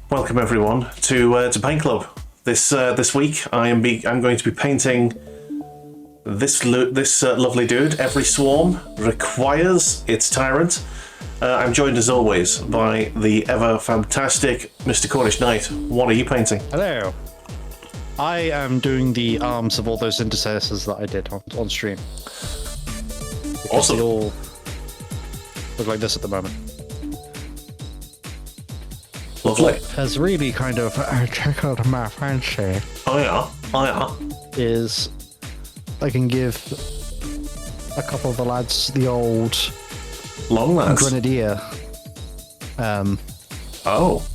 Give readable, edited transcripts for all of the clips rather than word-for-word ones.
Welcome everyone to Paint Club. This week I'm going to be painting this lovely dude. Every swarm requires its Tyrant. I'm joined as always by the ever fantastic Mr. Cornish Knight. What are you painting? Hello. I am doing the arms of all those intercessors that I did on stream. Awesome. They all look like this at the moment. Lovely. Has really kind of check out my fancy. Oh yeah. Is I can give a couple of the lads the old Long lads. grenadier Oh.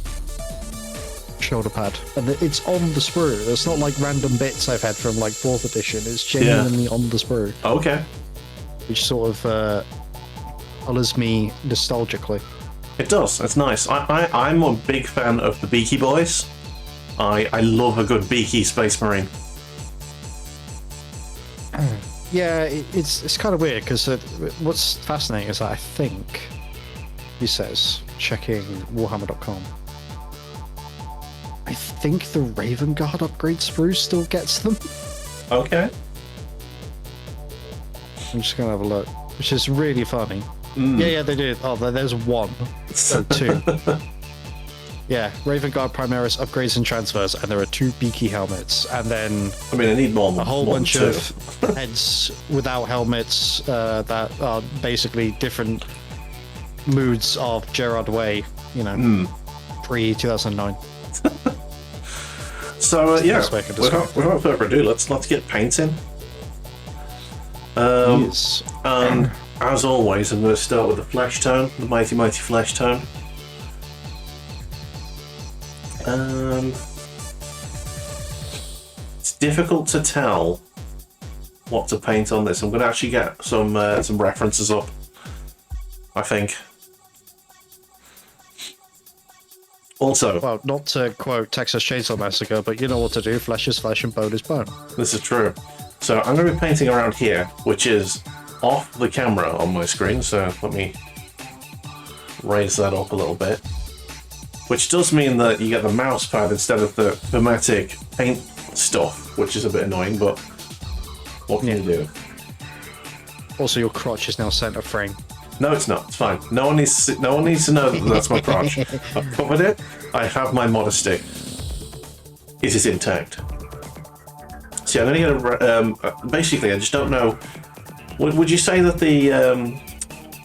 shoulder pad, and it's on the sprue. It's not like random bits I've had from like 4th edition. It's genuinely on the sprue, Okay. which sort of colours me nostalgically. It does. It's nice. I'm a big fan of the Beaky Boys. I love a good beaky Space Marine. Yeah, it's kind of weird because what's fascinating is that I think he says, checking Warhammer.com, I think the Raven Guard upgrade sprue still gets them. Okay. I'm just gonna have a look, which is really funny. Yeah, they do. Oh, there's one. So two. Yeah, Raven Guard Primaris upgrades and transfers, and there are 2 beaky helmets, and then I mean, I need more than a whole more bunch than of heads without helmets that are basically different moods of Gerard Way, you know, pre-2009. So yeah, Best way I can describe without further ado, let's get painting. Yes. And as always, I'm going to start with the flesh tone, the mighty flesh tone. It's difficult to tell what to paint on this. I'm going to actually get some references up, I think. Also, Well, not to quote Texas Chainsaw Massacre, but you know what to do. Flesh is flesh and bone is bone. this is true. So I'm going to be painting around here, which is off the camera on my screen. So let me raise that up a little bit. Which does mean that you get the mouse pad instead of the thematic paint stuff, which is a bit annoying, but what can you do? Also, your crotch is now center frame. No, it's not. It's fine. No one needs to know that that's my crotch. I've covered it. I have my modesty. It is intact. See, I'm going to get basically, I just don't know. Would you say that the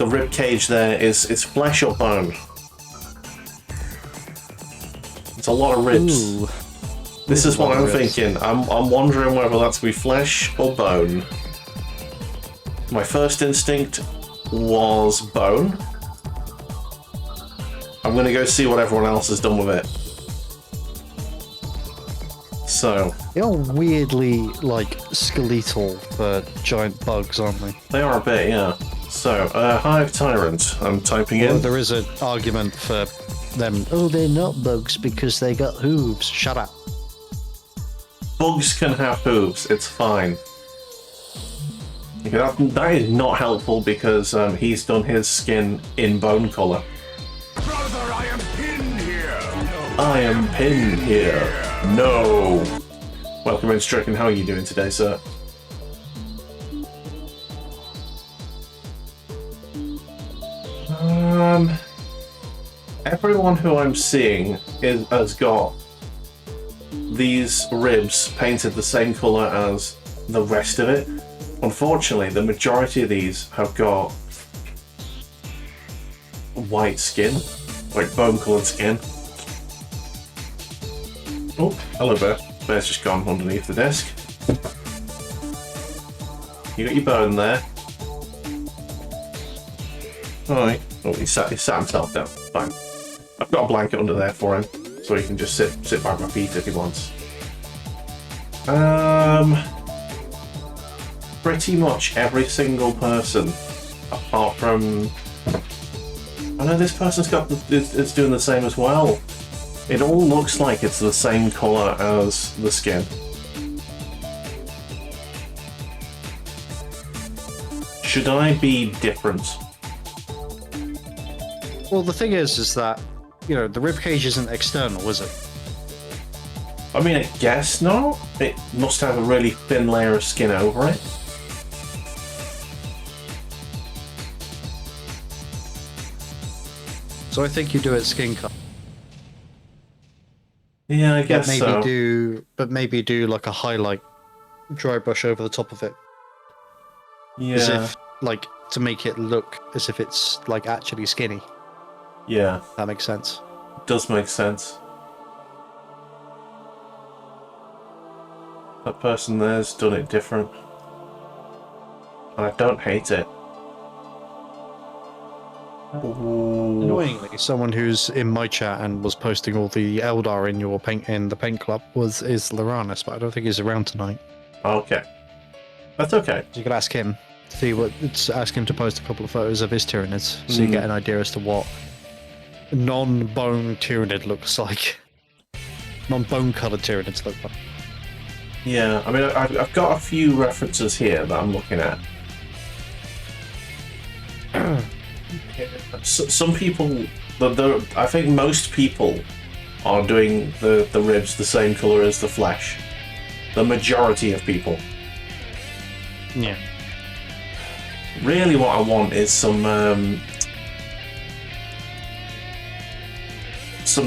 rib cage there is flesh or bone? It's a lot of ribs. Ooh. This is what I'm ribs. thinking. I'm wondering whether that's going to be flesh or bone. My first instinct was bone. I'm going to go see what everyone else has done with it. So They are weirdly like skeletal for giant bugs, aren't they? they are a bit, yeah. So Hive Tyrant. I'm typing Well, in. there is an argument for them. Oh, they're not bugs because they got hooves. Shut up. Bugs can have hooves. It's fine. Okay, that is not helpful because he's done his skin in bone color. Brother, I am pinned here. I am pinned here. No. Welcome in, Stricken. How are you doing today, sir? Everyone who I'm seeing has got these ribs painted the same color as the rest of it. Unfortunately, the majority of these have got white skin, like bone-colored skin. Oh, hello, Bear. Bear's just gone underneath the desk. You got your bone there. Alright. Oh, he sat himself down. Fine. I've got a blanket under there for him, so he can just sit by my feet if he wants. Pretty much every single person, apart from... I know this person's got it's doing the same as well. It all looks like it's the same colour as the skin. Should I be different? Well, the thing is that the rib cage isn't external, is it? I mean, I guess not. It must have a really thin layer of skin over it. So I think you do it skin cut. Yeah, I guess maybe so. maybe do like a highlight dry brush over the top of it. Yeah. As if, like, to make it look as if it's, like, actually skinny. Yeah. That makes sense. Does make sense. That person there's done it different. And I don't hate it. Ooh. Annoyingly, someone who's in my chat and was posting all the Eldar in your the paint club is Loranus, but I don't think he's around tonight. Okay. That's okay. So you could ask him. Ask him to post a couple of photos of his Tyranids, so you get an idea as to what non-bone Tyranid looks like. Non-bone coloured Tyranids look like. Yeah, I mean, I've got a few references here that I'm looking at. Some people, I think most people are doing the ribs the same colour as the flesh. The majority of people. Yeah. Really what I want is some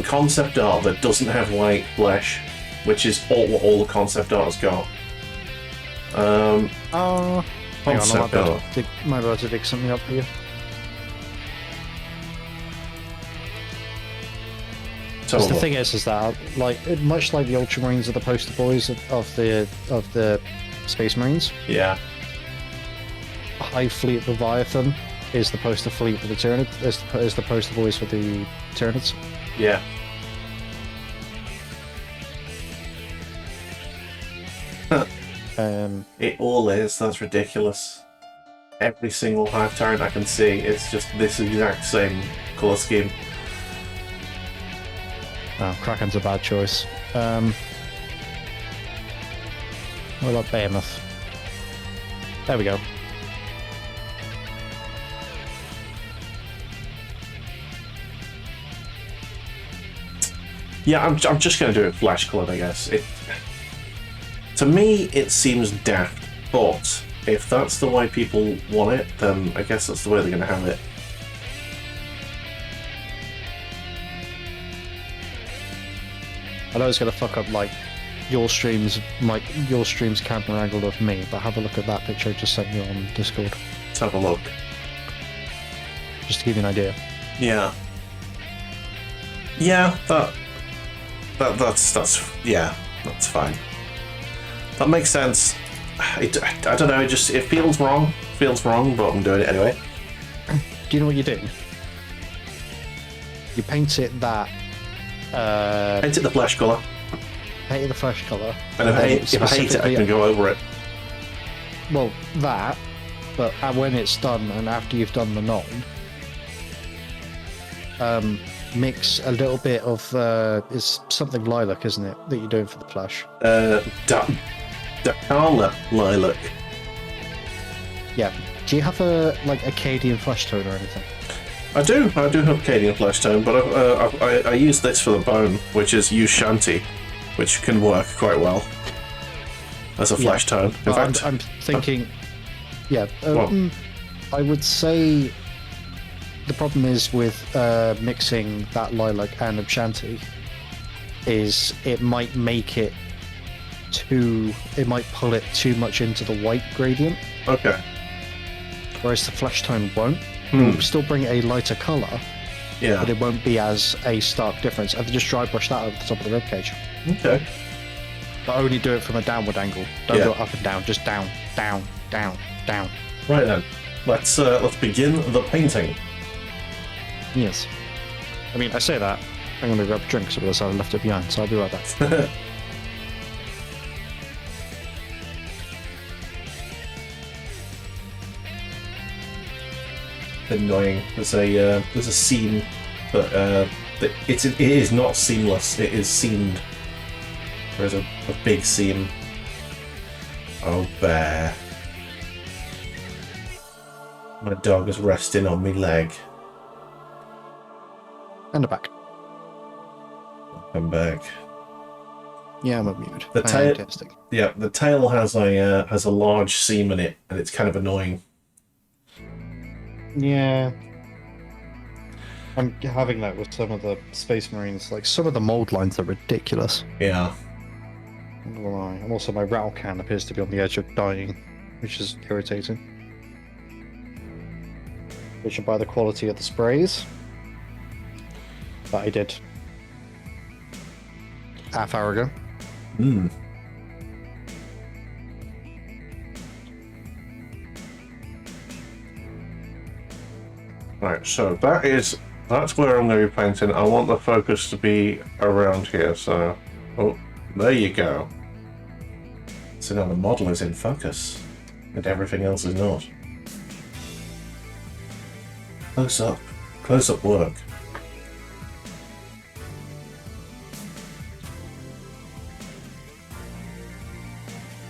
concept art that doesn't have white flesh, which is what all the concept art has got. Hang on, I Concept art. might be able to dig something up for you. So The thing is that, like, much like the Ultramarines are the poster boys of the Space Marines, yeah, Hive Fleet Leviathan is the poster fleet for the Tyranid. Is the poster boys for the Tyranids. yeah. It all is. That's ridiculous. Every single Hive Tyrant I can see, it's just this exact same colour scheme. Oh, Kraken's a bad choice. What about Behemoth? There we go. Yeah, I'm just going to do it flash coloured, I guess. To me, it seems daft, but if that's the way people want it, then I guess that's the way they're going to have it. I know it's gonna fuck up like your stream's camera angle of me, but have a look at that picture I just sent you on Discord, Let's have a look. just to give you an idea. Yeah. Yeah, that's yeah, that's fine. That makes sense. I don't know. It feels wrong. Feels wrong, but I'm doing it anyway. Do you know what you do? You paint it that. Paint it the flesh colour. Paint it the flesh colour. And if I hate it, I can go over it. Well, that, but when it's done and after you've done the knot, mix a little bit of it's something lilac, isn't it, that you're doing for the flesh? Dakala lilac. Yeah. Do you have a Acadian flesh tone or anything? I do have Acadian flesh tone, but I use this for the bone, which is Ushanti, which can work quite well as a flesh tone. In fact, I'm thinking, I would say the problem is with mixing that lilac and Ushanti is it might make it it might pull it too much into the white gradient. Okay. Whereas the flesh tone won't. It'll still bring a lighter colour, Yeah. but it won't be as a stark difference. I have to just dry brush that over the top of the ribcage. Okay. But only do it from a downward angle. Don't do it up and down, just down, down, down, down. Right then. Let's begin the painting. Yes. I mean, I say that. I'm going to grab a drink, so otherwise I left it behind, so I'll be right back. Annoying. There's a seam, but it is not seamless. It is seamed. There's a big seam. Oh, bear. My dog is resting on my leg. And the back. I'm back. Yeah, I'm unmuted. The tail, Fantastic. yeah, the tail has a large seam in it, and it's kind of annoying. Yeah. I'm having that with some of the Space Marines. Like, some of the mold lines are ridiculous. Yeah. I'm not gonna lie. And also, my rattle can appears to be on the edge of dying, which is irritating. Judging by the quality of the sprays that I did half hour ago. Hmm. Right, so that's where I'm going to be painting. I want the focus to be around here, so... Oh, there you go. So now the model is in focus, and everything else is not. Close up work.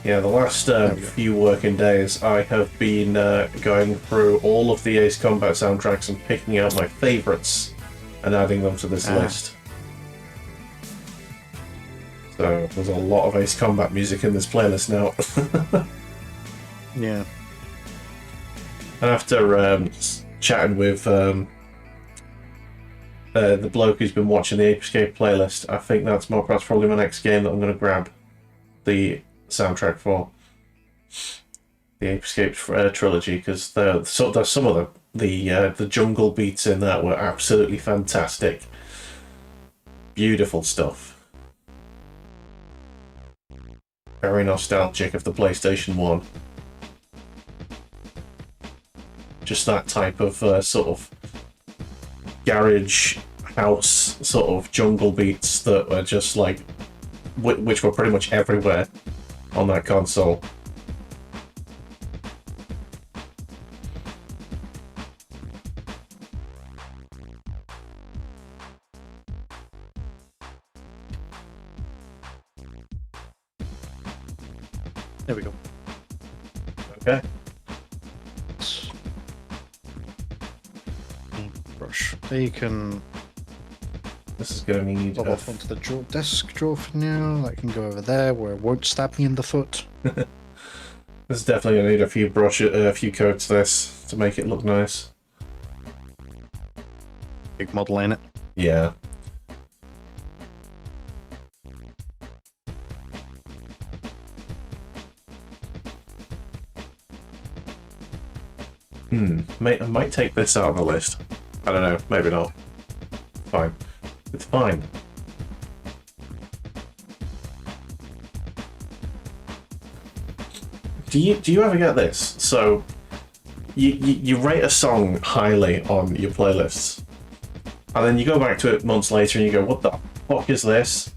Yeah, the last few working days, I have been going through all of the Ace Combat soundtracks and picking out my favourites and adding them to this list. So there's a lot of Ace Combat music in this playlist now. Yeah. After chatting with the bloke who's been watching the Ape Escape playlist, I think that's probably my next game that I'm going to grab the soundtrack for. The Ape Escape trilogy, because there's some of the jungle beats in that were absolutely fantastic. Beautiful stuff. Very nostalgic of the PlayStation 1. Just that type of sort of garage house sort of jungle beats that were just like, which were pretty much everywhere on that console. There we go. Okay. Brush. There you can This is going to need bob off onto the desk drawer for now. That can go over there where it won't stab me in the foot. This is definitely going to need a few coats this to make it look nice. Big model in it. Yeah. I might take this out of the list. I don't know, maybe not. Fine. It's fine. Do you ever get this? So you rate a song highly on your playlists, and then you go back to it months later and you go, what the fuck is this?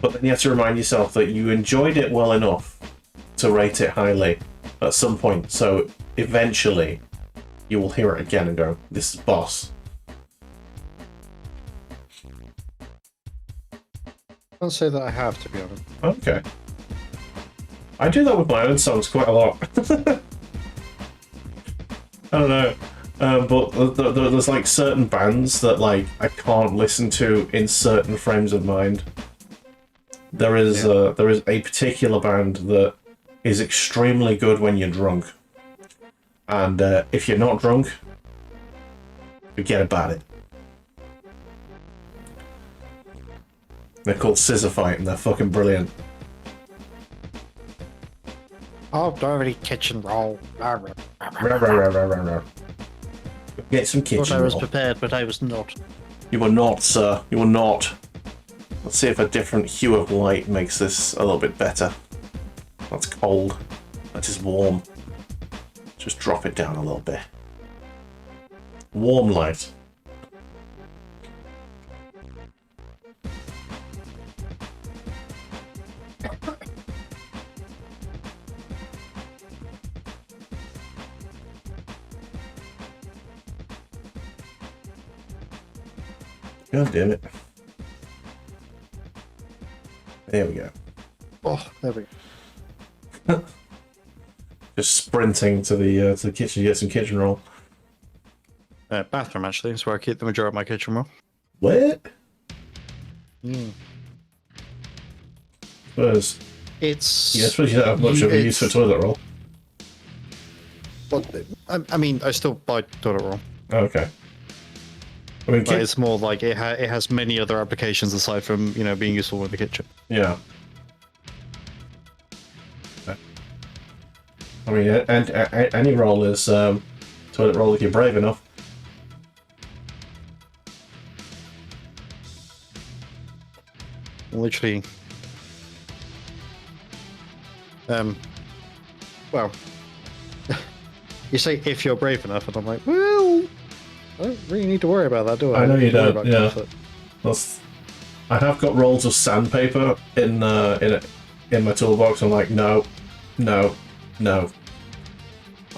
But then you have to remind yourself that you enjoyed it well enough to rate it highly at some point, so eventually you will hear it again and go, this is boss. I can't say that I have, to be honest. Okay. I do that with my own songs quite a lot. I don't know. But there's like certain bands that like I can't listen to in certain frames of mind. There is a particular band that is extremely good when you're drunk, and if you're not drunk, forget about it. They're called Scissor Fight, and they're fucking brilliant. Oh, dirty kitchen roll. Get some kitchen Thought I was roll. prepared, but I was not. You were not, sir. You were not. Let's see if a different hue of light makes this a little bit better. That's cold. That is warm. Just drop it down a little bit. Warm light. God damn it. There we go. Oh, there we go. Just sprinting to the kitchen to get some kitchen roll. Bathroom, actually, is where I keep the majority of my kitchen roll. What? Suppose. It's Yeah, I suppose you don't have much of a use for toilet roll. Well, I mean, I still buy toilet roll. Oh, okay. I mean, But it's more like it has many other applications aside from, you know, being useful in the kitchen. yeah. I mean, and any roll is toilet roll if you're brave enough. Literally. Well, you say if you're brave enough, and I'm like, well, I don't really need to worry about that, do I? I know you worry don't. about Yeah. comfort. I have got rolls of sandpaper in my toolbox. I'm like, no.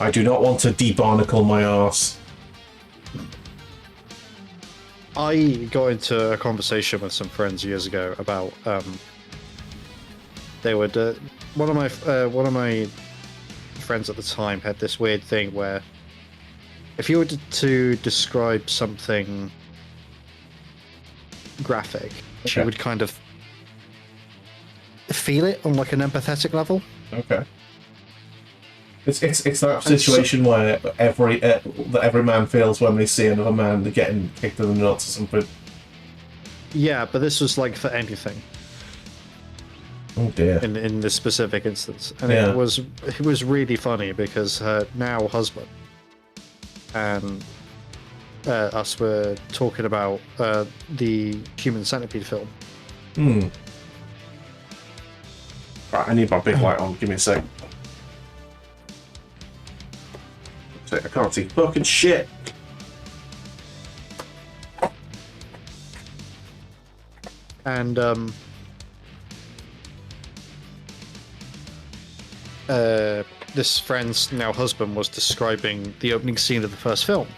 I do not want to debarnacle my arse. I got into a conversation with some friends years ago about they would one of my friends at the time had this weird thing where if you were to describe something graphic, she would kind of feel it on like an empathetic level. Okay. It's that situation where every man feels when they see another man getting kicked in the nuts or something. Yeah, but this was like for anything. Oh dear. In this specific instance, and Yeah. it was really funny because her now husband and us were talking about the Human Centipede film. Right, I need my big light on. Give me a sec. I can't see fucking shit. And this friend's now husband was describing the opening scene of the first film.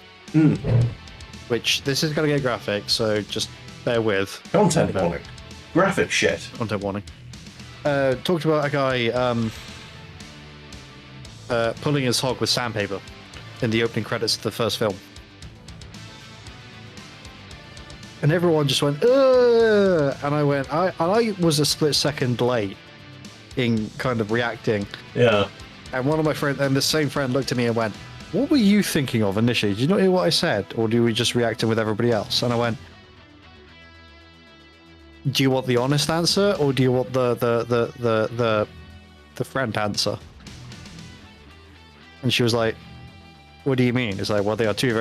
Which, this is going to get graphic, so just bear with. Content warning. Graphic shit. Content warning. Talked about a guy pulling his hog with sandpaper in the opening credits of the first film. And everyone just went, ugh! And I went, I was a split second late in kind of reacting. Yeah. And one of my friends, and the same friend looked at me and went, what were you thinking of initially? Did you not hear what I said? Or do we just react with everybody else? And I went, do you want the honest answer, or do you want the friend answer? And she was like, what do you mean? It's like, well, there are two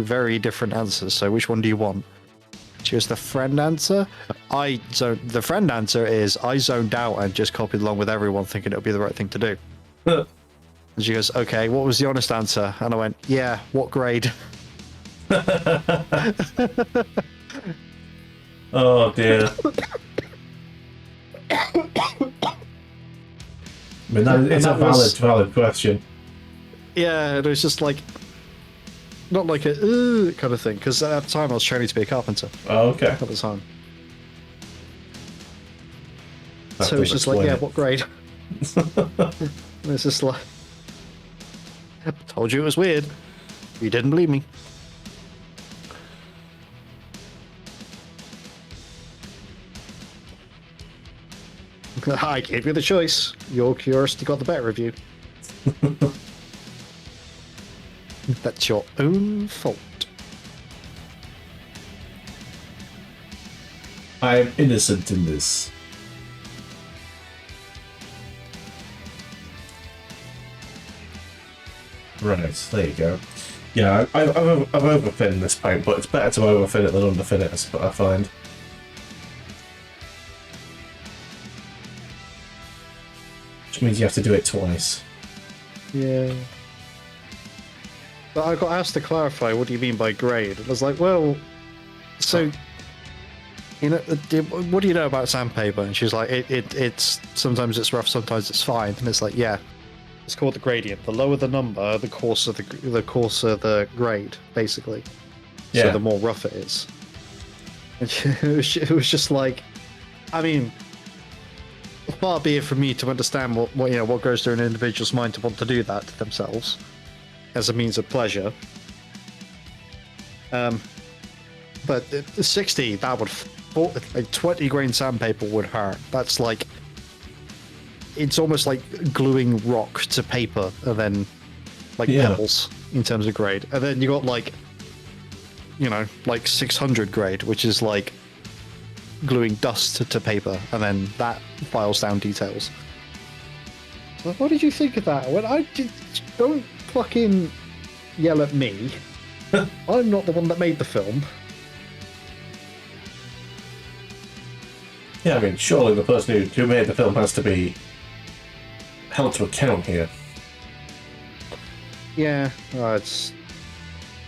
very different answers, so which one do you want? She goes, the friend answer? The friend answer is, I zoned out and just copied along with everyone thinking it would be the right thing to do. And she goes, okay, what was the honest answer? And I went, yeah, what grade? Oh dear. I mean, it's a valid question. Yeah, and it was just like, not like a kind of thing, because at the time I was training to be a carpenter. Oh, okay. At the time. That So it's does just like, yeah, explain what grade? And it's just like, I told you it was weird. You didn't believe me. I gave you the choice. Your curiosity got the better of you. That's your own fault. I'm innocent in this. Right, there you go. Yeah, I've overfinned this paint, but it's better to overfin it than underfin it, I find. Which means you have to do it twice. Yeah. But I got asked to clarify, what do you mean by grade? And I was like, well, so, you know, what do you know about sandpaper? And she was like, it's sometimes it's rough, sometimes it's fine. And it's like, yeah, it's called the gradient. The lower the number, the coarser the grade, basically. Yeah. So the more rough it is. And it was just like, I mean, far be it from me to understand what goes through an individual's mind to want to do that to themselves as a means of pleasure. But 60, that would like 20 grain sandpaper would hurt. That's like, it's almost like gluing rock to paper and then like pebbles in terms of grade. And then you got like, you know, like 600 grade, which is like gluing dust to paper, and then that files down details. What did you think of that? Well, don't fucking yell at me. I'm not the one that made the film. Yeah, I mean, surely the person who made the film has to be held to account here. Yeah,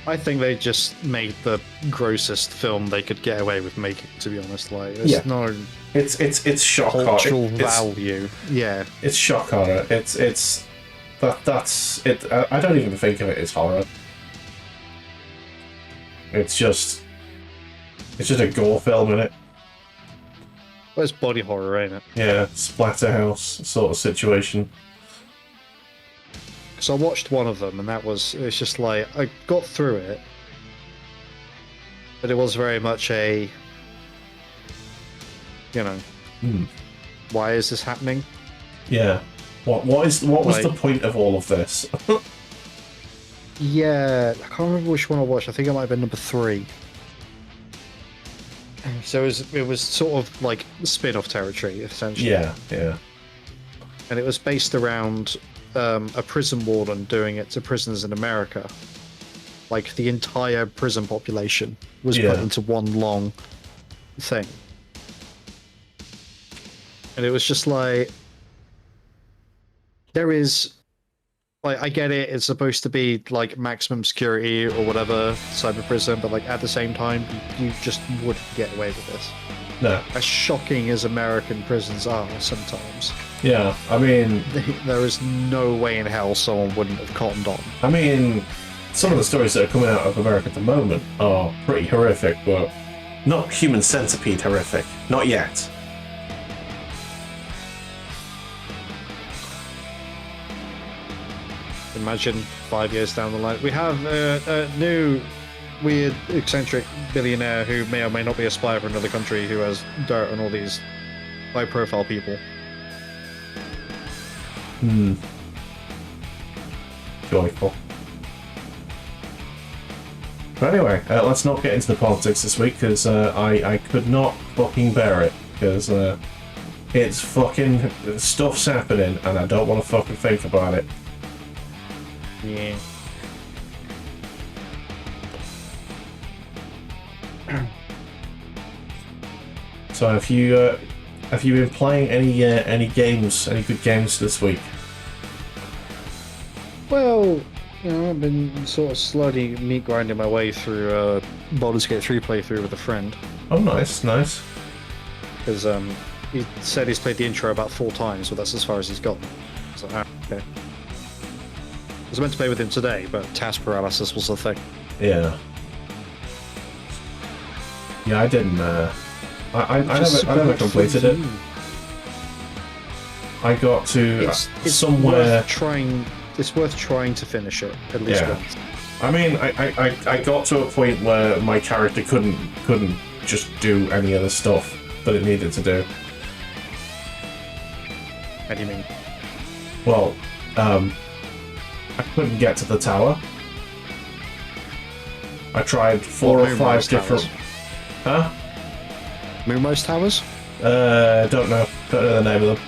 I think they just made the grossest film they could get away with making. To be honest, like there's no it's shock cultural horror. value. Yeah, it's shock horror. That's it. I don't even think of it as horror. It's just a gore film, innit? well, it's body horror, ain't it? Yeah, splatterhouse sort of situation. So I watched one of them, and it's just like, I got through it, but it was very much a, you know, why is this happening? Yeah. What was the point of all of this? Yeah, I can't remember which one I watched. I think it might have been number 3. So it was sort of like spin-off territory, essentially. Yeah, yeah. And it was based around a prison warden doing it to prisoners in America. Like the entire prison population was put into one long thing. And it was just like, there is, like, I get it, it's supposed to be like maximum security or whatever, cyber prison, but like at the same time, you just wouldn't get away with this. No. As shocking as American prisons are sometimes. Yeah, I mean... There is no way in hell someone wouldn't have cottoned on. I mean, some of the stories that are coming out of America at the moment are pretty horrific, but not human centipede horrific. Not yet. Imagine 5 years down the line. We have a new weird, eccentric billionaire who may or may not be a spy for another country who has dirt on all these high-profile people. Joyful. But anyway, let's not get into the politics this week, because I could not fucking bear it, because it's fucking... stuff's happening, and I don't want to fucking think about it. Yeah. So have you been playing any games, any good games this week? Well, you know, I've been sort of slowly meat grinding my way through Baldur's Gate 3 playthrough with a friend. Oh, nice, nice. Because he said he's played the intro about 4 times, but that's as far as he's gotten. So, okay. I was meant to play with him today, but task paralysis was the thing. Yeah. Yeah, I didn't. I never completed it. I got to it's somewhere. It's worth trying to finish it at least Yeah. once. I mean, I got to a point where my character couldn't just do any of the stuff that it needed to do. How do you mean? Well, I couldn't get to the tower. I tried 4 or 5 different. Huh? Moonrise Towers? Don't know the name of them.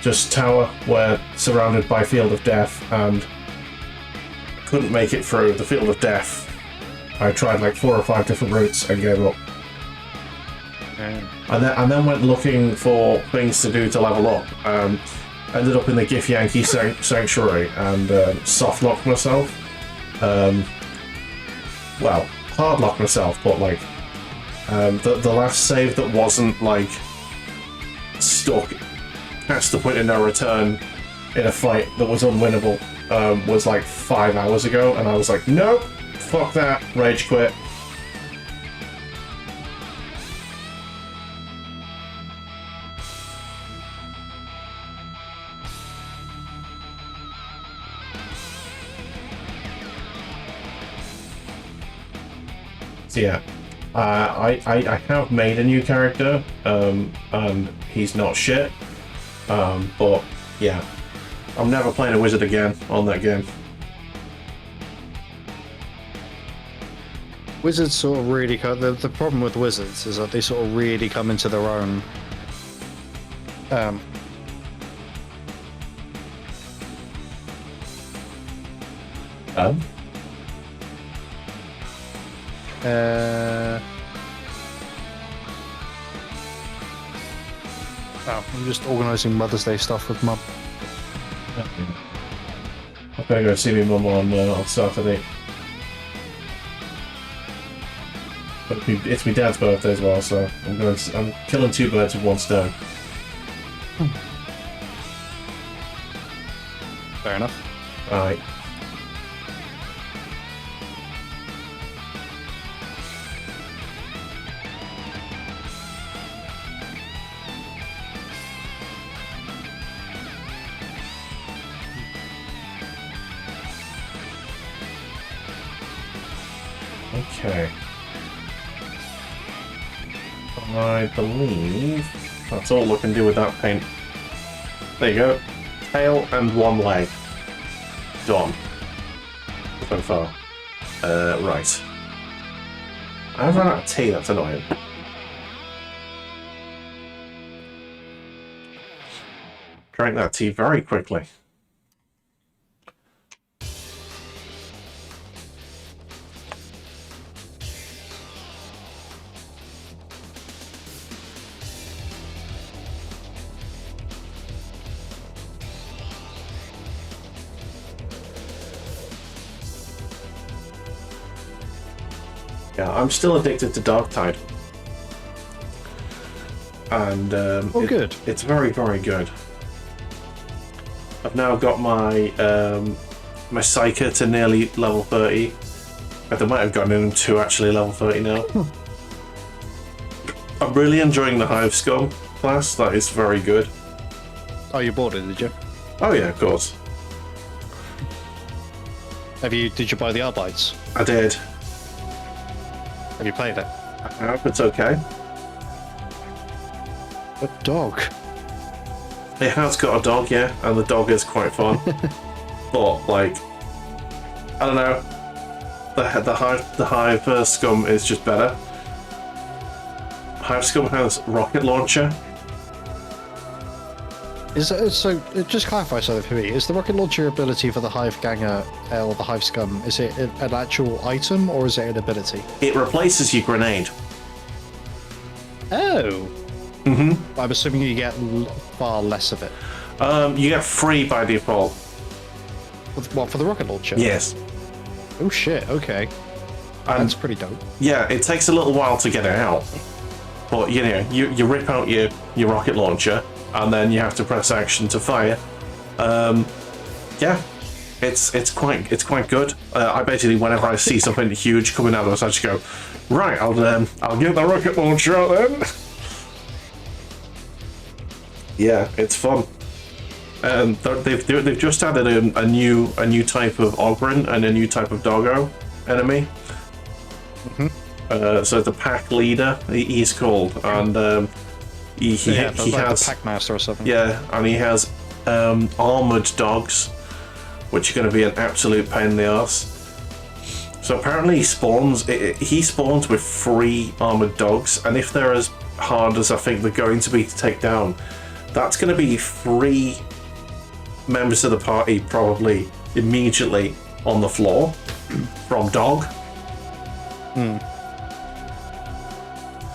Just tower where surrounded by Field of Death, and couldn't make it through the Field of Death. I tried like 4 or 5 different routes and gave up. And then went looking for things to do to level up. Ended up in the Gif Yankee Sanctuary and soft locked myself. Well, hard locked myself, but like the last save that wasn't like stuck past the point of no return in a fight that was unwinnable was like 5 hours ago, and I was like, nope, fuck that, rage quit. So yeah, I have made a new character, and he's not shit. But yeah, I'm never playing a wizard again on that game. Wizards sort of really the problem with wizards is that they sort of really come into their own. I'm just organising Mother's Day stuff with Mum. I better go see my mum on Saturday. But it's my dad's birthday as well, so I'm killing two birds with one stone. Fair enough. Alright. Okay. I believe that's all we can do with that paint. There you go. Tail and one leg. Done. So far. Right. I've run out of tea, that's annoying. Drank that tea very quickly. Yeah, I'm still addicted to Darktide. And good. It's very, very good. I've now got my my Psyker to nearly level 30. I might have gotten into actually level 30 now. I'm really enjoying the Hive Scum class. That is very good. Oh, you bought it, did you? Oh yeah, of course. Did you buy the Arbites? I did. Have you played it? I have, it's okay. A dog. It has got a dog, yeah, and the dog is quite fun. But like, I don't know, the Hive Scum is just better. Hive Scum has rocket launcher. So just clarify something for me. Is the rocket launcher ability for the Hive Ganger or the Hive Scum, is it an actual item or is it an ability? It replaces your grenade. Oh. Mm-hmm. I'm assuming you get far less of it. You get 3 by default. What, for the rocket launcher? Yes. Oh shit, okay. That's pretty dope. Yeah, it takes a little while to get it out. But you know, you rip out your rocket launcher, and then you have to press action to fire. Yeah, it's quite good. I basically, whenever I see something huge coming out of us, I just go, right, I'll get the rocket launcher out then. Yeah, it's fun. They've just added a new type of Ogren and a new type of doggo enemy. So the pack leader, he's called, and he like has the pack master or something. Yeah, and he has armored dogs, which are going to be an absolute pain in the ass. So apparently he spawns with 3 armored dogs, and if they're as hard as I think they're going to be to take down, that's going to be 3 members of the party probably immediately on the floor from dog.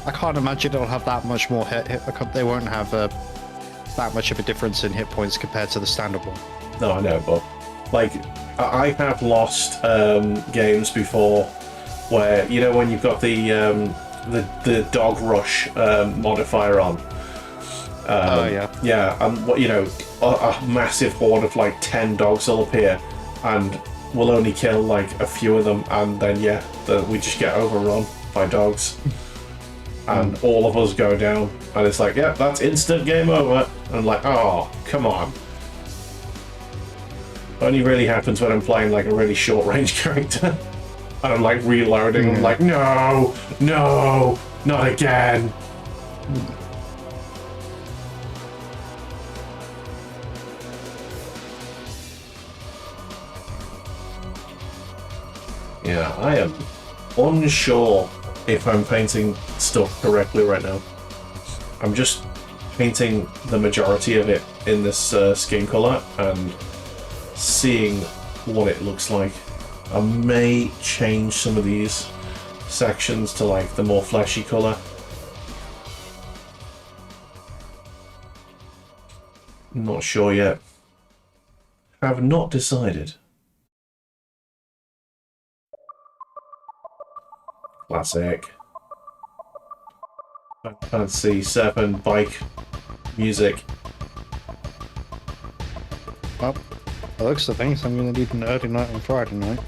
I can't imagine it'll have that much more hit. They won't have that much of a difference in hit points compared to the standard one. No, I know, but like I have lost games before where, you know, when you've got the dog rush modifier on. Oh yeah. Yeah, and what, you know, a massive horde of like 10 dogs will appear, and we'll only kill like a few of them, and then we just get overrun by dogs. And all of us go down, and it's like, yeah, that's instant game over. And I'm like, oh, come on. Only really happens when I'm playing like a really short range character. And I'm like reloading. I'm like, no, no, not again. Yeah, I am unsure if I'm painting stuff correctly right now. I'm just painting the majority of it in this skin color and seeing what it looks like. I may change some of these sections to like the more fleshy color. Not sure yet. Have not decided. Classic. Fantasy 7 bike music. Well, it looks the thing, so I'm going to need an early night on Friday night.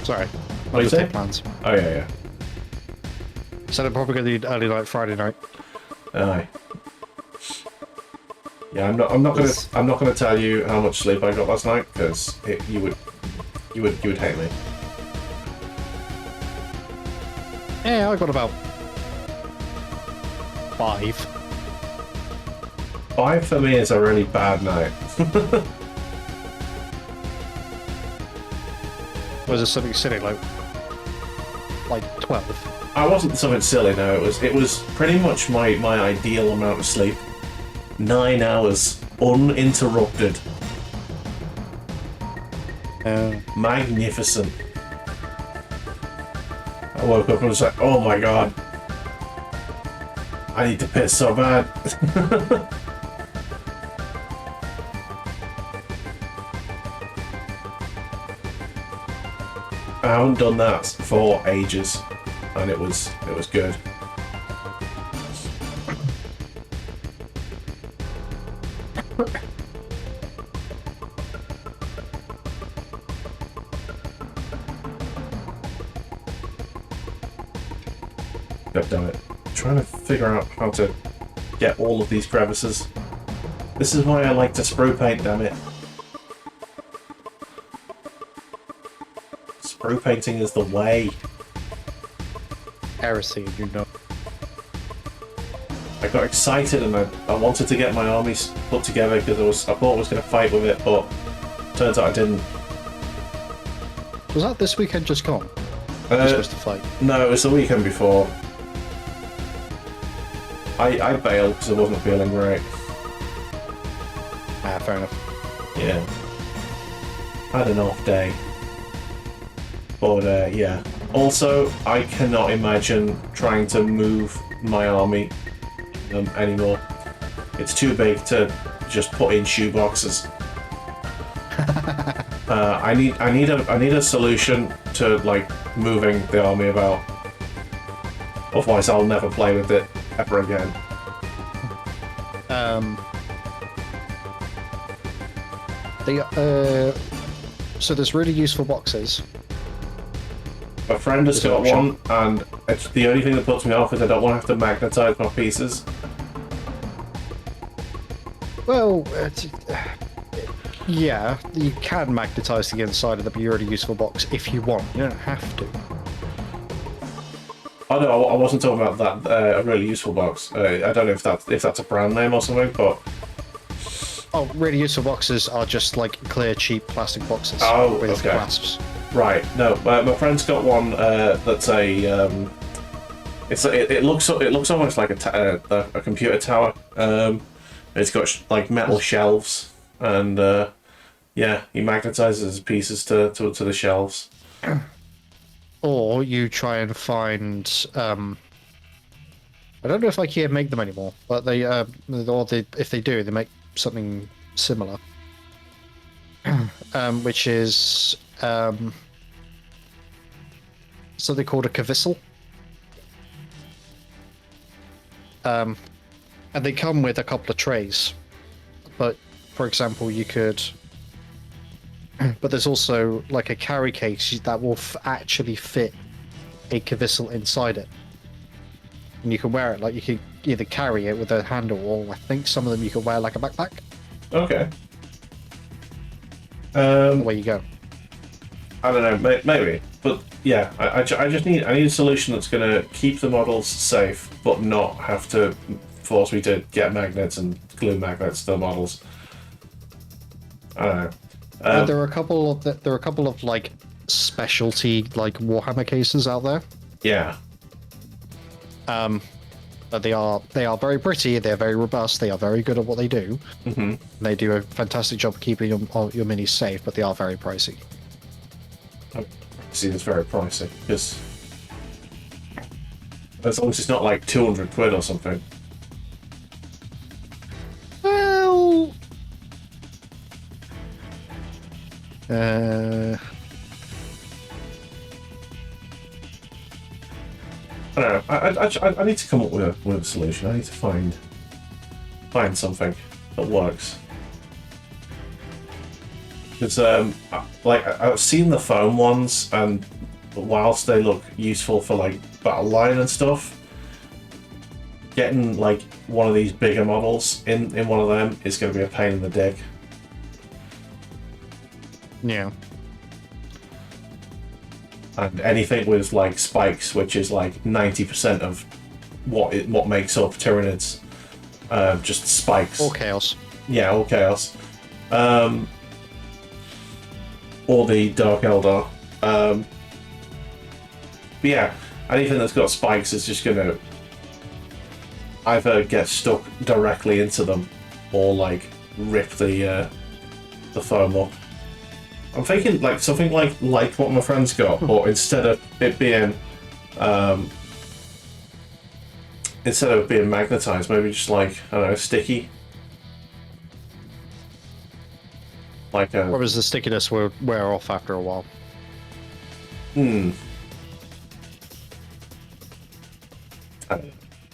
Sorry. What do you say? Plans. Oh yeah. So I'm probably going to need early night Friday night. Aye. Yeah, I'm not gonna tell you how much sleep I got last night because you would hate me. Yeah, I got about 5. 5 for me is a really bad night. Was it something silly like 12? I wasn't something silly. No, it was pretty much my ideal amount of sleep. 9 hours uninterrupted. Magnificent. I woke up and was like, oh my god, I need to piss so bad. I haven't done that for ages, and it was good. God damn it. I'm trying to figure out how to get all of these crevices. This is why I like to sprue paint, damn it. Sprue painting is the way. Heresy, you know. I got excited and I wanted to get my armies put together because I thought I was going to fight with it, but turns out I didn't. Was that this weekend just gone? You're supposed to fight? No, it was the weekend before. I bailed because I wasn't feeling great. Ah, fair enough. Yeah. Had an off day. But yeah. Also, I cannot imagine trying to move my army anymore. It's too big to just put in shoe boxes. I need a solution to like moving the army about. Otherwise, I'll never play with it ever again. So there's really useful boxes. My friend has got one, and it's the only thing that puts me off is I don't want to have to magnetize my pieces. Well, yeah, you can magnetize the inside of the really useful box if you want. You don't have to. Oh no, I wasn't talking about that. A really useful box. I don't know if that's a brand name or something, but oh, really useful boxes are just like clear, cheap plastic boxes with okay. clasps. Right. No, my friend's got one that's a. It looks almost like a computer tower. It's got like metal shelves, and yeah, he magnetizes pieces to the shelves. Or you try and find. I don't know if IKEA make them anymore, but if they do, they make something similar, which is something called a cavissel. And they come with a couple of trays, but for example, you could. But there's also like a carry case that will actually fit a cavissel inside it, and you can wear it like you can either carry it with a handle, or I think some of them you can wear like a backpack. Okay. Away you go. I don't know, maybe, but yeah, I just need a solution that's going to keep the models safe, but not have to force me to get magnets and glue magnets to the models. I don't know. There are a couple of like specialty like Warhammer cases out there. Yeah. But they are very pretty. They're very robust. They are very good at what they do. Mm-hmm. They do a fantastic job of keeping your minis safe, but they are very pricey. See, it's very pricey because as long as it's not like 200 quid or something. Well, I don't know. I need to come up with a solution. I need to find something that works. Because like I've seen the foam ones, and whilst they look useful for like battle line and stuff, getting like one of these bigger models in one of them is going to be a pain in the dick. yeah. And anything with like spikes, which is like 90% of what makes up Tyranids, just spikes. Or chaos. Yeah, or chaos. Or the Dark Eldar. But yeah, anything that's got spikes is just gonna either get stuck directly into them or like rip the foam up. I'm thinking like something like what my friend's got, but instead of it being magnetized, maybe just like, I don't know, sticky. Like a... Whereas the stickiness will wear off after a while. Maybe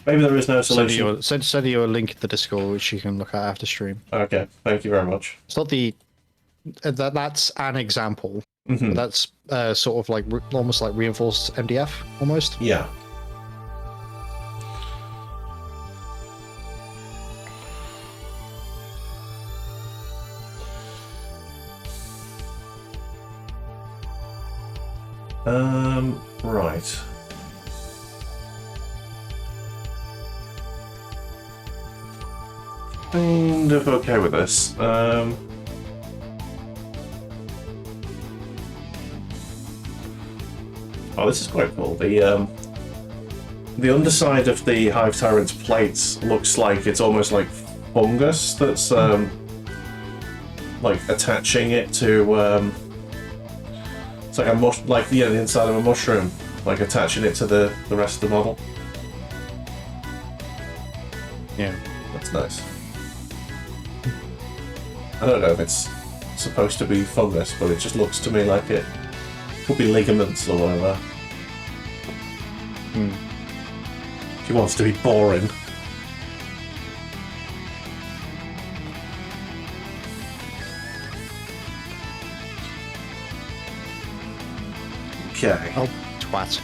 there is no solution. Send you a link in the Discord, which you can look at after stream. Okay, thank you very much. It's not the... That's an example. Mm-hmm. That's sort of like almost like reinforced MDF, almost. Yeah. Right. Kind of okay with this. Oh, this is quite cool. The underside of the Hive Tyrant's plates looks like it's almost like fungus that's like attaching it to it's like a the inside of a mushroom, like attaching it to the rest of the model. Yeah, that's nice. I don't know if it's supposed to be fungus, but it just looks to me like it could be ligaments or whatever. He wants to be boring. Okay. Oh, twat.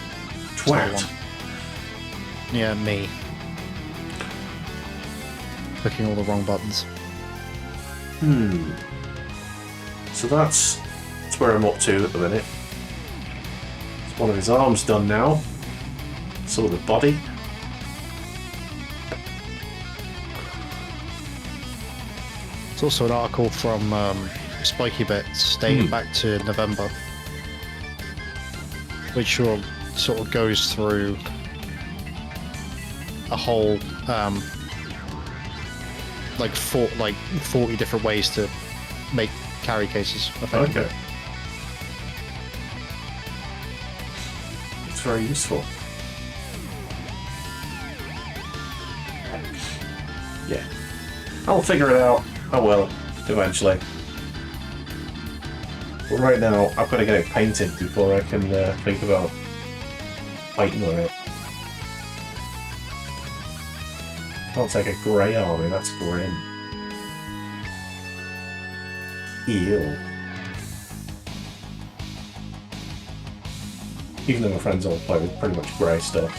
Twat. Yeah, me. Clicking all the wrong buttons. So that's where I'm up to at the minute. One of his arms done now. So the body. It's also an article from Spiky Bits dating back to November, which sort of goes through a whole like 40 different ways to make carry cases. Okay. It's very useful. Yeah. I'll figure it out. I will, eventually. But right now, I've got to get it painted before I can think about fighting on it. I'll take a grey army, that's grim. Ew. Even though my friends all play with pretty much grey stuff.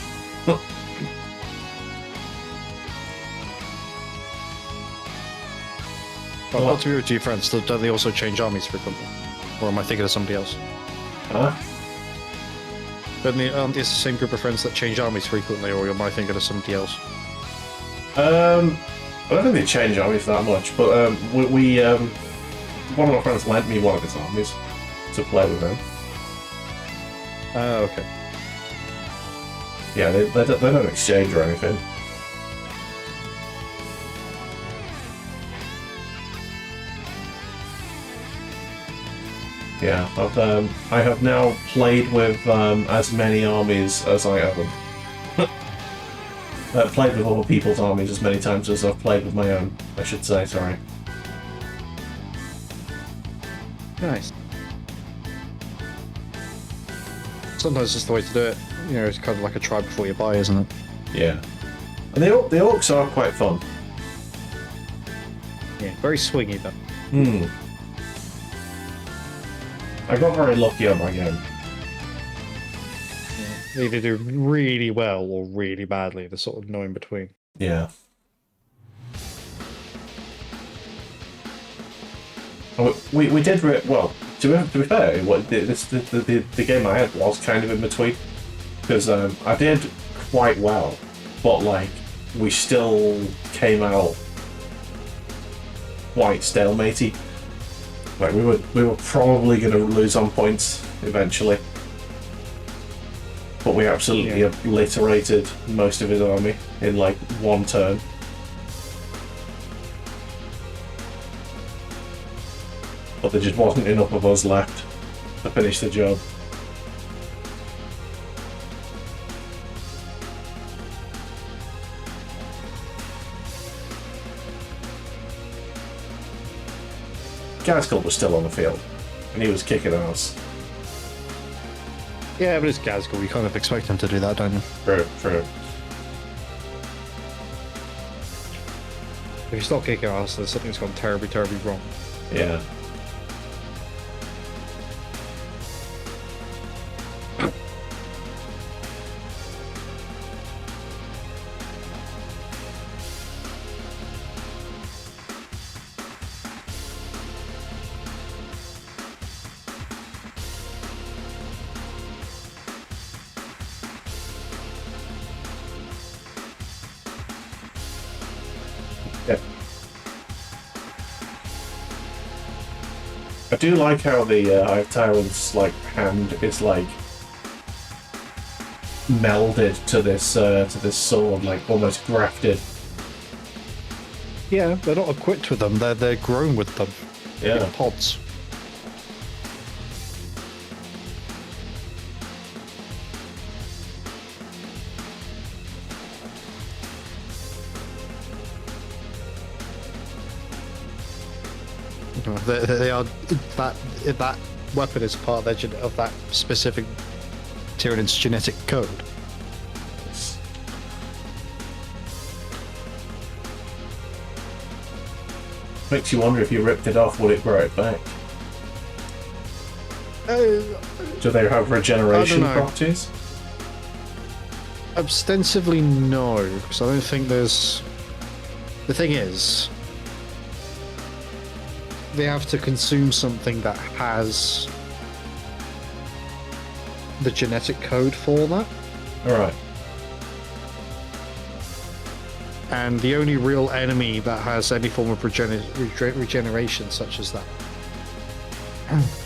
Well, not to be rude to your friends, don't they also change armies frequently? Or am I thinking of somebody else? Huh? Aren't these the same group of friends that change armies frequently, or am I thinking of somebody else? I don't think they change armies that much, but one of my friends lent me one of his armies to play with him. Oh, okay. Yeah, they don't exchange or anything. Yeah, I have now played with as many armies as I own. I've played with other people's armies as many times as I've played with my own, I should say, sorry. Nice. Sometimes it's the way to do it. You know, it's kind of like a try before you buy, isn't it? Yeah. And the orcs are quite fun. Yeah, very swingy though. Hmm. I got very lucky on my game. They either do really well or really badly. There's sort of no in between. Yeah. We did well. To be fair, the game I had was kind of in between, because I did quite well, but like we still came out quite stalematy. Like we were probably going to lose on points eventually, but we absolutely obliterated most of his army in like one turn. But there just wasn't enough of us left to finish the job. Gaskell was still on the field, and he was kicking ass. Yeah, but it's Gazgul. You kind of expect him to do that, don't you? True, true. If he's not kicking ass, then something's gone terribly, terribly wrong. Yeah. I do like how the Hive Tyrant's like hand is like melded to this sword, like almost grafted. Yeah, they're not equipped with them. They're grown with them. Yeah. In pods. They are that weapon is part of that specific Tyranid's genetic code. Makes you wonder if you ripped it off, would it grow it back? Do they have regeneration properties? Ostensibly, no, because I don't think there's. The thing is, they have to consume something that has the genetic code for that. Alright. And the only real enemy that has any form of regeneration such as that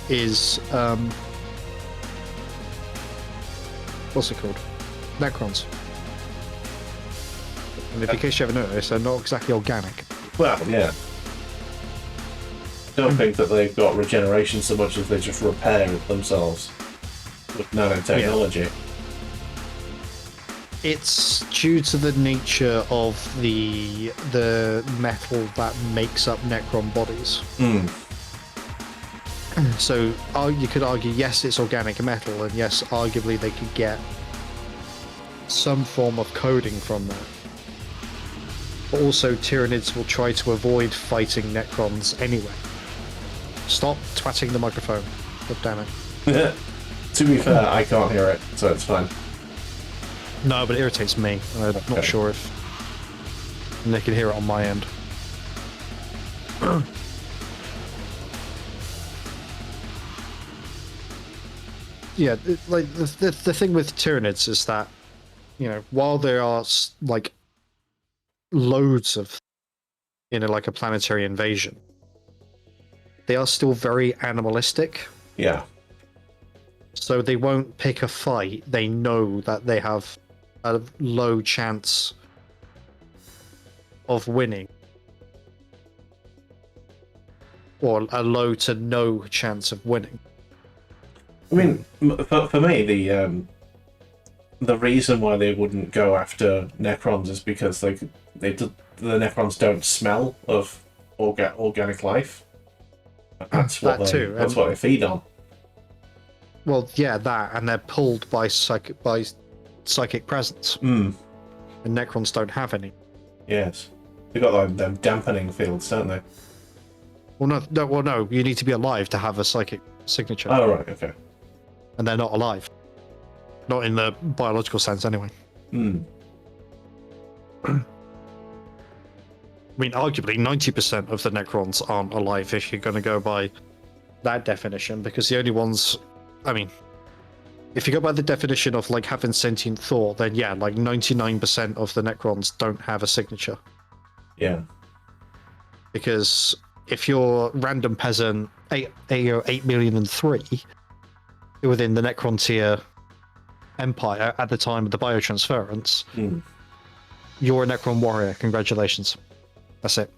is what's it called? Necrons. And in case you haven't noticed, they're not exactly organic. Well, yeah. I don't think that they've got regeneration so much as they just repair themselves with nanotechnology. Yeah. It's due to the nature of the metal that makes up Necron bodies. So you could argue, yes, it's organic metal, and yes, arguably they could get some form of coding from that. But also, Tyranids will try to avoid fighting Necrons anyway. Stop twatting the microphone. God damn it. To be fair, I can't hear it, so it's fine. No, but it irritates me. I'm not sure if they can hear it on my end. yeah, like the thing with Tyranids is that, while there are like loads of, like a planetary invasion, they are still very animalistic. Yeah. So they won't pick a fight. They know that they have a low chance of winning, or a low to no chance of winning. I mean, for me, the reason why they wouldn't go after Necrons is because the Necrons don't smell of organic life. That's what that's what they feed on. Well, yeah, that, and they're pulled by psychic presence. Mm. And Necrons don't have any. Yes, they've got like them dampening fields, don't they? Well, no. You need to be alive to have a psychic signature. Oh, right, okay. And they're not alive. Not in the biological sense, anyway. Hmm. I mean, arguably, 90% of the Necrons aren't alive if you're going to go by that definition, because the only ones... I mean, if you go by the definition of, like, having sentient thought, then yeah, like, 99% of the Necrons don't have a signature. Yeah. Because if you're random peasant 8,000,003 within the Necron tier empire at the time of the biotransference, you're a Necron warrior. Congratulations. That's it.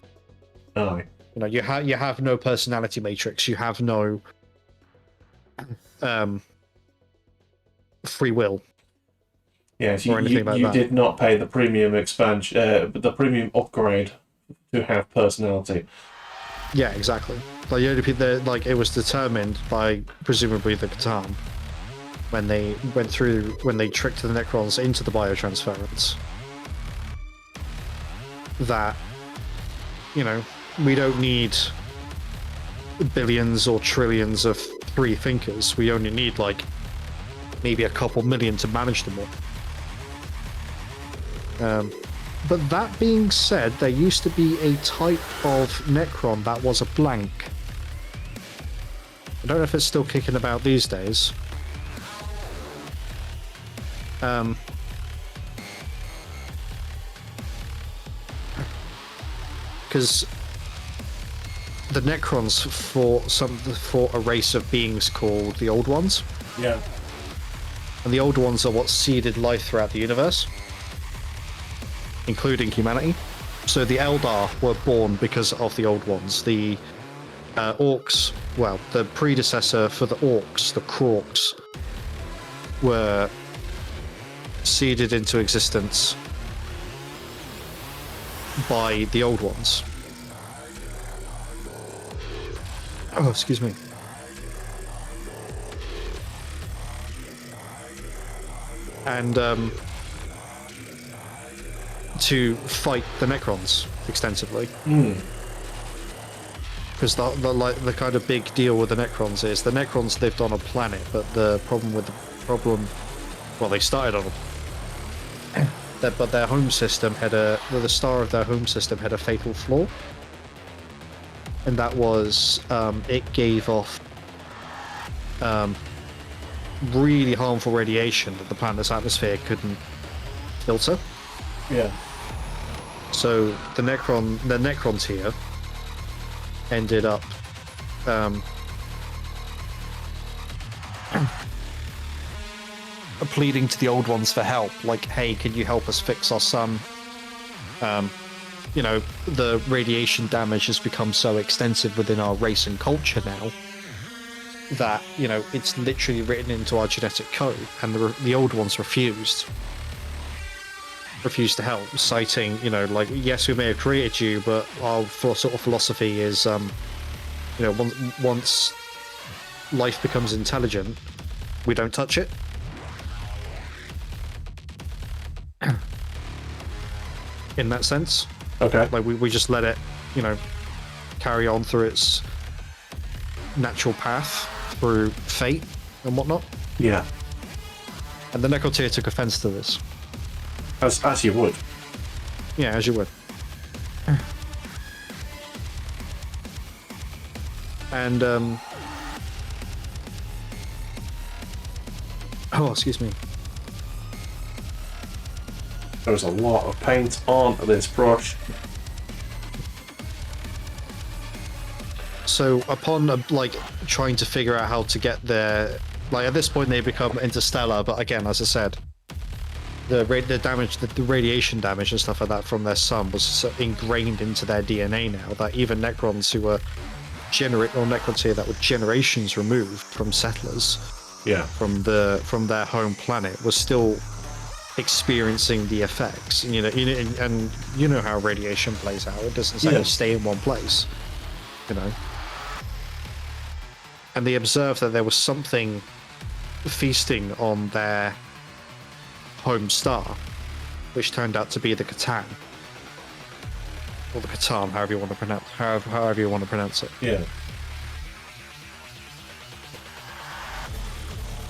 Oh. You have no personality matrix. You have no free will. Yes, or anything like you that. did not pay the premium expansion, the premium upgrade to have personality. Yeah, exactly. Like, the only people like, it was determined by presumably the Catan when they tricked the Necrons into the biotransference that, we don't need billions or trillions of free thinkers. We only need, like, maybe a couple million to manage them all. But that being said, there used to be a type of Necron that was a blank. I don't know if it's still kicking about these days. Because the Necrons fought a race of beings called the Old Ones. Yeah. And the Old Ones are what seeded life throughout the universe, including humanity. So the Eldar were born because of the Old Ones. The Orcs, well, the predecessor for the Orcs, the Krorks, were seeded into existence by the Old Ones. Oh, excuse me. And to fight the Necrons extensively. Because the kind of big deal with the Necrons is the Necrons lived on a planet, but the problem, well, they started on but their home system the star of their home system had a fatal flaw, and that was it gave off really harmful radiation that the planet's atmosphere couldn't filter. Yeah. So the Necrons here ended up pleading to the Old Ones for help, like, hey, can you help us fix our sun? The radiation damage has become so extensive within our race and culture now that, it's literally written into our genetic code, and the Old Ones refused to help, citing, like, yes, we may have created you, but our sort of philosophy is, once life becomes intelligent, we don't touch it. In that sense. Okay. Like, we just let it, carry on through its natural path, through fate and whatnot. Yeah. And the Necrotier took offense to this. As you would. Yeah, as you would. And Oh, excuse me. There's a lot of paint on this brush. So upon like trying to figure out how to get there, like at this point they become interstellar. But again, as I said, the damage, the radiation damage and stuff like that from their sun was so ingrained into their DNA now that even Necrons who were Necrons here that were generations removed from settlers, Yeah. from their home planet, was still experiencing the effects. And, and you know how radiation plays out. It doesn't stay in one place, And they observed that there was something feasting on their home star, which turned out to be the Catan, or the Catan, however you want to pronounce it. Yeah.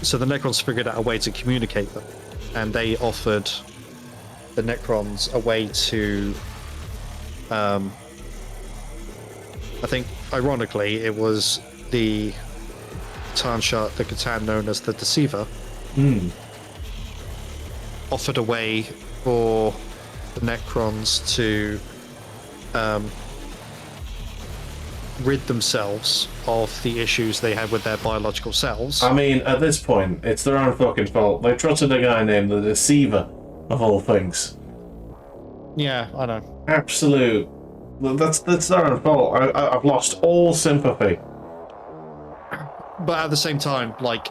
So the Necrons figured out a way to communicate them, and they offered the Necrons a way to, I think, ironically, it was the Catan known as the Deceiver, offered a way for the Necrons to rid themselves of the issues they had with their biological selves. I mean, at this point, it's their own fucking fault. They trusted a guy named the Deceiver, of all things. Yeah, I know. Absolute. That's their own fault. I've lost all sympathy. But at the same time, like,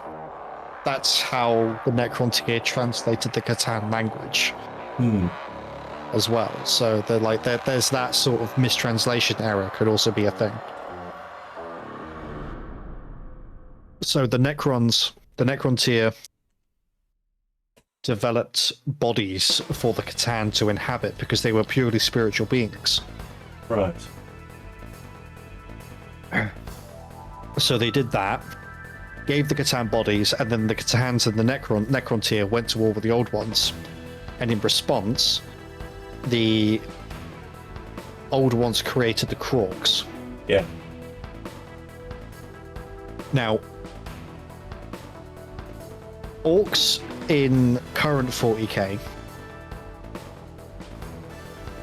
that's how the Necrontyr translated the Catan language as well. So there's that sort of mistranslation error could also be a thing. So the Necrontyr developed bodies for the Catan to inhabit because they were purely spiritual beings. Right. So they did that, gave the Catan bodies, and then the Catans and the Necrontyr went to war with the Old Ones. And in response, the Old Ones created the Krorks. Yeah. Now, Orcs in current 40k,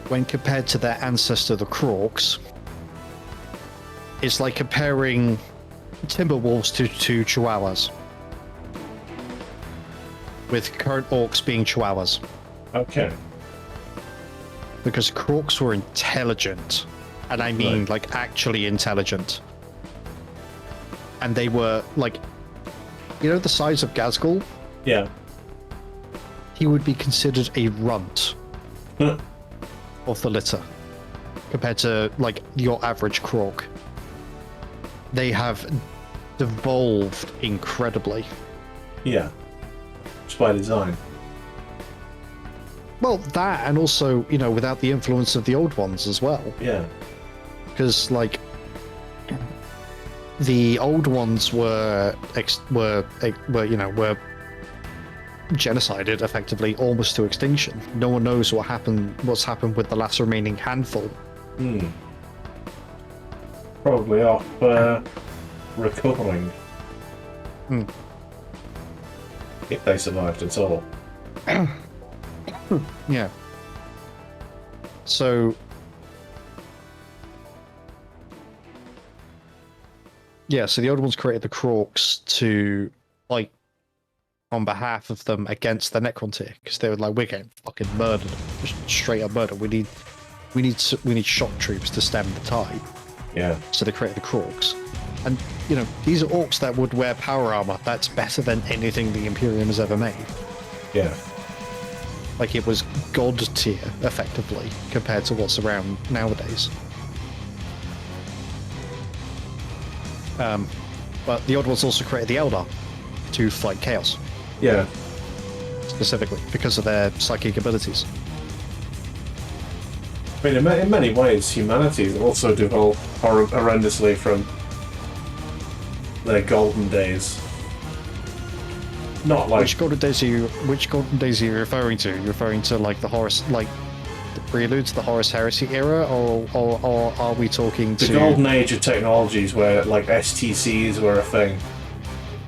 when compared to their ancestor, the Krorks, it's like comparing Timberwolves to Chihuahuas, with current Orcs being Chihuahuas. Okay. Because Krorks were intelligent, and I mean like actually intelligent. And they were like, the size of Ghazghkull? Yeah. He would be considered a runt of the litter compared to like your average Krork. They have devolved incredibly. Yeah. Just by design. Well, that, and also, without the influence of the Old Ones as well. Yeah. Because, like, the Old Ones were genocided effectively, almost to extinction. No one knows what's happened with the last remaining handful. Probably off recovering. If they survived at all. Yeah. So the Old Ones created the Krorks to fight on behalf of them against the Necrontyr, because they were like, we're getting fucking murdered, just straight up murder. We need shock troops to stem the tide. Yeah. So they created the Krorks, and these are orcs that would wear power armor that's better than anything the Imperium has ever made. Yeah. Like, it was god tier effectively compared to what's around nowadays. But the Odd Ones also created the Eldar to fight chaos. Yeah. Specifically because of their psychic abilities. I mean, in many ways, humanity has also devolved horrendously from their golden days. Not like Which golden days are you referring to? You're referring to like the Horus, like the prelude to the Horus Heresy era, or are we talking the to golden age of technologies where like STCs were a thing.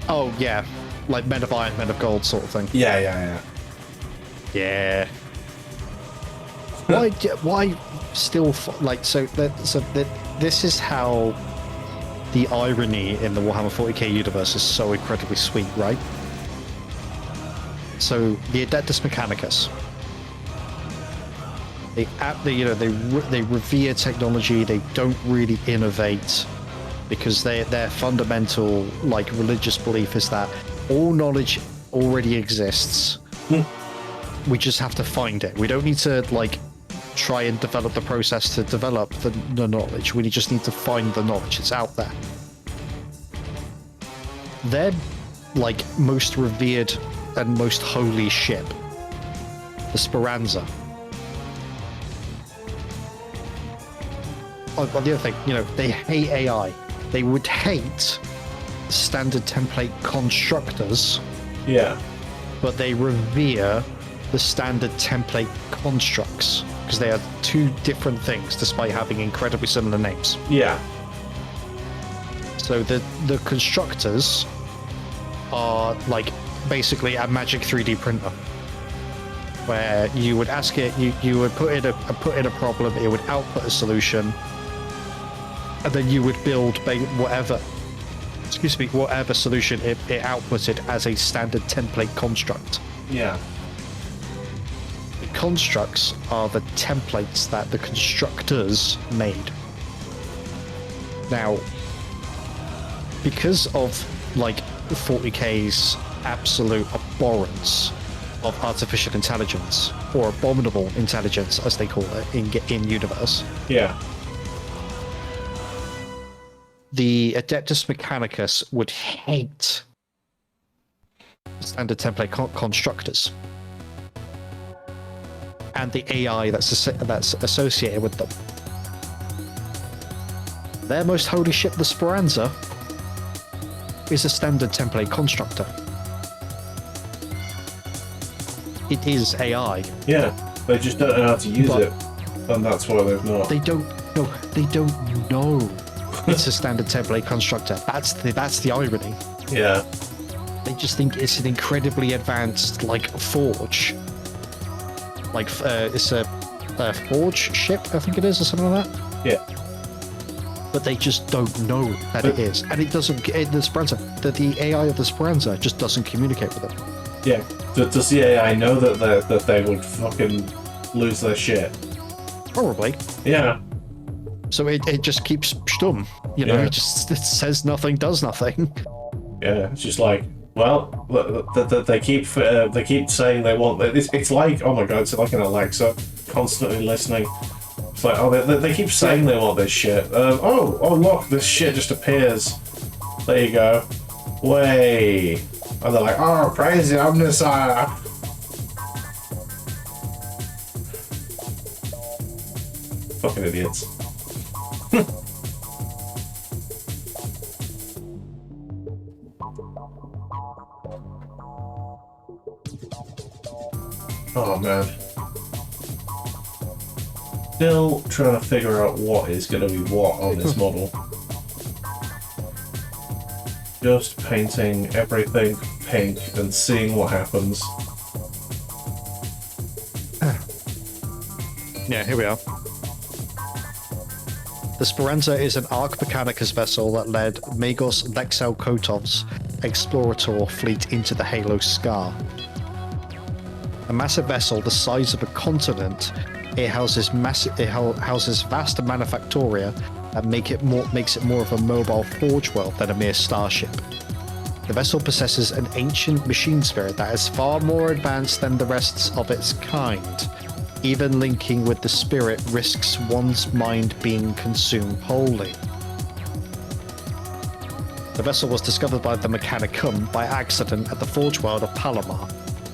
Oh yeah, like men of iron, men of gold sort of thing. Yeah. Yeah. Why still like this is how the irony in the Warhammer 40k universe is so incredibly sweet, right? So the Adeptus Mechanicus, they revere technology. They don't really innovate because their fundamental like religious belief is that all knowledge already exists. We just have to find it. We don't need to like try and develop the process to develop the knowledge. We just need to find the knowledge. It's out there. Their like most revered and most holy ship, the Speranza. Oh, but the other thing, they hate AI. They would hate standard template constructors. Yeah. But they revere the standard template constructs because they are two different things despite having incredibly similar names. Yeah. So the constructors are like basically a magic 3D printer where you would ask it, you would put in a problem, it would output a solution, and then you would build whatever solution it outputted as a standard template construct. Yeah. The constructs are the templates that the constructors made. Now, because of like 40k's absolute abhorrence of artificial intelligence, or abominable intelligence as they call it in universe. Yeah. The Adeptus Mechanicus would hate standard template constructors and the AI that's associated with them. Their most holy ship, the Speranza, is a standard template constructor. It is AI. Yeah, they just don't know how to use it, and that's why they've not. They don't know. It's a standard template constructor. That's the irony. Yeah. They just think it's an incredibly advanced, like, forge. Like, it's a forge ship, I think it is, or something like that. Yeah. But they just don't know that it is. And it doesn't, the Speranza, the AI of the Speranza just doesn't communicate with it. Yeah. Does the AI know that they would fucking lose their shit? Probably. Yeah. So it just keeps stum, it says nothing, does nothing. Yeah, it's just like, well, they keep saying they want. It's like, oh my god, it's like an Alexa, constantly listening. It's like, oh, they keep saying they want this shit. Oh, look, this shit just appears. There you go. Way. And they're like, oh, praise the Omnissiah. Fucking idiots. Oh man. Still trying to figure out what is going to be what on this model. Just painting everything pink and seeing what happens. Yeah, here we are. The Speranza is an Arch Mechanicus vessel that led Magos Lexel Kotov's Explorator fleet into the Halo Scar. A massive vessel the size of a continent, it houses vast manufactoria that makes it more of a mobile forge world than a mere starship. The vessel possesses an ancient machine spirit that is far more advanced than the rest of its kind. Even linking with the spirit risks one's mind being consumed wholly. The vessel was discovered by the Mechanicum by accident at the forge world of Palomar.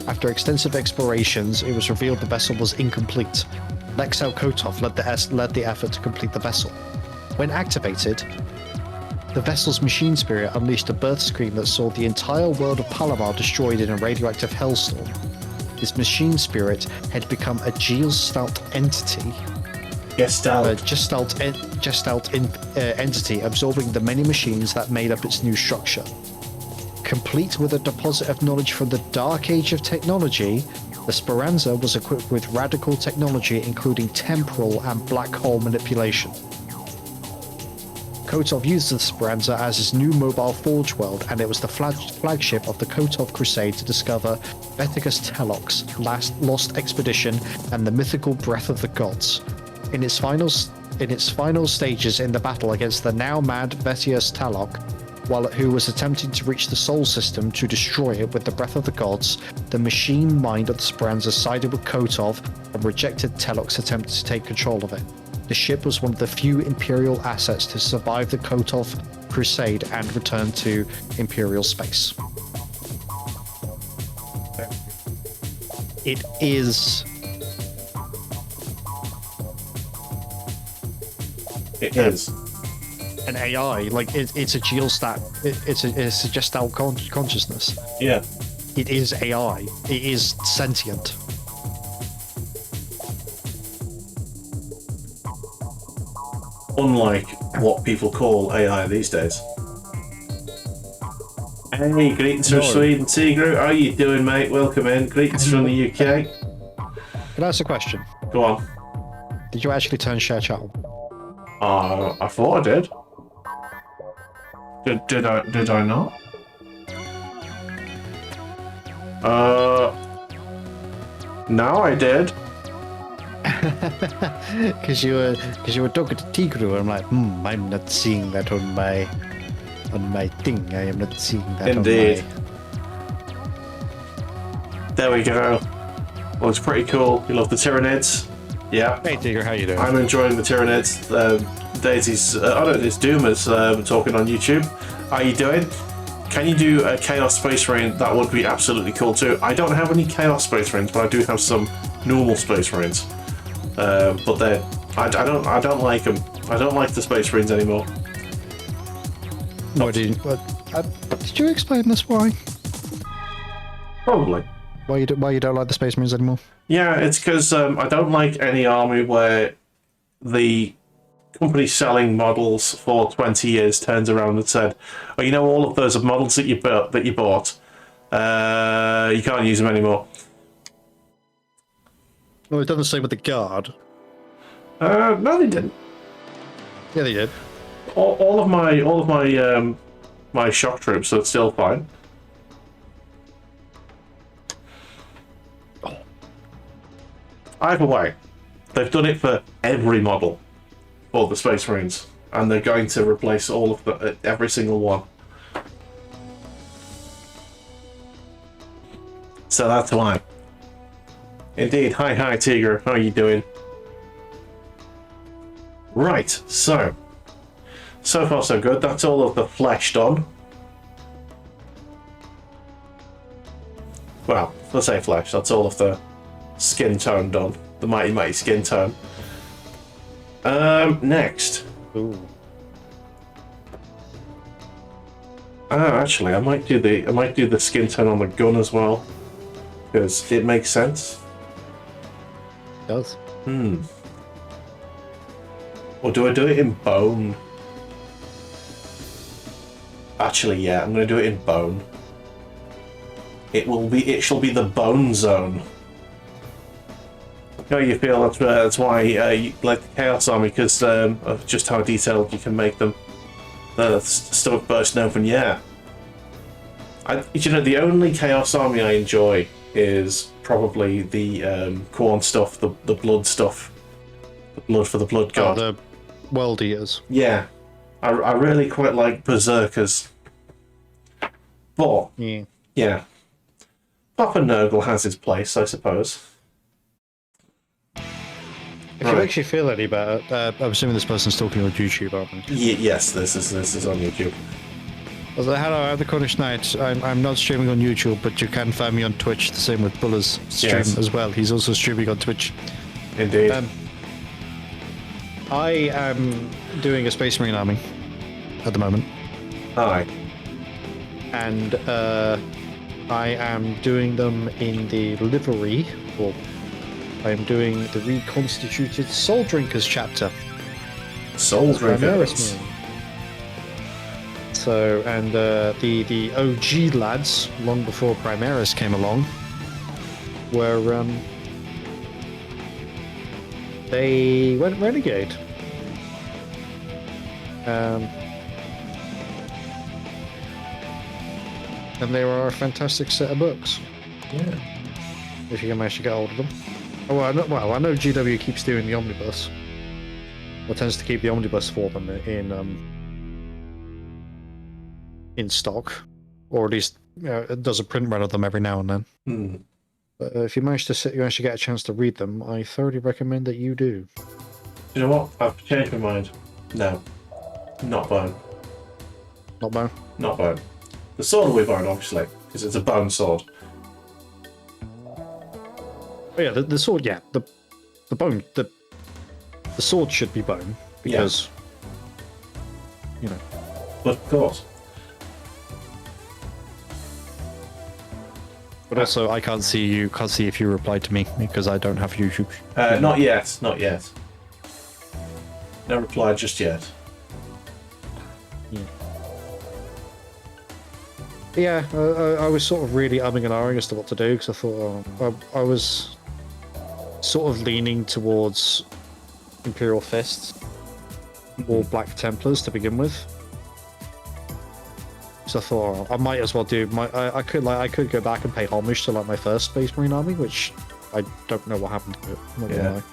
After extensive explorations, it was revealed the vessel was incomplete. Lexel Kotov led the effort to complete the vessel. When activated, the vessel's machine spirit unleashed a birth scream that saw the entire world of Palomar destroyed in a radioactive hellstorm. This machine spirit had become a Gestalt entity. Gestalt entity, absorbing the many machines that made up its new structure. Complete with a deposit of knowledge from the Dark Age of technology, the Speranza was equipped with radical technology including temporal and black hole manipulation. Kotov used the Speranza as his new mobile forge world, and it was the flagship of the Kotov Crusade to discover Veticus Telok's lost expedition and the mythical Breath of the Gods. In its final stages in the battle against the now mad Veticus Telok, who was attempting to reach the Sol System to destroy it with the Breath of the Gods, the machine mind of the Speranza sided with Kotov and rejected Telok's attempt to take control of it. The ship was one of the few Imperial assets to survive the Kotov Crusade and return to Imperial space. It is... It is. An AI, like it's a geostat, it's a gestalt consciousness. Yeah. It is AI. It is sentient. Unlike what people call AI these days. Hey, greetings from Sweden, Tigru. How are you doing, mate? Welcome in. Greetings from the UK. Can I ask a question? Go on. Did you actually turn share channel? I thought I did. Did I not? No, I did. Because you were talking to Tigru, and I'm like, I'm not seeing that on my thing. I am not seeing that. Indeed. On There we go. Well, it's pretty cool. You love the Tyranids. Yeah. Hey Tigru, how you doing? I'm enjoying the Tyranids. Daisy's, it's Doomer's talking on YouTube. How you doing? Can you do a Chaos Space Marine? That would be absolutely cool too. I don't have any Chaos Space Marines, but I do have some normal Space Marines. But I don't like them. I don't like the Space Marines anymore. Did you explain this? Why? Probably. Why you don't like the Space Marines anymore? Yeah, it's because I don't like any army where the company selling models for 20 years turns around and said, "Oh, you know, all of those models that you bought, you can't use them anymore." Well, it doesn't say with the Guard. No, they didn't. Yeah, they did. All of my my shock troops are still fine. Either way, they've done it for every model for the Space Marines, and they're going to replace all of every single one. So that's why. Indeed. Hi, Tiger. How are you doing? Right, so far so good. That's all of the flesh done. Well, let's say flesh. That's all of the skin tone done. The mighty skin tone. Next. Ooh. Actually, I might do the skin tone on the gun as well, because it makes sense. It does. Or do I do it in bone? Actually, yeah, I'm going to do it in bone. It shall be the bone zone. How you feel? That's why you like the Chaos Army, because of just how detailed you can make them. The stomach bursting open, yeah. You know, the only Chaos Army I enjoy is probably the corn stuff, the blood stuff. The blood for the blood god. The World Eaters. Yeah. I really quite like Berserkers. But, yeah. Papa Nurgle has his place, I suppose. If you actually feel any better, I'm assuming this person's talking on YouTube, aren't they? Yes, this is on YouTube. I was like, hello, I'm the Cornish Knight. I'm not streaming on YouTube, but you can find me on Twitch. The same with Bula's stream as well. He's also streaming on Twitch. Indeed. I am doing a Space Marine army at the moment. Hi. And I am doing them in the livery, or I am doing the reconstituted Soul Drinkers chapter. Soul Drinkers. So, and the OG lads, long before Primaris came along, were they went Renegade. And they were a fantastic set of books. Yeah. If you can manage to get hold of them. Oh, I know GW keeps doing the omnibus. Or tends to keep the omnibus for them in stock, or at least it does a print run of them every now and then. Hmm. But if you manage to get a chance to read them, I thoroughly recommend that you do. You know what? I've changed my mind. No. Not bone. Not bone? Not bone. The sword will be bone, obviously, because it's a bone sword. Oh yeah, the sword, yeah. The bone, the sword should be bone, because, you know. But of course. But also, I can't see if you replied to me, because I don't have YouTube. Not yet, not yet. No reply just yet. Yeah, I was sort of really umming and ahhing as to what to do, because I thought I was sort of leaning towards Imperial Fists or Black Templars to begin with. So I thought I might as well do I could go back and pay homage to like my first Space Marine army, which I don't know what happened to it. I'm not gonna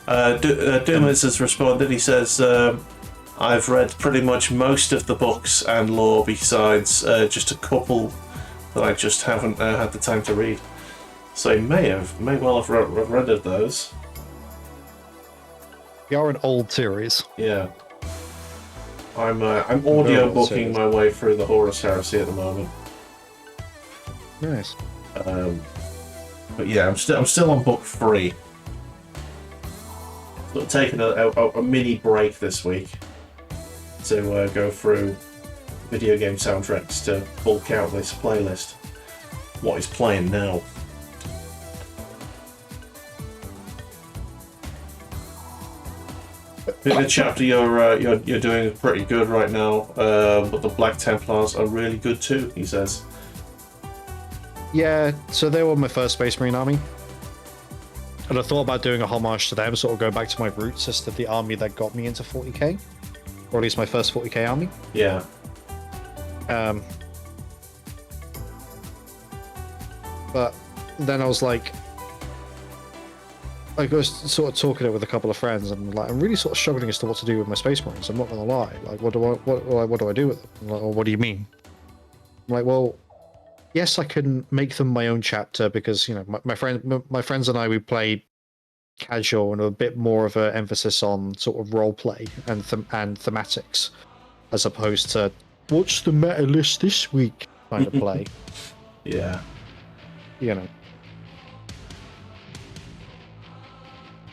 lie. Dumas has responded. He says, I've read pretty much most of the books and lore besides just a couple that I just haven't had the time to read. So he may well have read of those. They are an old series. Yeah. I'm audio booking my way through the Horus Heresy at the moment. Nice. But yeah, I'm still on book 3. Sort of taking a mini break this week to go through video game soundtracks to bulk out this playlist. What is playing now? The chapter you're doing is pretty good right now, but the Black Templars are really good too, he says. Yeah, so they were my first Space Marine army. And I thought about doing a homage to them, sort of going back to my roots as to the army that got me into 40k. Or at least my first 40k army. Yeah. But then I was like, I was sort of talking it with a couple of friends, and like I'm really sort of struggling as to what to do with my Space Marines. I'm not gonna lie. Like, what do I do with them? Like, or what do you mean? I'm like, well, yes, I can make them my own chapter because my friends and I, we play casual and a bit more of an emphasis on sort of role play and thematics, as opposed to what's the meta list this week kind of play. Yeah.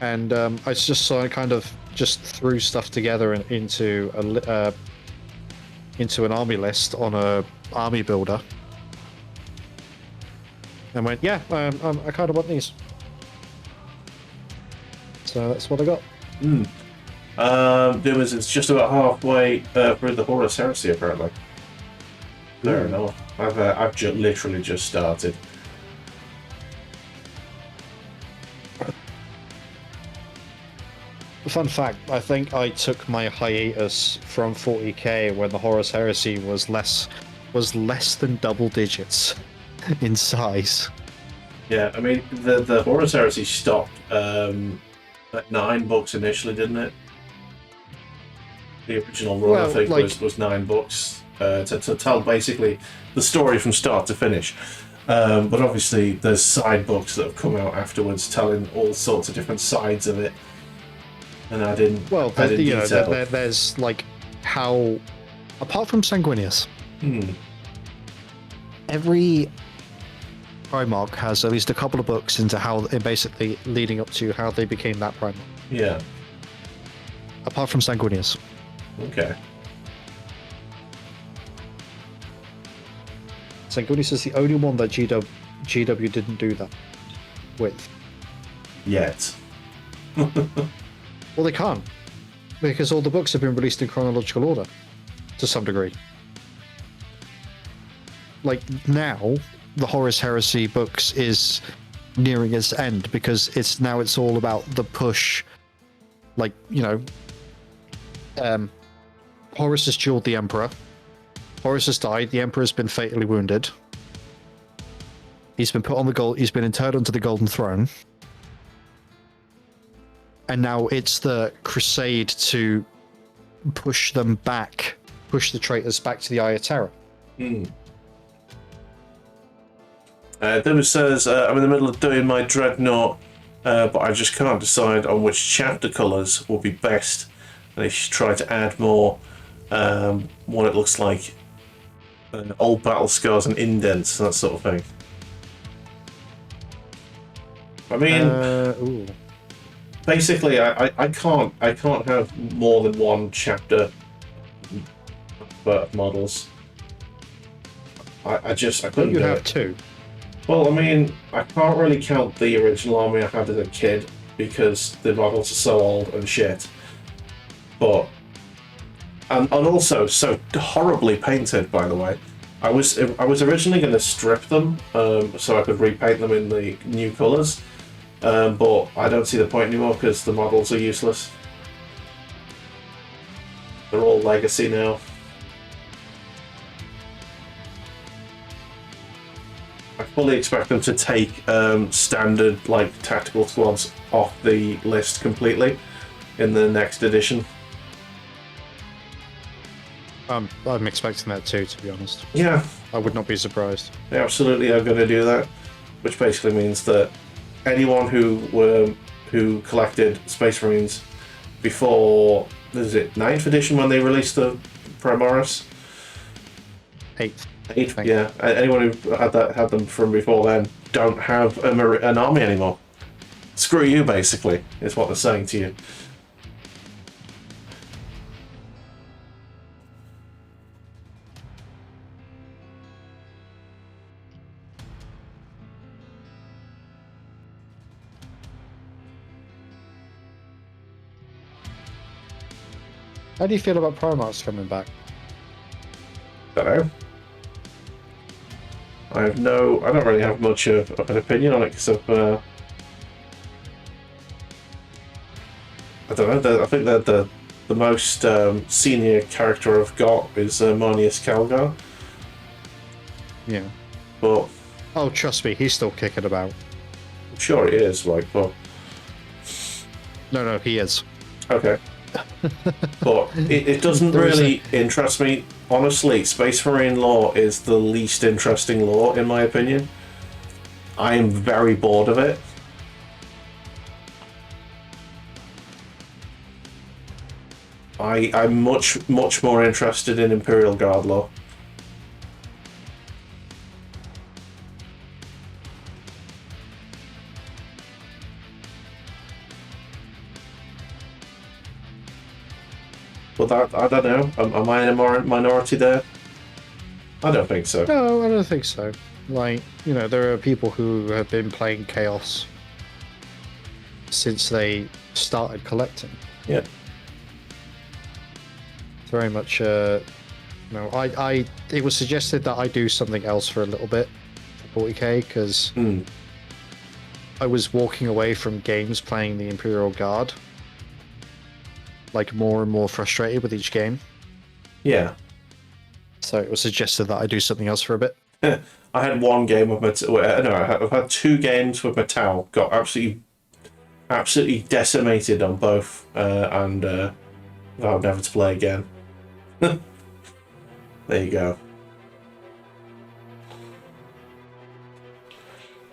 And I just so I kind of just threw stuff together into an army list on a army builder, and went, yeah, I kind of want these. So that's what I got. It's just about halfway through the Horus Heresy, apparently. Fair enough. I've literally just started. Fun fact, I think I took my hiatus from 40k when the Horus Heresy was less than double digits in size. Yeah, I mean, the Horus Heresy stopped at 9 books initially, didn't it? The original run, I think, was 9 books to tell basically the story from start to finish. But obviously, there's side books that have come out afterwards telling all sorts of different sides of it. And there's like how, apart from Sanguinius, every Primarch has at least a couple of books into how it basically leading up to how they became that Primarch. Yeah. Apart from Sanguinius. Okay. Sanguinius is the only one that GW didn't do that with. Yet. Well, they can't, because all the books have been released in chronological order, to some degree. like now, the Horus Heresy books is nearing its end because it's all about the push. Like, Horus has dueled the Emperor. Horus has died. The Emperor's been fatally wounded. He's been put on he's been interred onto the Golden Throne. And now it's the crusade to push them back, push the traitors back to the Eye of Terror. Deborah says, I'm in the middle of doing my Dreadnought, but I just can't decide on which chapter colours will be best. And if you try to add more, what it looks like, old battle scars and indents, that sort of thing. I mean, basically, I can't have more than one chapter models. I couldn't You do have it. two. Well, I mean, I can't really count the original army I had as a kid because the models are so old and shit. But and also so horribly painted, by the way. I was originally going to strip them so I could repaint them in the new colours, but I don't see the point anymore because the models are useless. They're all legacy now. I fully expect them to take standard like tactical squads off the list completely in the next edition. I'm expecting that too, to be honest. Yeah, I would not be surprised. they absolutely are going to do that, which basically means that anyone who collected Space Marines before, is it 9th edition when they released the Primaris? 8th. 8th, yeah. Anyone who had them from before then don't have an army anymore. Screw you, basically, is what they're saying to you. How do you feel about Primarchs coming back? Don't know. I don't really have much of an opinion on it because of, I don't know. I think that the most senior character I've got is Marnius Calgar. Yeah. But Oh, trust me, he's still kicking about. I'm sure he is, like, but No, he is. okay. But it doesn't really interest me. Honestly, Space Marine lore is the least interesting lore, in my opinion. I am very bored of it. I'm much more interested in Imperial Guard lore. But that, I don't know. Am I in a minority there? I don't think so. No, I don't think so. Like, there are people who have been playing Chaos since they started collecting. Yeah. Very much, it was suggested that I do something else for a little bit for 40k because I was walking away from games playing the Imperial Guard, like more and more frustrated with each game. Yeah. So it was suggested that I do something else for a bit. I had one game with I've had 2 games with Mattel. Got absolutely decimated on both, and vowed never to play again. There you go.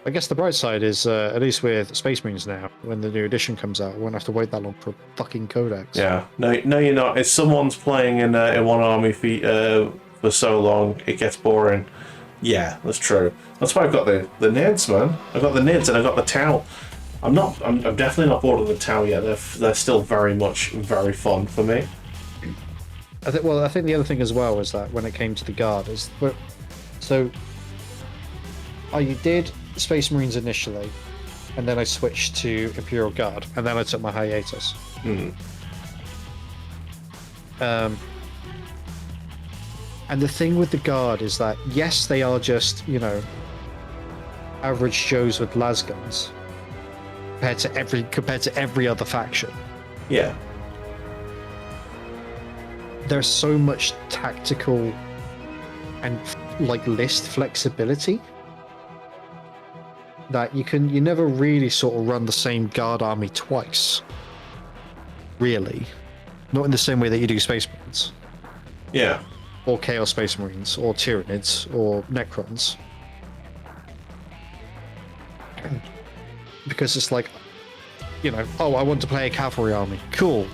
I guess the bright side is, at least with Space Marines now, when the new edition comes out, I won't have to wait that long for a fucking codex. Yeah. No, you're not. If someone's playing in one army for so long, it gets boring. Yeah, that's true. That's why I've got the Nids, man. I've got the Nids and I've got the Tau. I'm definitely not bored of the Tau yet. They're still very fun for me. I think the other thing as well is that when it came to the Guard I did Space Marines initially, and then I switched to Imperial Guard, and then I took my hiatus. And And the thing with the Guard is that, yes, they are just, you know, average Joes with lasguns compared to every other faction. Yeah. There's so much tactical and like list flexibility that you never really sort of run the same Guard army twice. Really. Not in the same way that you do Space Marines. Yeah. Or Chaos Space Marines, or Tyranids, or Necrons. Because it's like, you know, oh, I want to play a cavalry army. Cool.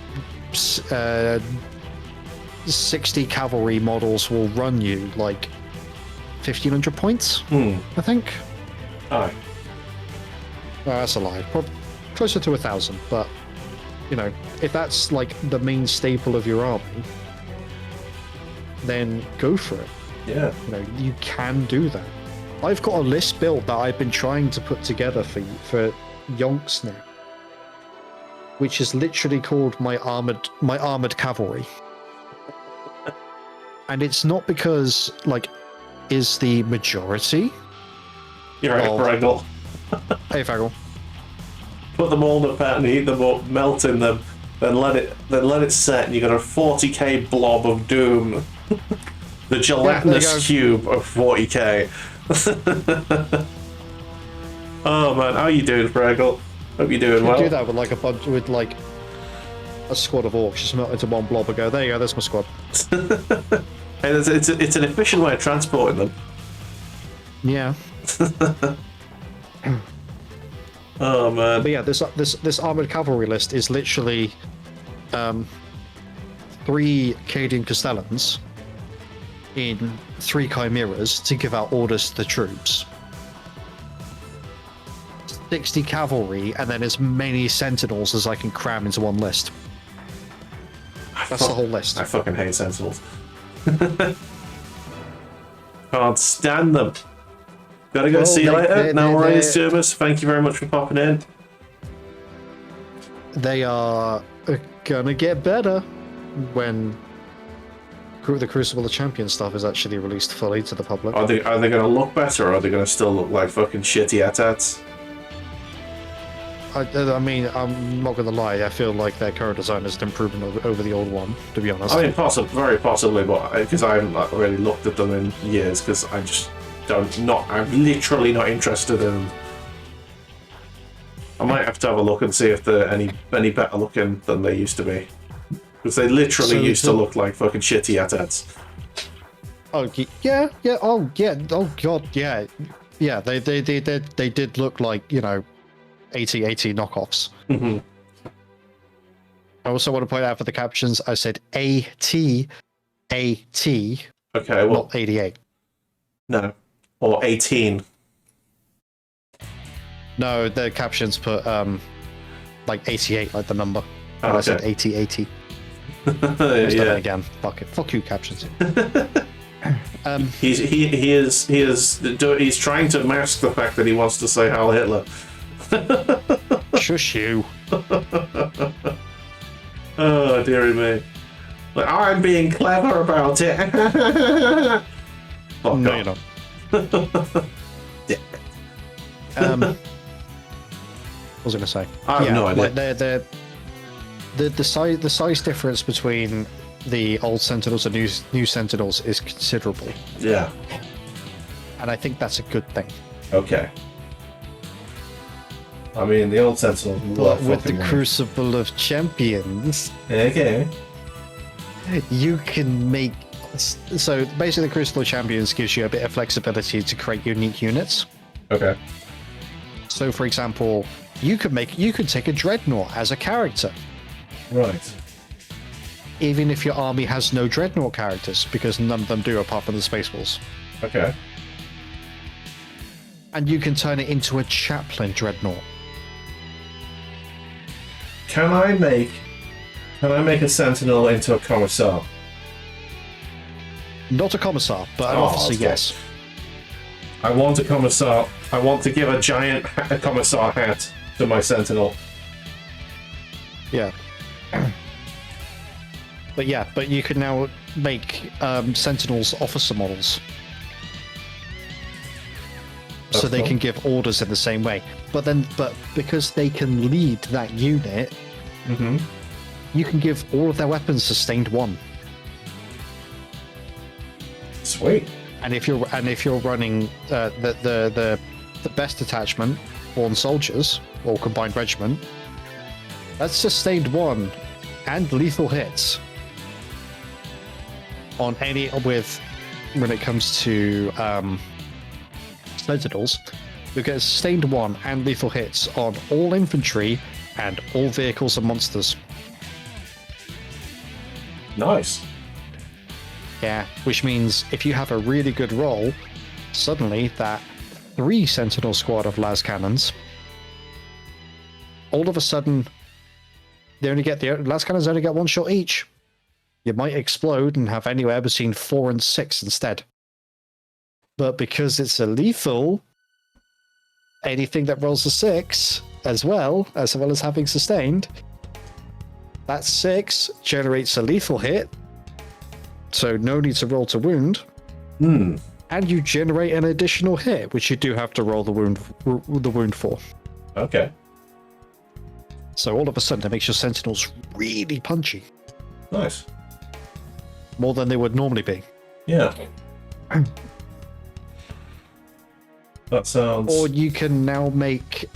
60 cavalry models will run you like 1,500 points, I think. Aye. That's a lie. Probably closer to 1,000, but, you know, if that's like the main staple of your army, then go for it. Yeah. You know, you can do that. I've got a list built that I've been trying to put together for Yonks now, which is literally called my armored cavalry. And it's not because like is the majority. You're right, Fraggle. Hey, Fraggle. Put them all in a pan and heat them up, melt in them, then let it set, and you got a 40k blob of doom. The gelatinous cube of 40k. Oh man, how you doing, Fraggle? Hope you're doing well. Do that with like a squad of orcs, just melt into one blob and go, there you go, that's my squad. Hey, it's an efficient way of transporting them. Yeah. Oh man. But yeah, this armored cavalry list is literally 3 Cadian Castellans in 3 Chimeras to give out orders to the troops. 60 cavalry, and then as many sentinels as I can cram into one list. That's the whole list. I fucking hate sentinels. Can't stand them. Gotta go. See you later. No worries, Jervis. Thank you very much for popping in. They are gonna get better when the Crucible of Champions stuff is actually released fully to the public. Are they gonna look better, or are they gonna still look like fucking shitty AT-ATs? I mean, I'm not gonna lie. I feel like their current design is an improvement over the old one. To be honest. I mean, very possibly, but because I haven't really looked at them in years, because I just I'm literally not interested in them. I might have to have a look and see if they're any better looking than they used to be, because they literally used to look like fucking shitty AT-ATs. Oh yeah. Oh yeah. Oh god. Yeah. Yeah. They did look like, you know, 80 knockoffs. Mm-hmm. I also want to point out for the captions, I said AT. Okay, well, not 88. No, or 18. No, the captions put like 88, like the number. And I said 80. Yeah. Again, fuck it. Fuck you, captions. He's trying to mask the fact that he wants to say Heil Hitler. Shush you. Oh, dearie me. Like, I'm being clever about it. Oh, no, you're not. Yeah. What was I going to say? I have no idea. Like the size difference between the old Sentinels and new Sentinels is considerable. Yeah. And I think that's a good thing. Okay. I mean, the old Sentinels. But with the Crucible of Champions, okay, you can make. So basically, the Crucible of Champions gives you a bit of flexibility to create unique units. Okay. So, for example, you could take a Dreadnought as a character. Right. Even if your army has no Dreadnought characters, because none of them do apart from the Space Wolves. Okay. And you can turn it into a Chaplain Dreadnought. Can I make a Sentinel into a Commissar? Not a Commissar, but an officer, yes. I want a Commissar. I want to give a giant Commissar hat to my Sentinel. Yeah. But you can now make Sentinels officer models. So they can give orders in the same way. But because they can lead that unit, you can give all of their weapons sustained 1. Sweet. And if you're running the best attachment, Born Soldiers or Combined Regiment, that's sustained 1 and lethal hits on any when it comes to Sentinels. You get sustained 1 and lethal hits on all infantry and all vehicles and monsters. Nice. Yeah, which means if you have a really good roll, suddenly that 3 Sentinel squad of las cannons, all of a sudden, the las cannons only get 1 shot each. You might explode and have anywhere between 4 and 6 instead. But because it's a lethal, anything that rolls a 6 as well as having sustained, that 6 generates a lethal hit. So no need to roll to wound. And you generate an additional hit, which you do have to roll the wound for. Okay. So all of a sudden it makes your Sentinels really punchy. Nice. More than they would normally be. Yeah. That sounds... Or you can now make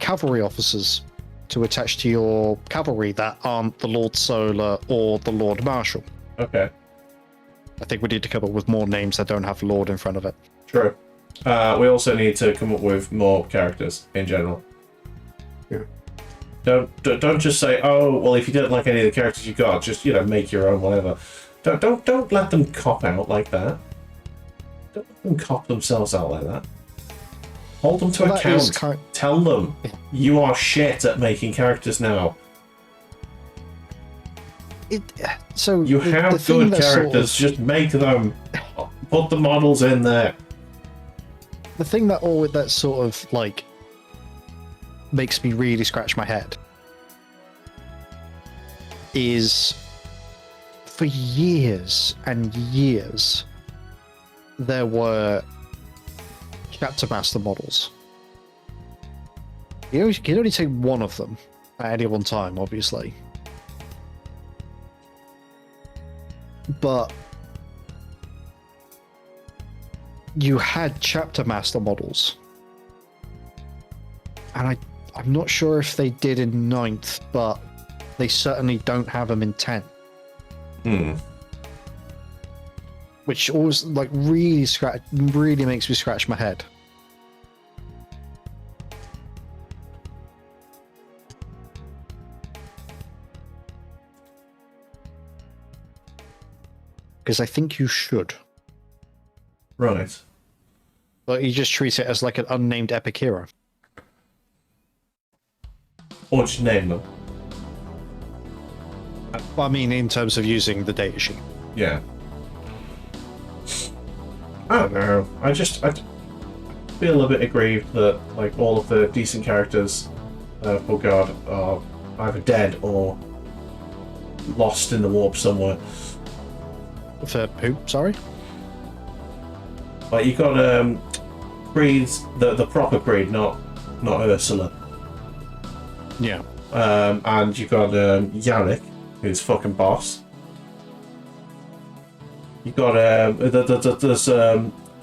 cavalry officers to attach to your cavalry that aren't the Lord Solar or the Lord Marshal. Okay. I think we need to come up with more names that don't have Lord in front of it. True. We also need to come up with more characters in general. Yeah. Don't just say, oh, well, if you don't like any of the characters you got, just, make your own, whatever. Don't let them cop out like that. Don't let them cop themselves out like that. Hold them to account. Tell them you are shit at making characters now. You have good characters, just make them. Put the models in there. The thing that sort of like makes me really scratch my head is for years and years there were chapter master models. You can only take 1 of them at any one time, obviously. But you had chapter master models, and I'm not sure if they did in 9th, but they certainly don't have them in 10th. Which always really makes me scratch my head. Because I think you should. Right. But you just treat it as like an unnamed epic hero. Or just name them. Well, I mean, in terms of using the datasheet. Yeah. I don't know. I feel a bit aggrieved that all of the decent characters for God are either dead or lost in the warp somewhere. For who? Sorry? You got breeds the proper breed, not Ursula. Yeah. And you got Yarrick, who's fucking boss. You got there's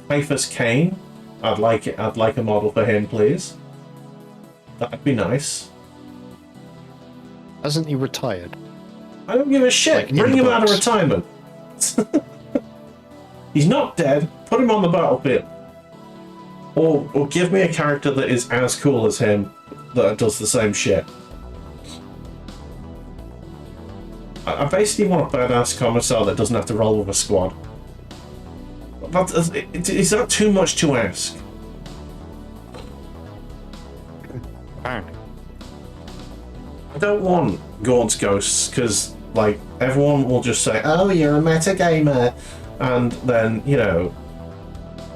Typhus Kane. I'd like a model for him, please. That'd be nice. Hasn't he retired? I don't give a shit. Bring him out of retirement. He's not dead. Put him on the battlefield. Or give me a character that is as cool as him that does the same shit. I basically want a badass commissar that doesn't have to roll with a squad. Is that too much to ask? I don't want Gaunt's Ghosts, because everyone will just say, oh, you're a metagamer, and then,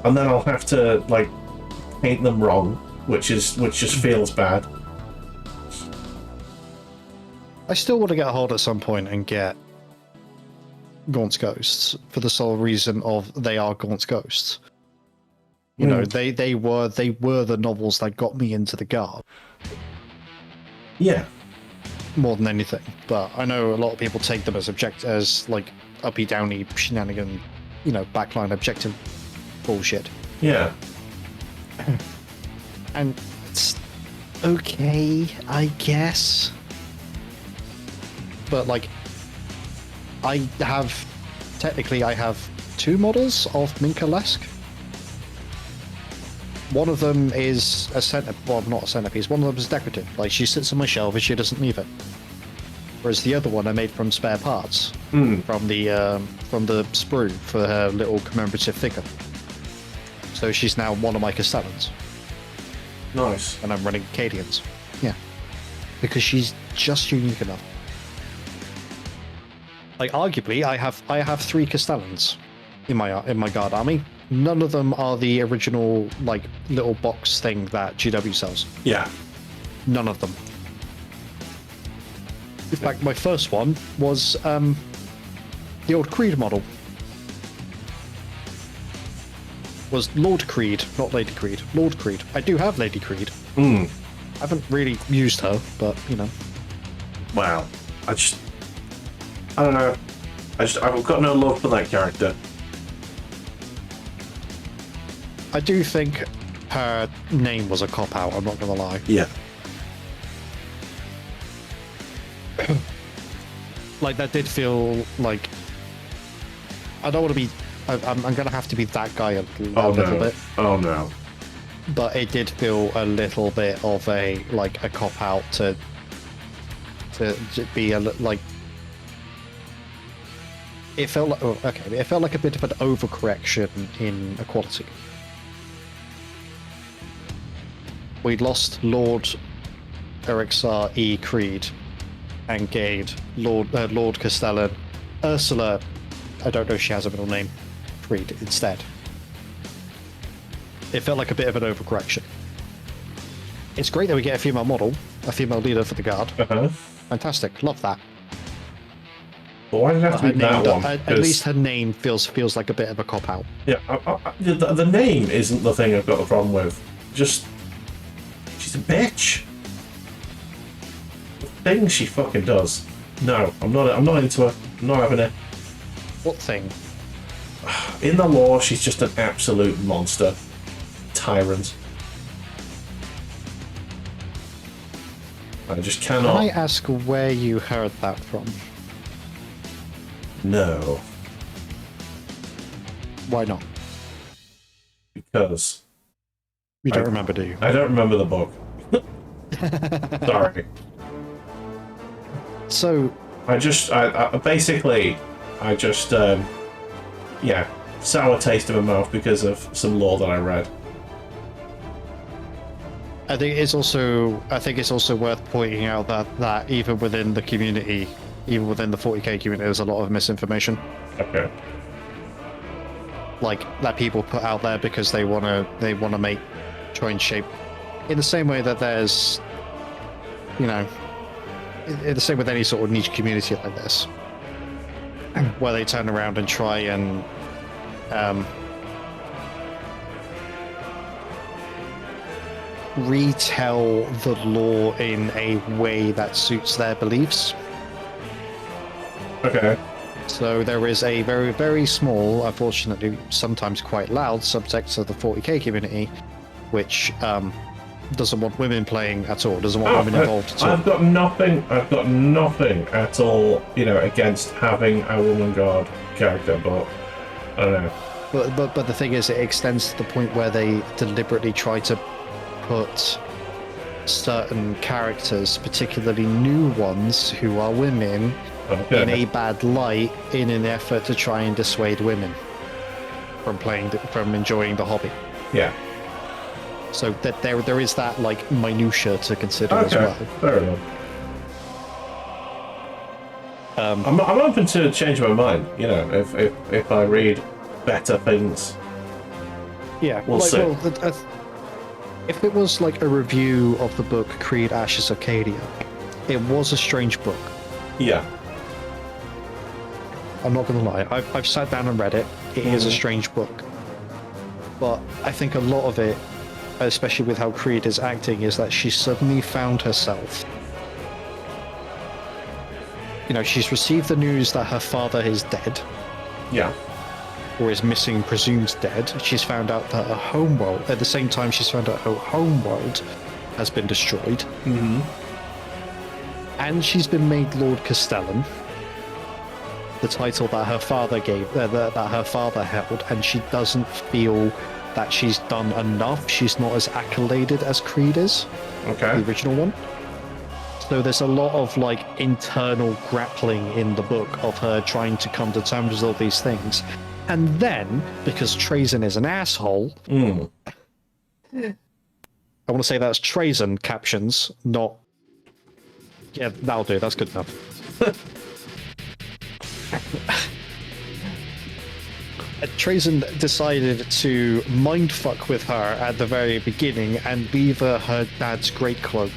and then I'll have to, paint them wrong, which just feels bad. I still want to get a hold at some point and get Gaunt's ghosts for the sole reason of they are Gaunt's ghosts. You know, they were the novels that got me into the Guard. Yeah. More than anything. But I know a lot of people take them as like uppy downy shenanigan, you know, backline objective bullshit. Yeah. And it's okay, I guess. But like, I have 2 models of Minka-Lesk. One of them is not a centerpiece. One of them is decorative. Like, she sits on my shelf and she doesn't leave it. Whereas the other one I made from spare parts from the sprue for her little commemorative figure. So she's now one of my Castellans. Nice. And I'm running Cadians. Yeah. Because she's just unique enough. Like, arguably, I have 3 Castellans in my Guard army. None of them are the original, like, little box thing that GW sells. Yeah. None of them. In fact, my first one was the old Creed model. Was Lord Creed, not Lady Creed. Lord Creed. I do have Lady Creed. I haven't really used her, but, you know. Wow. I don't know. I've got no love for that character. I do think her name was a cop-out, I'm not gonna lie. Yeah. Like, that did feel like... I don't want to be... I'm gonna have to be that guy a little bit. Oh no. But it did feel a little bit of a cop-out to be like... It felt like... Oh, okay, it felt like a bit of an overcorrection in equality. We'd lost Lord Erixar E. Creed and gained Lord Castellan. Ursula, I don't know if she has a middle name, Creed instead. It felt like a bit of an overcorrection. It's great that we get a female model, a female leader for the Guard. Fantastic, love that. But why did it have to be that one? At least her name feels like a bit of a cop-out. Yeah, the name isn't the thing I've got a problem with. Just... she's a bitch. The thing she fucking does. No, I'm not into her. I'm not having it. What thing? In the lore, she's just an absolute monster. Tyrant. I just cannot... Can I ask where you heard that from? No. Why not? Because... You don't remember, do you? I don't remember the book. Sorry. So... yeah, sour taste in my mouth because of some lore that I read. I think it's also worth pointing out that even within the community, even within the 40k community, there's a lot of misinformation. Okay. Like, that people put out there because they wanna try and shape in the same way that there's, you know, in the same with any sort of niche community like this, where they turn around and try and retell the lore in a way that suits their beliefs. Okay. So there is a very, very small, unfortunately sometimes quite loud subtext of the 40k community, which doesn't want women playing at all, doesn't want women involved at all. I've got nothing at all, you know, against having a woman guard character, but I don't know. But the thing is, it extends to the point where they deliberately try to put certain characters, particularly new ones who are women, in a bad light in an effort to try and dissuade women from enjoying the hobby. Yeah. So that there is that, like, minutia to consider as well. Fair enough. I'm open to change my mind. You know, if I read better things. Yeah, we'll see. If it was like a review of the book Creed Ashes Arcadia, it was a strange book. Yeah. I'm not going to lie. I've sat down and read it. It is a strange book. But I think a lot of it, especially with how Creed is acting, is that she suddenly found herself. You know, she's received the news that her father is dead. Yeah. Or is missing, presumed dead. She's found out that her homeworld, at the same time she's found out her homeworld has been destroyed. Mm-hmm. And she's been made Lord Castellan, the title that her father gave, that her father held, and she doesn't feel that she's done enough. She's not as accoladed as Creed is, Okay. the original one. So there's a lot of like internal grappling in the book of her trying to come to terms with all these things. And then, because Trazyn is an asshole, I want to say that's Trazyn captions, not... Yeah, that'll do, that's good enough. Trazyn decided to mindfuck with her at the very beginning and leave her dad's great coat,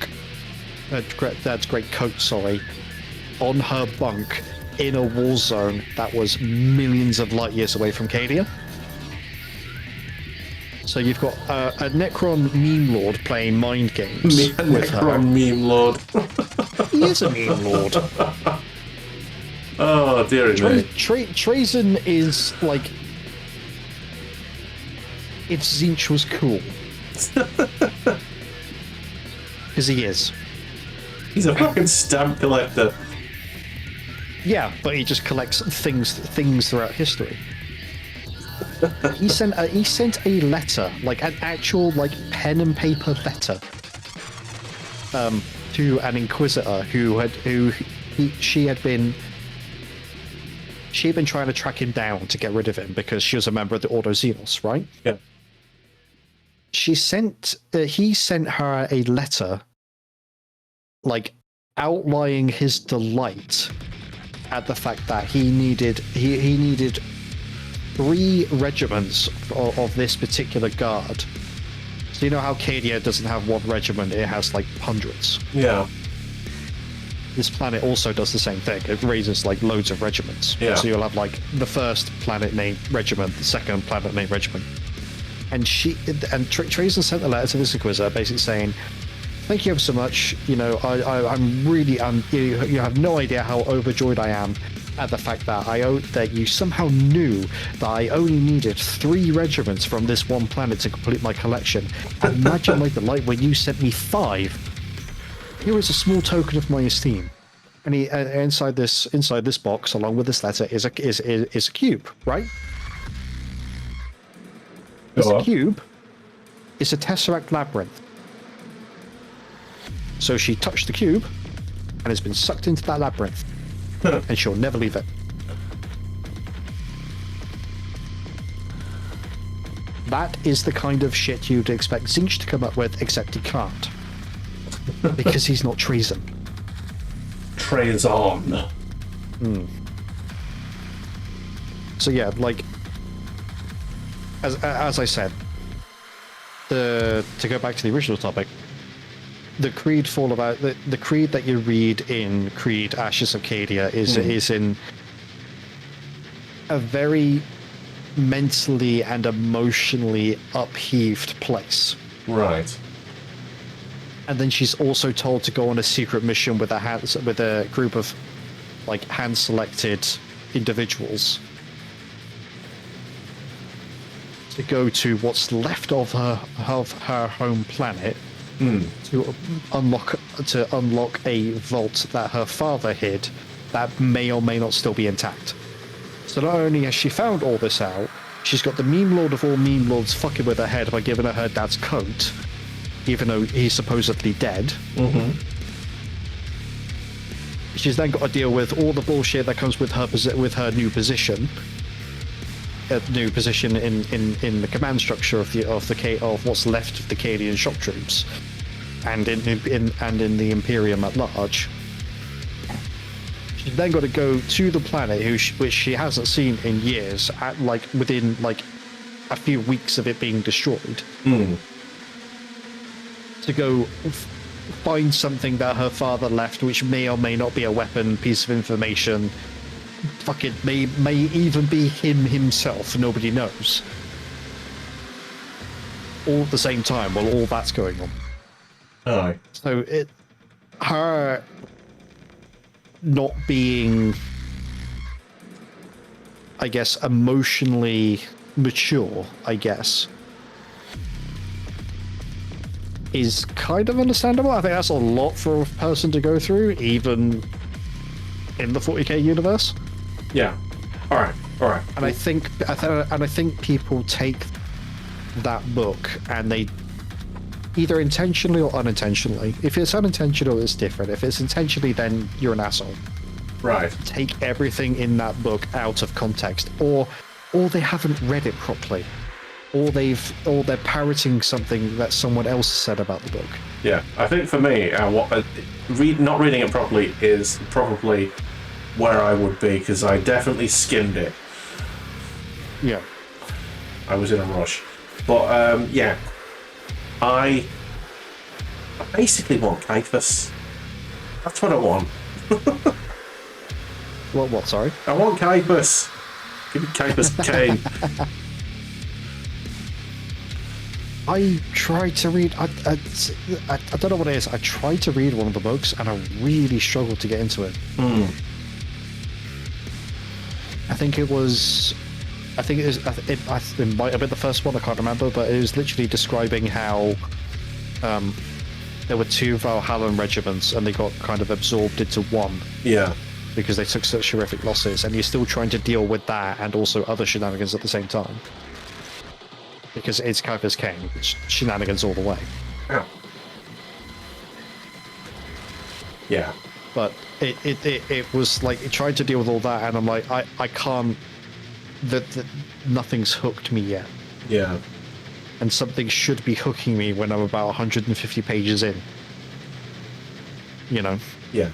on her bunk in a war zone that was millions of light years away from Cadia. So you've got a Necron meme lord playing mind games with her. Necron meme lord. He is a meme lord. Oh, dear me. Trazyn is like... If Zinch was cool. Because he is. He's a fucking stamp collector. Yeah, but he just collects things throughout history. He sent a letter, like an actual like pen and paper letter, to an inquisitor she had been trying to track him down to get rid of him because she was a member of the Ordo Xenos, right? Yeah. He sent her a letter, like outlining his delight at the fact that he needed 3 regiments of this particular guard. So you know how Cadia doesn't have 1 regiment, it has like hundreds. Yeah. This planet also does the same thing. It raises like loads of regiments. Yeah. So you'll have like the first planet named regiment, the second planet named regiment. And Trazyn sent a letter to this inquisitor basically saying, thank you ever so much. You know, I'm really, you have no idea how overjoyed I am at the fact that that you somehow knew that I only needed 3 regiments from this one planet to complete my collection. And imagine my delight when you sent me 5. Here is a small token of my esteem. And inside this box, along with this letter, is a cube, right? This cube is a Tesseract labyrinth. So she touched the cube and has been sucked into that labyrinth. And she'll never leave it. That is the kind of shit you'd expect Zinch to come up with, except he can't. Because he's not Trazyn. Trazyn. So yeah, like, as I said, to go back to the original topic, the Creed the Creed that you read in Creed Ashes of Cadia is in a very mentally and emotionally upheaved place. Right. And then she's also told to go on a secret mission with a group of like hand-selected individuals to go to what's left of her home planet to unlock a vault that her father hid that may or may not still be intact. So not only has she found all this out, she's got the meme lord of all meme lords fucking with her head by giving her dad's coat, even though he's supposedly dead. She's then got to deal with all the bullshit that comes with her new position. New position in the command structure of what's left of the Cadian shock troops, and in the Imperium at large. She's then got to go to the planet which she hasn't seen in years, within a few weeks of it being destroyed, to go find something that her father left, which may or may not be a weapon, piece of information, fucking may even be him himself. Nobody knows. All at the same time, while all that's going on. Aye. So her not being, I guess, emotionally mature, I guess, is kind of understandable. I think that's a lot for a person to go through, even in the 40k universe. Yeah. All right. And I think people take that book and they either intentionally or unintentionally. If it's unintentional, it's different. If it's intentionally, then you're an asshole. Right. Take everything in that book out of context, or they haven't read it properly, or they're parroting something that someone else said about the book. Yeah, I think for me, not reading it properly is probably where I would be, because I definitely skimmed it. Yeah. I was in a rush. But, yeah. I basically want Caiaphas. That's what I want. What, sorry? I want Caiaphas. Give me Caiaphas Kane. I tried to read. I don't know what it is. I tried to read one of the books, and I really struggled to get into it. I think it was. I think it might have been the first one. I can't remember, but it was literally describing how there were two Valhallan regiments, and they got kind of absorbed into one. Yeah. Because they took such horrific losses, and you're still trying to deal with that and also other shenanigans at the same time. Because it's Caiaphas Kane, it's shenanigans all the way. Oh. Yeah. But it was like it tried to deal with all that, and I'm like, I can't. That nothing's hooked me yet. Yeah. And something should be hooking me when I'm about 150 pages in. You know. Yeah.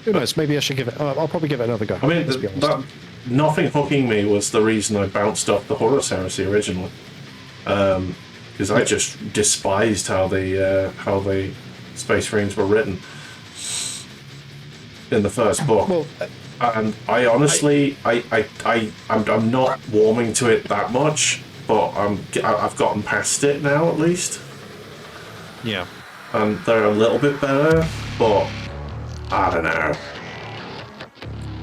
Who knows? Maybe I should give it. I'll probably give it another go. I mean, let's be honest. nothing hooking me was the reason I bounced off the Horus Heresy originally, because I just despised how the Space Marines were written in the first book. Well, and I honestly, I'm not warming to it that much, but I've gotten past it now at least. Yeah. And they're a little bit better, but I don't know.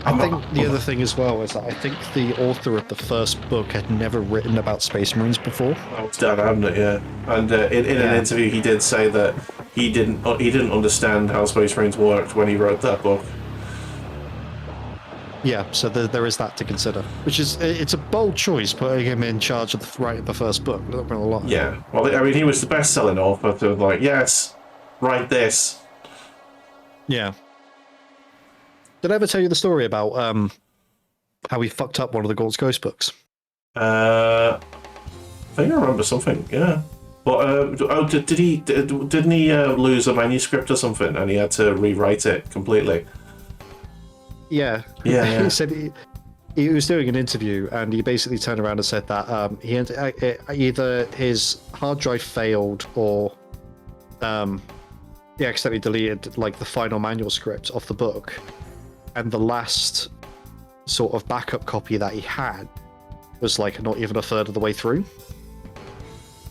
I think the other thing as well is that I think the author of the first book had never written about Space Marines before. That was Dan, hadn't it? Yeah. And in an interview, he did say that he didn't understand how Space Marines worked when he wrote that book. Yeah, so there is that to consider, which is it's a bold choice putting him in charge of writing the first book. Not gonna lie. Yeah. Well, I mean, he was the best-selling author. So like, yes, write this. Yeah. Did I ever tell you the story about how he fucked up one of the Gaunts Ghost books? I think I remember something. Yeah. But didn't he lose a manuscript or something, and he had to rewrite it completely? Yeah. Yeah. He said he was doing an interview, and he basically turned around and said that he had, either his hard drive failed or he accidentally deleted like the final manuscript of the book, and the last sort of backup copy that he had was like not even a third of the way through.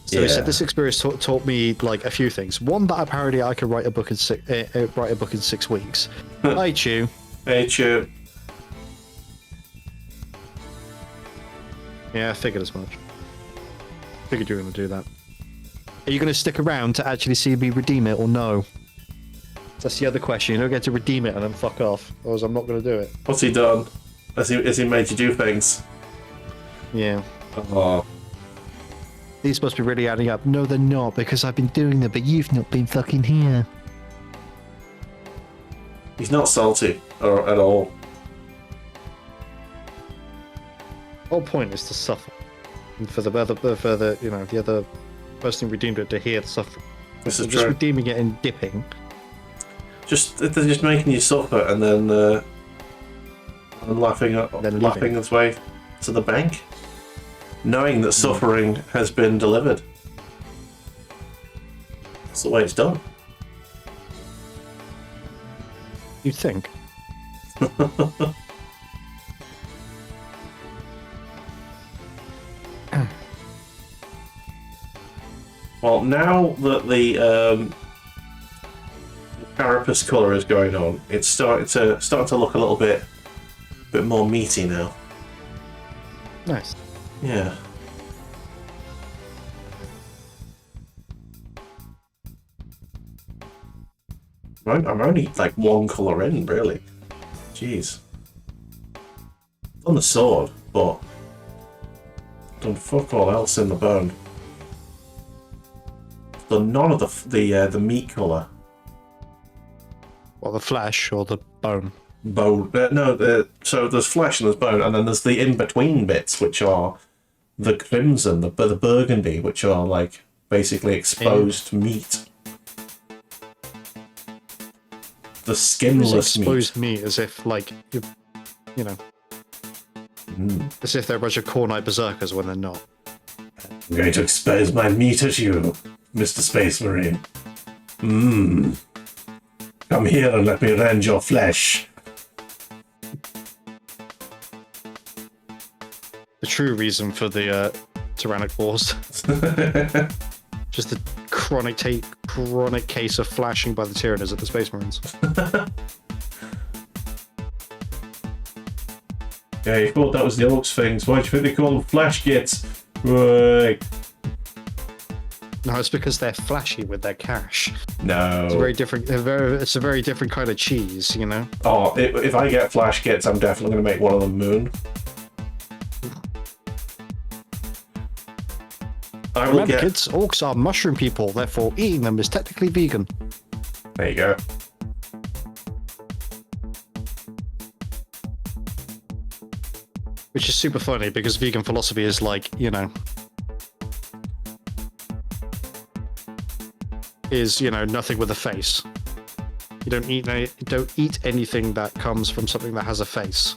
So he said this experience taught me like a few things. One, that apparently I could write a book in 6 weeks. Hi, Chew. Hey, Chew. Yeah, I figured as much. Figured you were going to do that. Are you going to stick around to actually see me redeem it or no? That's the other question. You don't get to redeem it and then fuck off. Otherwise, I'm not going to do it. What's he done? Has he made you do things? Yeah. Oh. These must be really adding up. No, they're not, because I've been doing them, but you've not been fucking here. He's not salty at all. The whole point is to suffer. And for the other person who redeemed it to hear the suffering. This is just true. redeeming it and dipping. They're just making you suffer and then laughing its way to the bank, knowing that suffering has been delivered. That's the way it's done. You'd think. Well, now that the carapace colour is going on, it's starting to look a little bit more meaty now. Nice. Yeah. I'm only like one colour in, really. Jeez. On the sword, but done fuck all else in the bone. Done none of the meat colour. Or the flesh, or the bone. Bone. So there's flesh and there's bone, and then there's the in-between bits, which are the crimson, the burgundy, which are like basically exposed meat. The skinless exposed meat, as if like you know, as if they're a bunch of Cornish berserkers when they're not. I'm going to expose my meat at you, Mr. Space Marine. Come here and let me rend your flesh. The true reason for the Tyrannic Wars. Just a chronic case of flashing by the Tyranids at the Space Marines. Yeah, you thought that was the Orcs things. Why do you think they call them flash gits? Right. No, it's because they're flashy with their cash. No. It's a very different. It's a very different kind of cheese, you know. Oh, if I get flash kits, I'm definitely going to make one of them moon. Remember, kids, orcs are mushroom people. Therefore, eating them is technically vegan. There you go. Which is super funny because vegan philosophy is like, you know, nothing with a face. You don't eat anything that comes from something that has a face.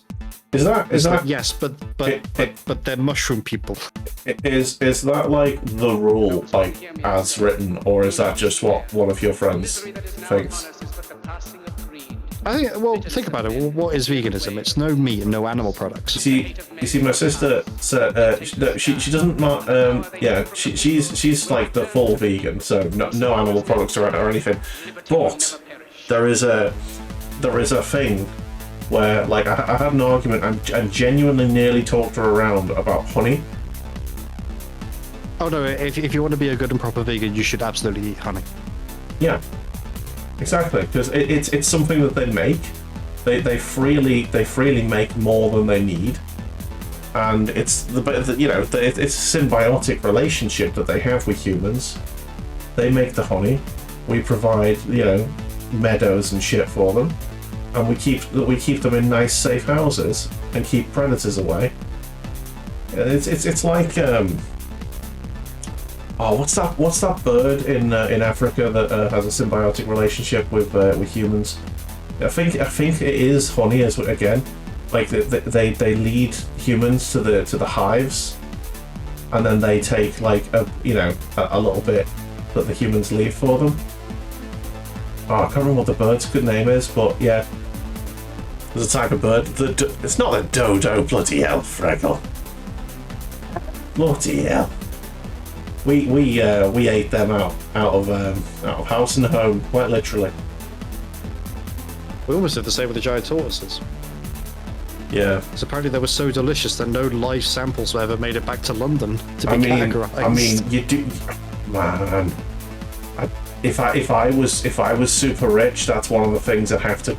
Is that yes, but they're mushroom people. Is that like the rule, like as written, or is that just what one of your friends thinks? I think. Well, think about it. Well, what is veganism? It's no meat and no animal products. You see, my sister said she doesn't. She's like the full vegan, so no animal products or anything. But there is a thing where, like, I had an argument and genuinely nearly talked her around about honey. Oh no! If you want to be a good and proper vegan, you should absolutely eat honey. Yeah, exactly, because it's something that they make. They freely make more than they need, and it's it's a symbiotic relationship that they have with humans. They make the honey, we provide meadows and shit for them, and we keep them in nice safe houses and keep predators away. It's like what's that bird in Africa that has a symbiotic relationship with humans? I think it is honey as again. Like they lead humans to the hives, and then they take like a little bit that the humans leave for them. Oh, I can't remember what the bird's good name is, but yeah, there's a type of bird. It's not a dodo, bloody hell, Freckle. Bloody hell. We ate them out of house and home, quite literally. We almost did the same with the giant tortoises. Yeah. So apparently they were so delicious that no live samples ever made it back to London to be categorized. I mean, you do, man. If I was super rich, that's one of the things I'd have to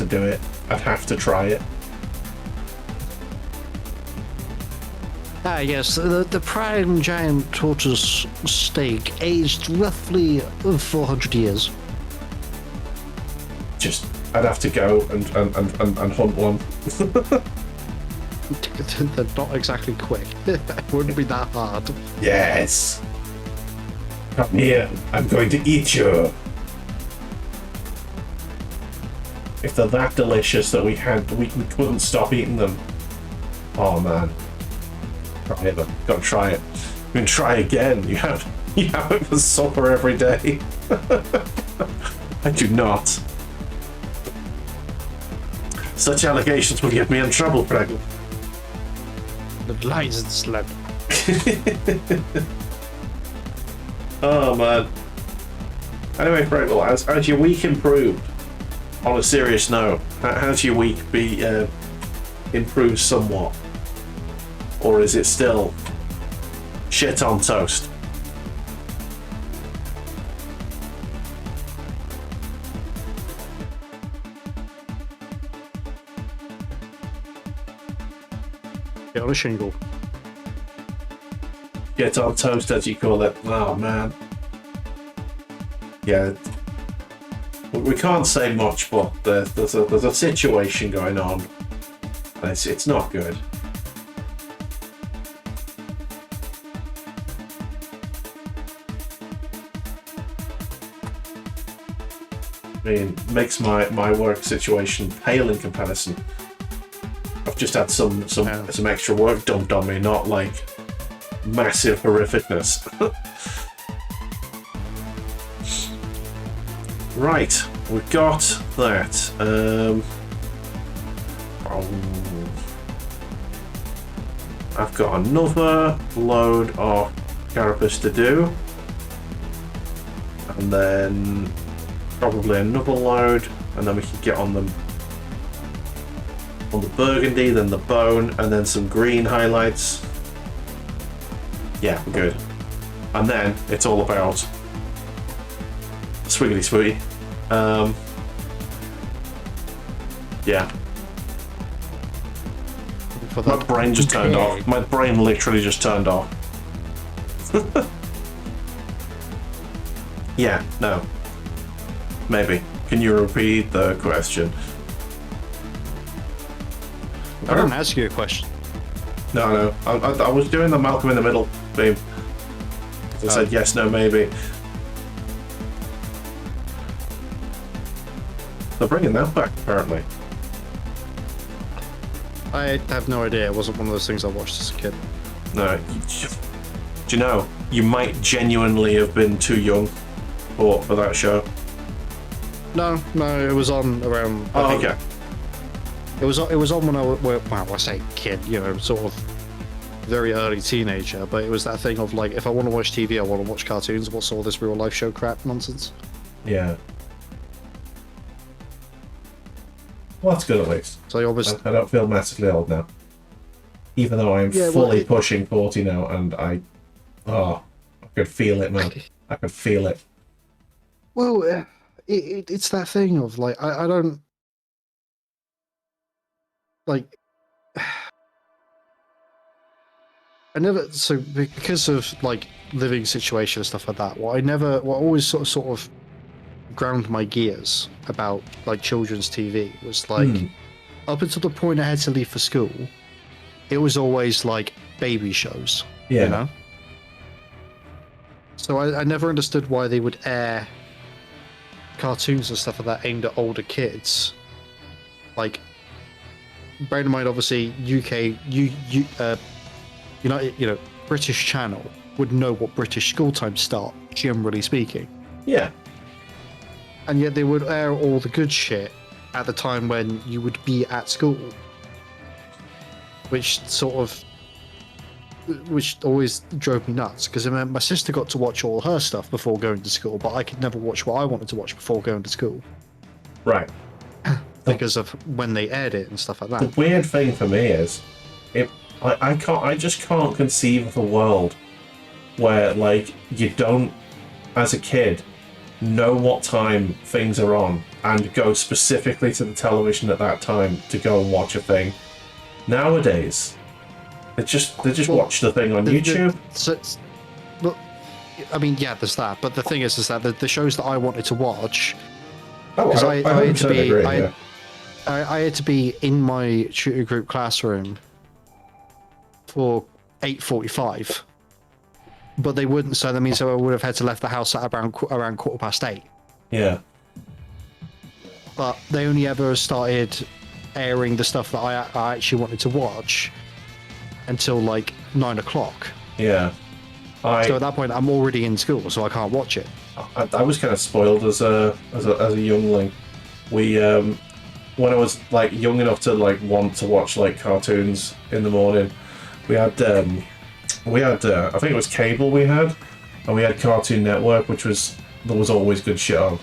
do it. I'd have to try it. Ah, yes, the prime giant tortoise steak aged roughly 400 years. I'd have to go and hunt one. They're not exactly quick. It wouldn't be that hard. Yes. Come here. I'm going to eat you. If they're that delicious that we couldn't stop eating them. Oh man. Try it. Gotta try it. You can try again. You have it for supper every day. I do not. Such allegations will get me in trouble, Craig. The lies and slander. Oh man. Anyway, Fraggle, as your week improved, on a serious note, how's your week be improved somewhat? Or is it still shit on toast? Get on a shingle. Shit on toast, as you call it. Oh man. Yeah. We can't say much, but there's a situation going on. It's not good. I mean, makes my work situation pale in comparison. I've just had some extra work dumped on me, not like massive horrificness. Right, we've got that. I've got another load of carapace to do, and then probably another load, and then we can get on them on the burgundy, then the bone, and then some green highlights. Yeah, we're good. And then it's all about Swiggity Swooty. Yeah. My brain just turned off. My brain literally just turned off. Yeah, no. Maybe. Can you repeat the question? I don't ask you a question. No. I was doing the Malcolm in the Middle theme. I said yes, no, maybe. They're bringing that back, apparently. I have no idea. It wasn't one of those things I watched as a kid. No. Do you know, you might genuinely have been too young for that show. No, it was on around. Oh, okay. It was on when I say kid, sort of very early teenager. But it was that thing of like, if I want to watch TV, I want to watch cartoons. What's all this real life show crap nonsense? Yeah. Well, that's good at least. So I don't feel massively old now. Even though I'm fully pushing 40 now, and I could feel it, man. I could feel it. Well, it's that thing of like, I don't like. I never, so because of like living situation and stuff like that. What I always sort of ground my gears about like children's TV was like up until the point I had to leave for school, it was always like baby shows. Yeah. You know? So I never understood why they would air cartoons and stuff like that aimed at older kids. Like, bear in mind, obviously, British channel would know what British school times start, generally speaking. Yeah. And yet they would air all the good shit at the time when you would be at school. Which always drove me nuts, because I mean, my sister got to watch all her stuff before going to school, but I could never watch what I wanted to watch before going to school. Right. Because of when they aired it and stuff like that. The weird thing for me is, I just can't conceive of a world where like you don't, as a kid, know what time things are on and go specifically to the television at that time to go and watch a thing. Nowadays, they just watch the thing on YouTube. Look, I mean, yeah, there's that. But the thing is that the shows that I wanted to watch, because I had to be, agree, I had to be in my tutor group classroom for 8:45. But they wouldn't, so that means I would have had to left the house at around 8:15. Yeah. But they only ever started airing the stuff that I actually wanted to watch until like 9 o'clock. Yeah. So at that point, I'm already in school, so I can't watch it. I was kind of spoiled as a youngling. We when I was like young enough to like want to watch like cartoons in the morning, we had I think it was cable we had, and we had Cartoon Network, there was always good shit on.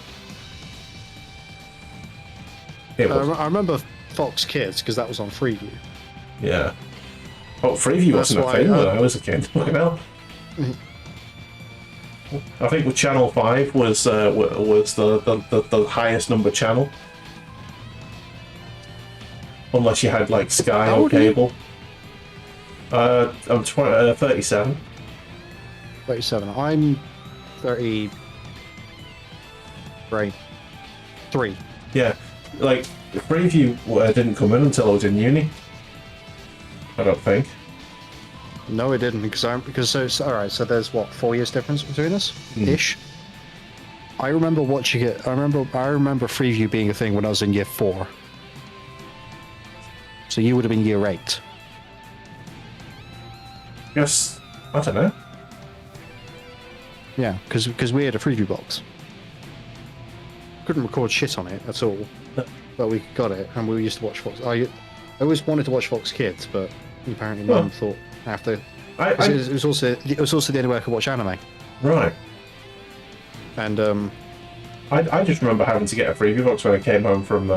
I remember Fox Kids because that was on Freeview. Yeah. Oh, Freeview wasn't a thing when I was a kid. Like now. I think with Channel 5 was the highest number channel. Unless you had like Sky or cable. I'm 37. 37. I'm 33. 3. Yeah, like Freeview didn't come in until I was in uni. I don't think. No, it didn't because all right. So there's what 4 years difference between us, ish. I remember watching it. I remember Freeview being a thing when I was in year 4. So you would have been year 8. Yes, I don't know. Yeah, because we had a Freeview box. Couldn't record shit on it at all, but we got it and we used to watch Fox. I always wanted to watch Fox Kids, but apparently Mum thought after. It was also the only way I could watch anime. Right. And I just remember having to get a Freeview box when I came home from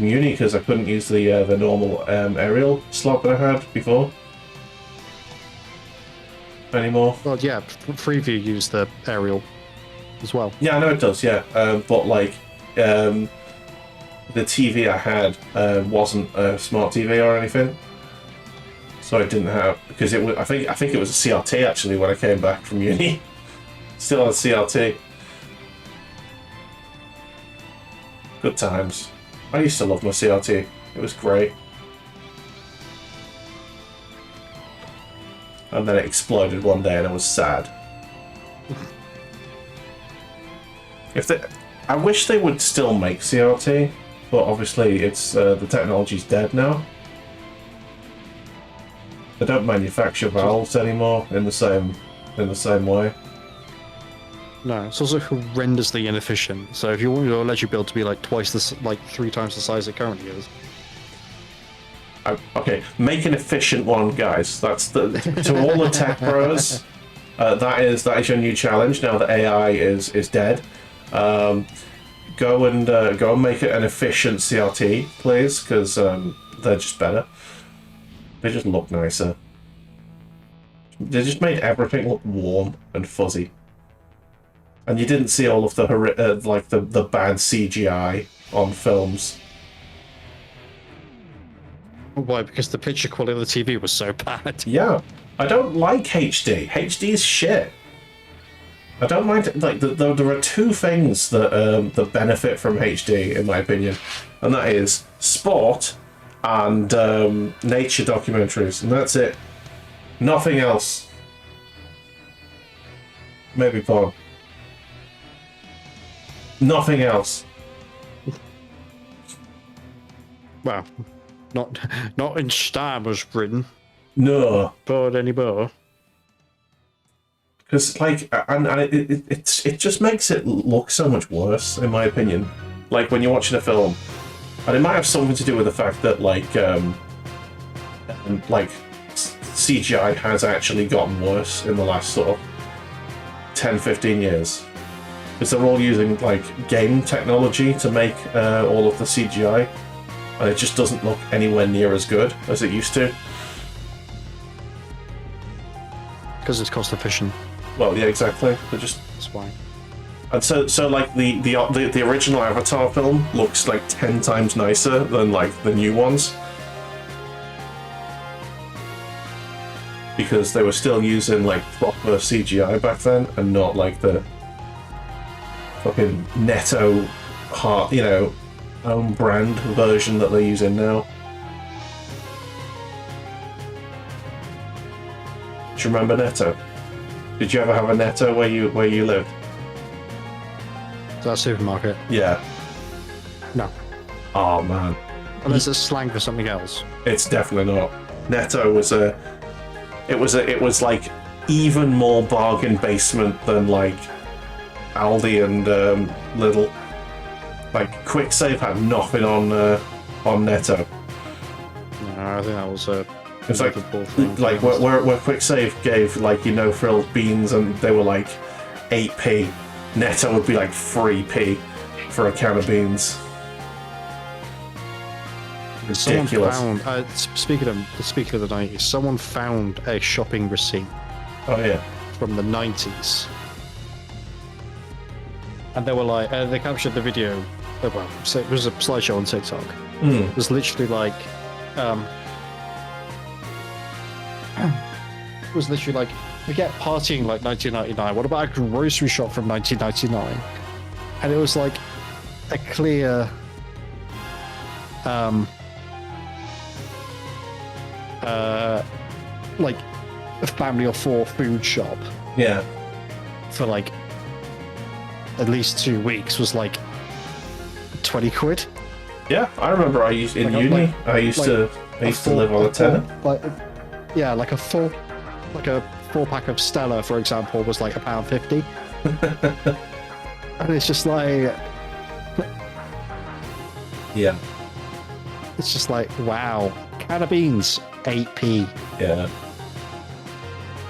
uni because I couldn't use the normal aerial slot that I had before anymore. Well, yeah, Freeview used the aerial as well. Yeah, I know it does. Yeah, but like the TV I had wasn't a smart TV or anything, so I didn't have because it was. I think it was a CRT actually when I came back from uni. Still had CRT. Good times. I used to love my CRT. It was great. And then it exploded one day and I was sad. I wish they would still make CRT, but obviously it's the technology's dead now. They don't manufacture valves anymore in the same way. No, it's also horrendously inefficient. So if you want your electric bill to be like 3 times the size it currently is. Okay, make an efficient one, guys. That's to all the tech bros. That is your new challenge now that AI is dead. Go and make it an efficient CRT, please, because they're just better. They just look nicer. They just made everything look warm and fuzzy. And you didn't see all of the the bad CGI on films. Why? Because the picture quality of the TV was so bad. Yeah, I don't like HD. HD is shit. I don't mind. Like there are two things that benefit from HD, in my opinion, and that is sport and nature documentaries, and that's it. Nothing else. Maybe porn. Nothing else. Well, not in Star was Britain. No. But anymore. Because it just makes it look so much worse, in my opinion. Like when you're watching a film, and it might have something to do with the fact that CGI has actually gotten worse in the last sort of 10-15 years. Because they're all using game technology to make all of the CGI, and it just doesn't look anywhere near as good as it used to. Because it's cost efficient. Well, yeah, exactly. That's why. And so the original Avatar film looks 10 times nicer than the new ones, because they were still using proper CGI back then, and not the fucking Netto own brand version that they're using now. Do you remember Netto? Did you ever have a Netto where you lived? Is that a supermarket? Yeah. No. Oh man. Unless it's slang for something else. It's definitely not. Netto was even more bargain basement than Aldi and Lidl. Like quick save had nothing on Netto. No, I think that was a It's like Liverpool thing. where quick save gave like frilled beans and they were like 8p. Netto would be like 3p for a can of beans. Ridiculous. Someone found, speaking of the 90s, someone found a shopping receipt Oh yeah. from the 90s, and they were like, they captured the video. Well, so it was a slideshow on TikTok. It was literally like, it was literally like, forget partying like 1999. What about a grocery shop from 1999? And it was like a clear, like a family of 4 food shop Yeah. for like at least 2 weeks was like 20 quid. Yeah, I remember I used in uni. I used to live on a tenner. Like a 4-pack of Stella, for example, was like £1.50. And it's just like, Yeah. it's just like, wow. Can of beans, 8p. Yeah.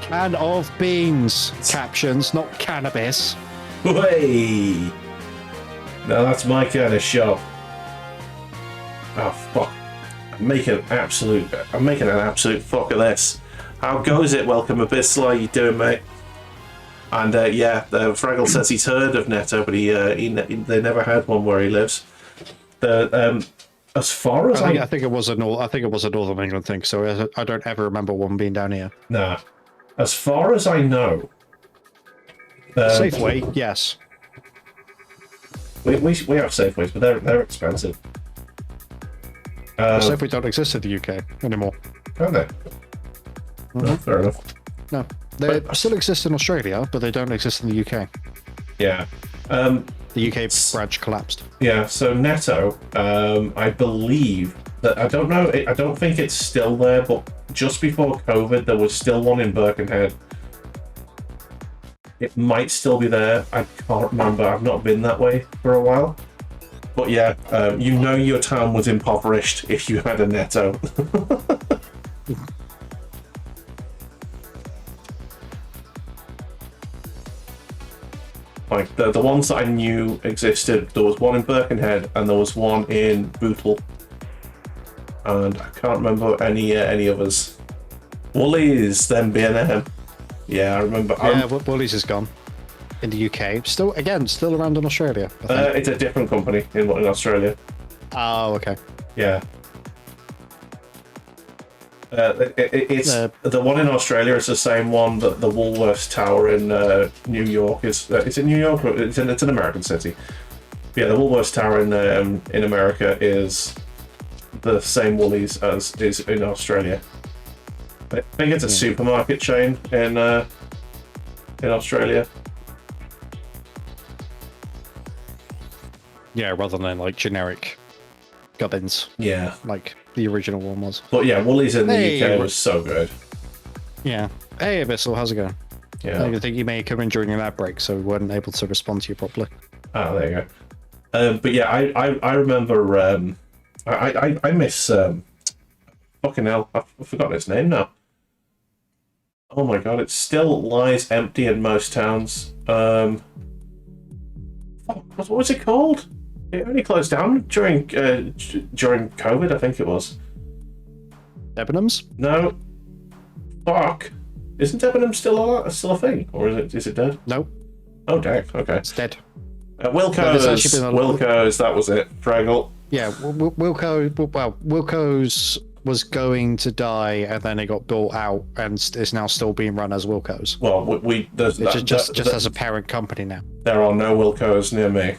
Can of beans. Captions, not cannabis. Way. Now that's my kind of shop. Oh fuck! I'm making an absolute fuck of this. How goes it? Welcome, Abyssal. How you doing, mate? And Fraggle says he's heard of Netto, but they never had one where he lives. As far as I think it was a Northern England thing, so I don't ever remember one being down here. Nah. As far as I know, Safeway, yes. we have Safeways, but they're expensive. Safeway don't exist in the UK anymore. Are they? No, fair enough. No, they still exist in Australia, but they don't exist in the UK. Yeah. The UK branch collapsed. Yeah, so Netto, I believe that, I don't know, I don't think it's still there, but just before COVID, there was still one in Birkenhead. It might still be there. I can't remember. I've not been that way for a while. But yeah, your town was impoverished if you had a Netto. Like the ones that I knew existed, there was one in Birkenhead and there was one in Bootle, and I can't remember any others. Woolies, then B&M. Yeah, I remember. Yeah, Woolies is gone in the UK. Still around in Australia. I think. It's a different company in Australia. Oh, okay. Yeah. It's the one in Australia is the same one that the Woolworths Tower in New York is. It's in New York. It's an American city. Yeah, the Woolworths Tower in America is the same Woolies as is in Australia. I think it's a supermarket chain in Australia. Yeah, rather than like generic gubbins. Yeah, like the original one was. But yeah, Woolies in the UK was so good. Yeah. Hey, Abyssal, how's it going? Yeah. I think you may come in during an ad break, so we weren't able to respond to you properly. Ah, there you go. But yeah, I remember. I miss. Fucking hell, I've forgotten its name now. Oh my god, it still lies empty in most towns. Fuck, what was it called? It only closed down during COVID, I think it was. Debenhams? No. Fuck. Isn't Debenhams still a thing, or is it dead? No. Oh dang. Okay. It's dead. Wilco's. That was it. Fraggle. Yeah, Wilco's was going to die, and then it got bought out, and is now still being run as Wilco's. Well, It's just as a parent company now. There are no Wilco's near me.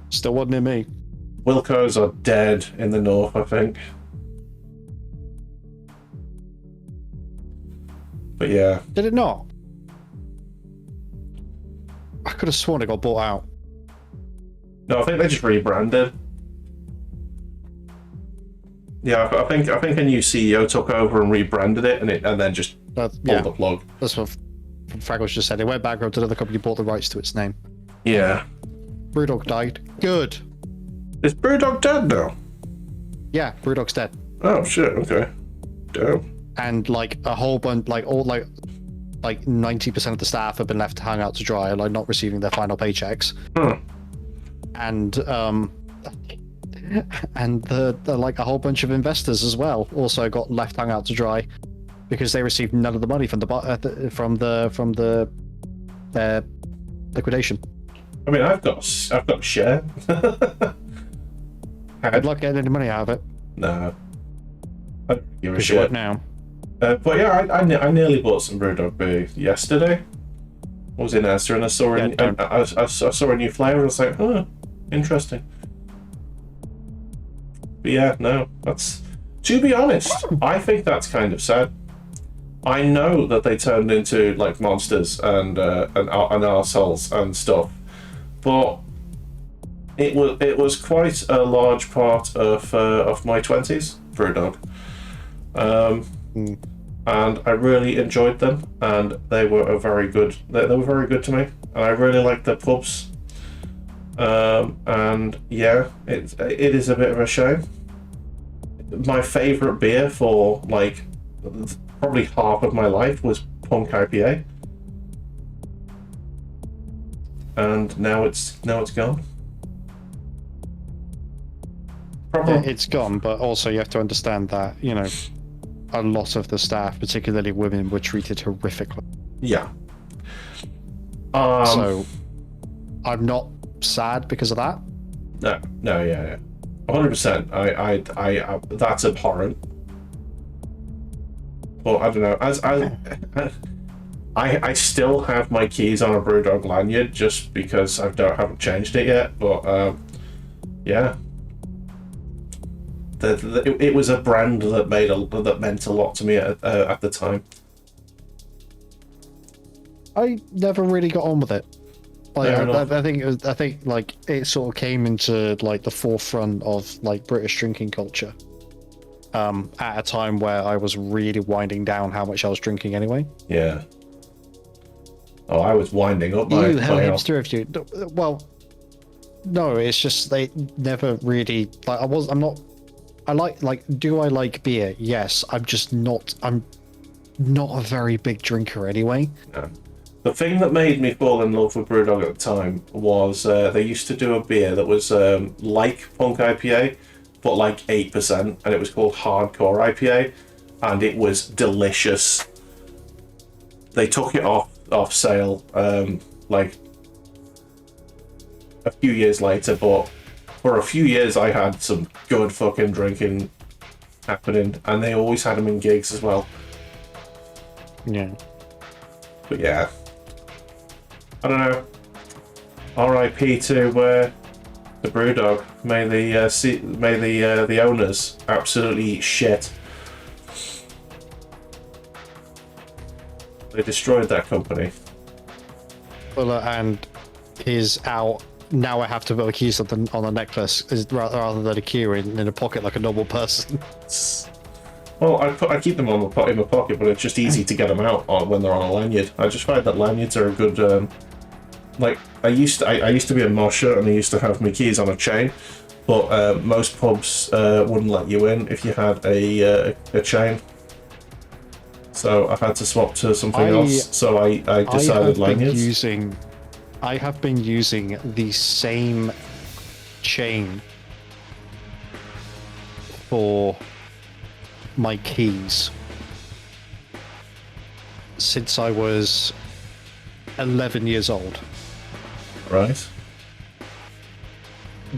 Still one near me. Wilco's are dead in the north, I think. But yeah. Did it not? I could have sworn it got bought out. No, I think they just rebranded. Yeah, I think a new CEO took over and rebranded it, and then just pulled the plug. That's what Fraggles just said. It went bankrupt. Another company bought the rights to its name. Yeah. Brewdog died. Good. Is Brewdog dead now? Yeah, Brewdog's dead. Oh shit. Okay. Damn. And like a whole bunch, like 90% of the staff have been left to hang out to dry, like not receiving their final paychecks. Huh. And the like a whole bunch of investors as well also got left hung out to dry because they received none of the money from the liquidation. I mean, I've got a share. Good luck getting any money out of it. No. I don't give a Because you shit. work now. But yeah, I nearly bought some Brewdog beer yesterday. I was in Asda and I saw I saw a new flavour. I was like, oh, interesting. But yeah, no, that's, to be honest, I think that's kind of sad. I know that they turned into like monsters and arseholes and stuff, but it was quite a large part of my 20s, Brewdog. And I really enjoyed them, and they were very good. They were very good to me, and I really liked their pubs. And yeah, it is a bit of a shame. My favourite beer for like probably half of my life was Punk IPA, and now it's gone. Probably. It's gone, but also you have to understand that, you know, a lot of the staff, particularly women, were treated horrifically. Yeah. So I'm not sad because of that. No, yeah. 100%. I that's abhorrent. But I don't know. I still have my keys on a Brewdog lanyard just because haven't changed it yet. But yeah. It was a brand that meant a lot to me at the time. I never really got on with it. Like, No, I think like it sort of came into like the forefront of like British drinking culture. At a time where I was really winding down how much I was drinking anyway. Yeah. Oh, I was winding up my. How hipster of you? Well, no, it's just they never really like. I'm not. I like. Do I like beer? Yes. I'm not a very big drinker anyway. No. The thing that made me fall in love with Brewdog at the time was they used to do a beer that was like Punk IPA, but like 8%, and it was called Hardcore IPA, and it was delicious. They took it off sale like a few years later, but for a few years I had some good fucking drinking happening, and they always had them in gigs as well. Yeah. But yeah, I don't know. R.I.P. to the Brewdog. May the owners absolutely eat shit. They destroyed that company. Bula and his out. Now I have to put a key something on a necklace rather than a key in a pocket like a normal person. Well, I keep them in my pocket, but it's just easy to get them out when they're on a lanyard. I just find that lanyards are a good. Like I used to be a mosher, and I used to have my keys on a chain, but most pubs wouldn't let you in if you had a chain. So I had to swap to something else. So I decided lanyards. I have been using the same chain for my keys since I was 11 years old. Right.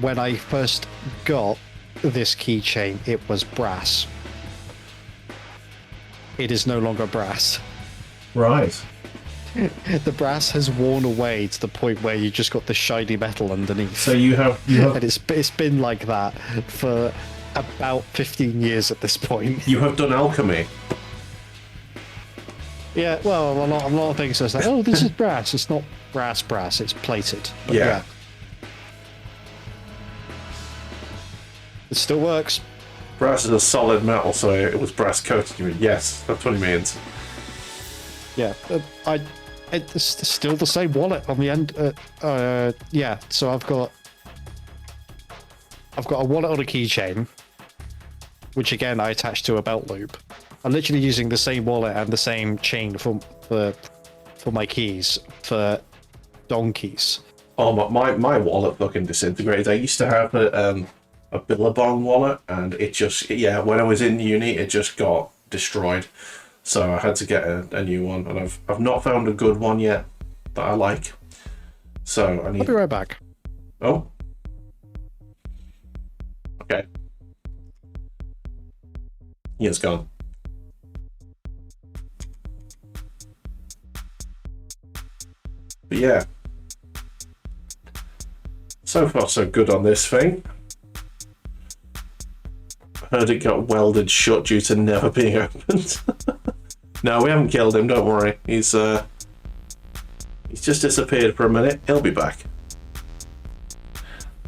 When I first got this keychain, it was brass. It is no longer brass. Right. The brass has worn away to the point where you just got the shiny metal underneath. So you have and it's been like that for about 15 years at this point. You have done alchemy. Yeah, well, a lot of things are like, oh, this is brass. It's not brass, it's plated. But Yeah. It still works. Brass is a solid metal, so it was brass coated. Yes, that's what he means. Yeah, It's still the same wallet on the end. Yeah. So I've got a wallet on a keychain, which again I attach to a belt loop. I'm literally using the same wallet and the same chain for my keys for donkeys. Oh, my wallet fucking disintegrated. I used to have a Billabong wallet, and it just, yeah, when I was in uni, it just got destroyed. So I had to get a new one, and I've not found a good one yet that I like. So I need. I'll be right back. Oh. Okay. He is gone. But yeah. So far so good on this thing. Heard it got welded shut due to never being opened. No, we haven't killed him, don't worry. He's just disappeared for a minute. He'll be back.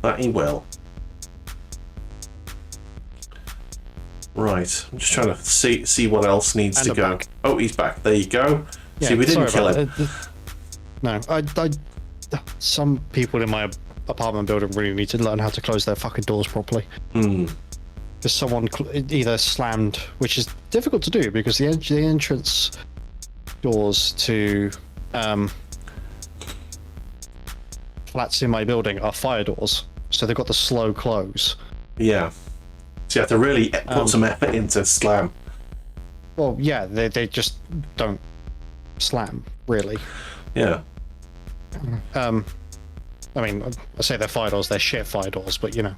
That he will. Right, I'm just trying to see what else needs to go. Back. Oh, he's back. There you go. Yeah, see, we didn't kill him. No, some people in my apartment building really need to learn how to close their fucking doors properly. Because someone either slammed, which is difficult to do because the entrance doors to flats in my building are fire doors, so they've got the slow close. Yeah. So you have to really put some effort into slam. Well, yeah, they just don't slam, really. Yeah. I mean, I say they're fire doors, they're shit fire doors, but you know.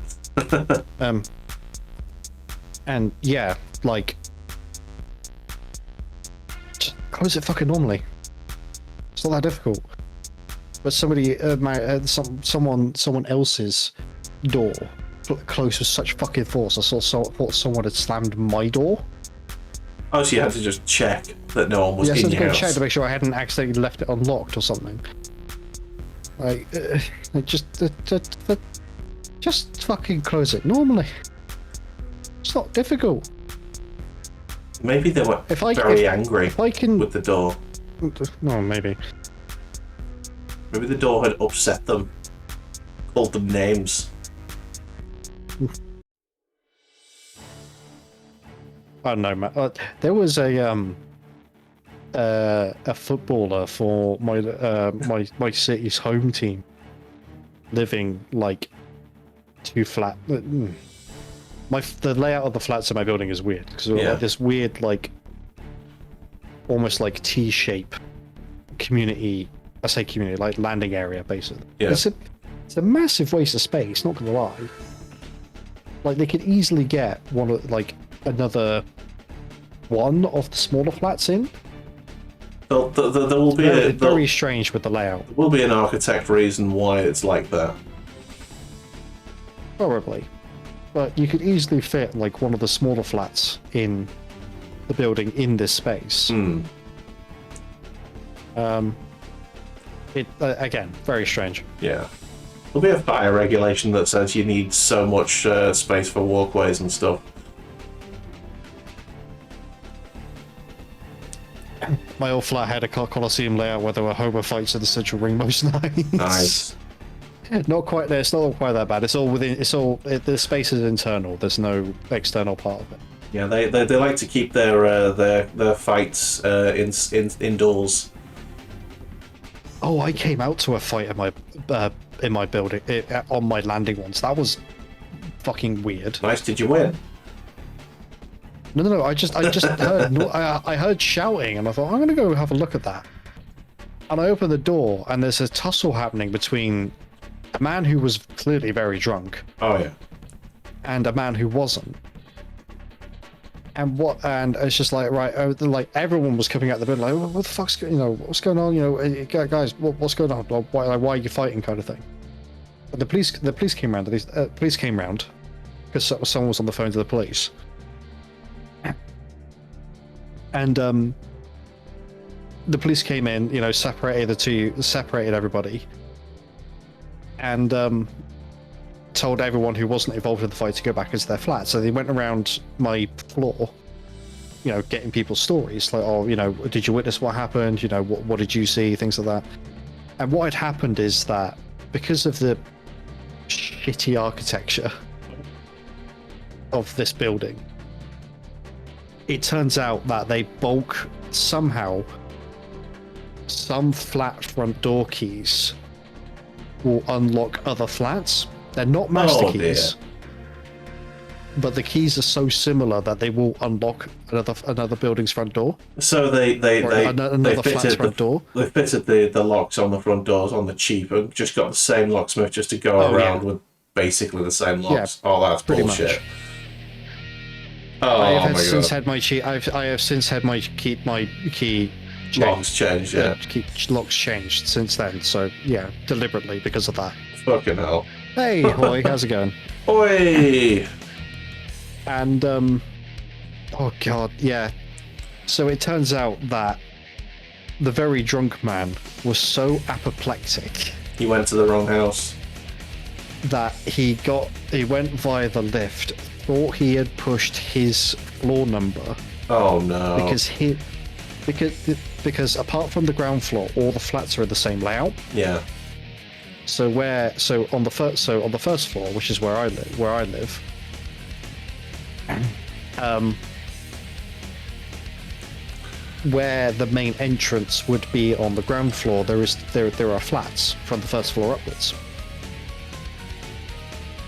And yeah, like, just close it fucking normally. It's not that difficult. But somebody, someone else's door closed with such fucking force. I thought someone had slammed my door. Oh, so you had to just check that no one was in your house. Check to make sure I hadn't accidentally left it unlocked or something. Like, just fucking close it normally. It's not difficult. Maybe they were very angry with the door. No, maybe. Maybe the door had upset them, called them names. I don't know, man. There was a footballer for my city's home team living like two flat. The layout of the flats in my building is weird because like this weird, like, almost like T-shape community. I say community, like landing area, basically. Yeah. It's a massive waste of space. Not gonna lie. Like they could easily get another one of the smaller flats in. There will be very strange with the layout. There will be an architect reason why it's like that. Probably. But you could easily fit like one of the smaller flats in the building in this space. Again, very strange. Yeah. There'll be a fire regulation that says you need so much space for walkways and stuff. My old flat had a Colosseum layout where there were hobo fights in the central ring most nights. Nice. Not quite there. It's not quite that bad. It's all within. The space is internal. There's no external part of it. Yeah, they like to keep their fights indoors. Oh, I came out to a fight in my building on my landing once. That was fucking weird. Nice. Did you win? No. I just heard. I heard shouting, and I thought I'm gonna go have a look at that. And I opened the door, and there's a tussle happening between a man who was clearly very drunk. Oh yeah. And a man who wasn't. And it's just like, right, like everyone was coming out the building like, what the fuck's, what's going on, guys, what's going on, why are you fighting, kind of thing. But the police came round. Police came round because someone was on the phone to the police. And the police came in, separated everybody, and told everyone who wasn't involved in the fight to go back into their flat. So they went around my floor getting people's stories, like, oh, did you witness what happened? What did you see? Things like that. And what had happened is that because of the shitty architecture of this building, it turns out that they bulk somehow some flat front door keys will unlock other flats. They're not master keys, but the keys are so similar that they will unlock another building's front door. So they flat's front door. They fitted the locks on the front doors on the cheap and just got the same locksmith just to go around with basically the same locks. Yeah, that's bullshit. Much. Oh, I have since had my key. I have since had my key changed. Locks changed, yeah. Locks changed since then. So yeah, deliberately because of that. Fucking hell. Hey, Hoy, how's it going? Oi. And oh god, yeah. So it turns out that the very drunk man was so apoplectic. He went to the wrong house. That he went via the lift, thought he had pushed his floor number. Oh no. Because apart from the ground floor, all the flats are in the same layout. Yeah. So on the first floor, which is where I live, where the main entrance would be on the ground floor, there are flats from the first floor upwards.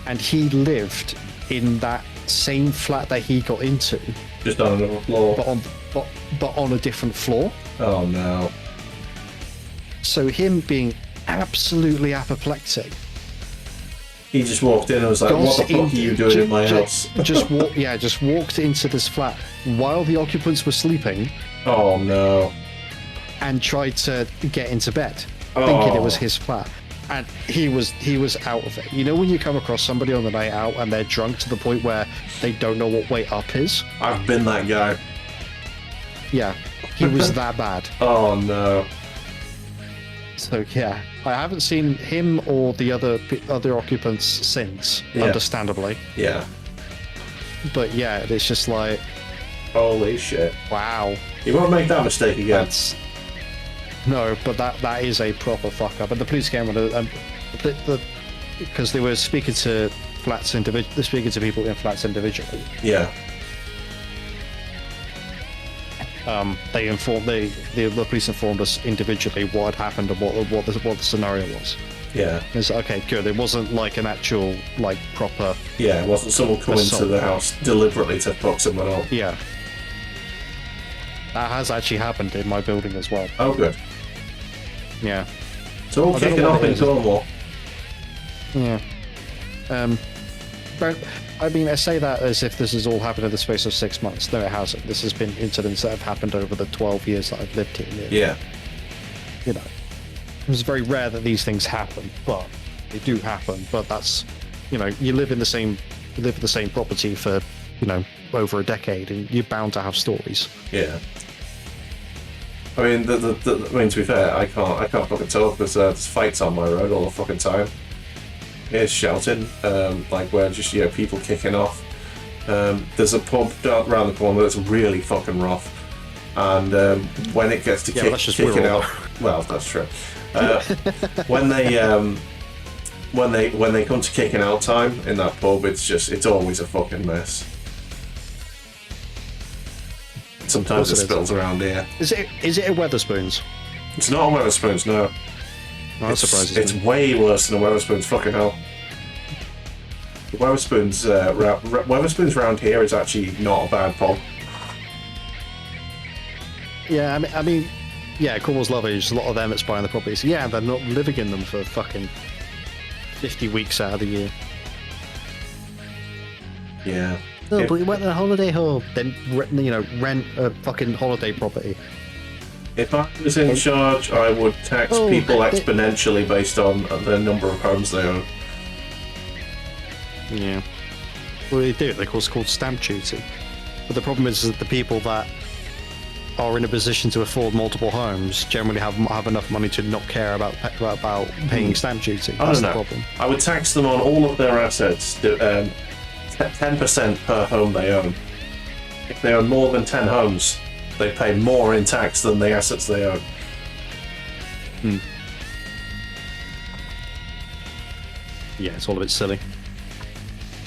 And he lived in that same flat that he got into, just on another floor, but on a different floor. Oh no. So him being absolutely apoplectic, he just walked in and was like, what the fuck are you doing in my house? just walked into this flat while the occupants were sleeping. Oh no. And tried to get into bed, thinking it was his flat. And he was out of it. You know when you come across somebody on the night out and they're drunk to the point where they don't know what way up is? I've been that guy. Yeah, he was that bad. Oh no. So yeah, I haven't seen him or the other occupants since, understandably. Yeah. But yeah, it's just like, holy shit. Wow. You won't make that mistake again. No, but that is a proper fuck up. And the police came on because they were speaking to people in flats individually. Yeah. The police informed us individually what had happened and what the scenario was. Yeah. It's okay, good. It wasn't like an actual proper. Yeah, it wasn't someone coming to the house deliberately to fuck someone up. Yeah. That has actually happened in my building as well. Oh, good. Yeah. It's all kicking off in Cornwall. Yeah. But I mean, I say that as if this has all happened in the space of 6 months. No, it hasn't. This has been incidents that have happened over the 12 years that I've lived here. Yeah. It's very rare that these things happen, but they do happen. But that's, you live in the same property for, over a decade, and you're bound to have stories. Yeah. I mean, to be fair, I can't fucking talk because there's fights on my road all the fucking time. It's shouting, where just people kicking off. There's a pub around the corner that's really fucking rough, and when it gets to kicking out, well, that's true. When they come to kicking out time in that pub, it's always a fucking mess. Sometimes it spills around here. Is it a Weatherspoons? It's not a Weatherspoons, no. That surprises me. It's way worse than a Weatherspoons, fucking hell. The Weatherspoons round here is actually not a bad pub. Yeah, I mean, Cornwall's lovely. There's a lot of them that's buying the properties. Yeah, they're not living in them for fucking 50 weeks out of the year. Yeah. No, but we went to a holiday home, then rent a fucking holiday property. If I was in charge, I would tax people exponentially based on the number of homes they own. Yeah. Well, they do. It's called stamp duty. But the problem is that the people that are in a position to afford multiple homes generally have enough money to not care about paying stamp duty. That's the problem. I would tax them on all of their assets. 10% per home they own. if they own more than 10 homes, they pay more in tax than the assets they own. Yeah, it's all a bit silly.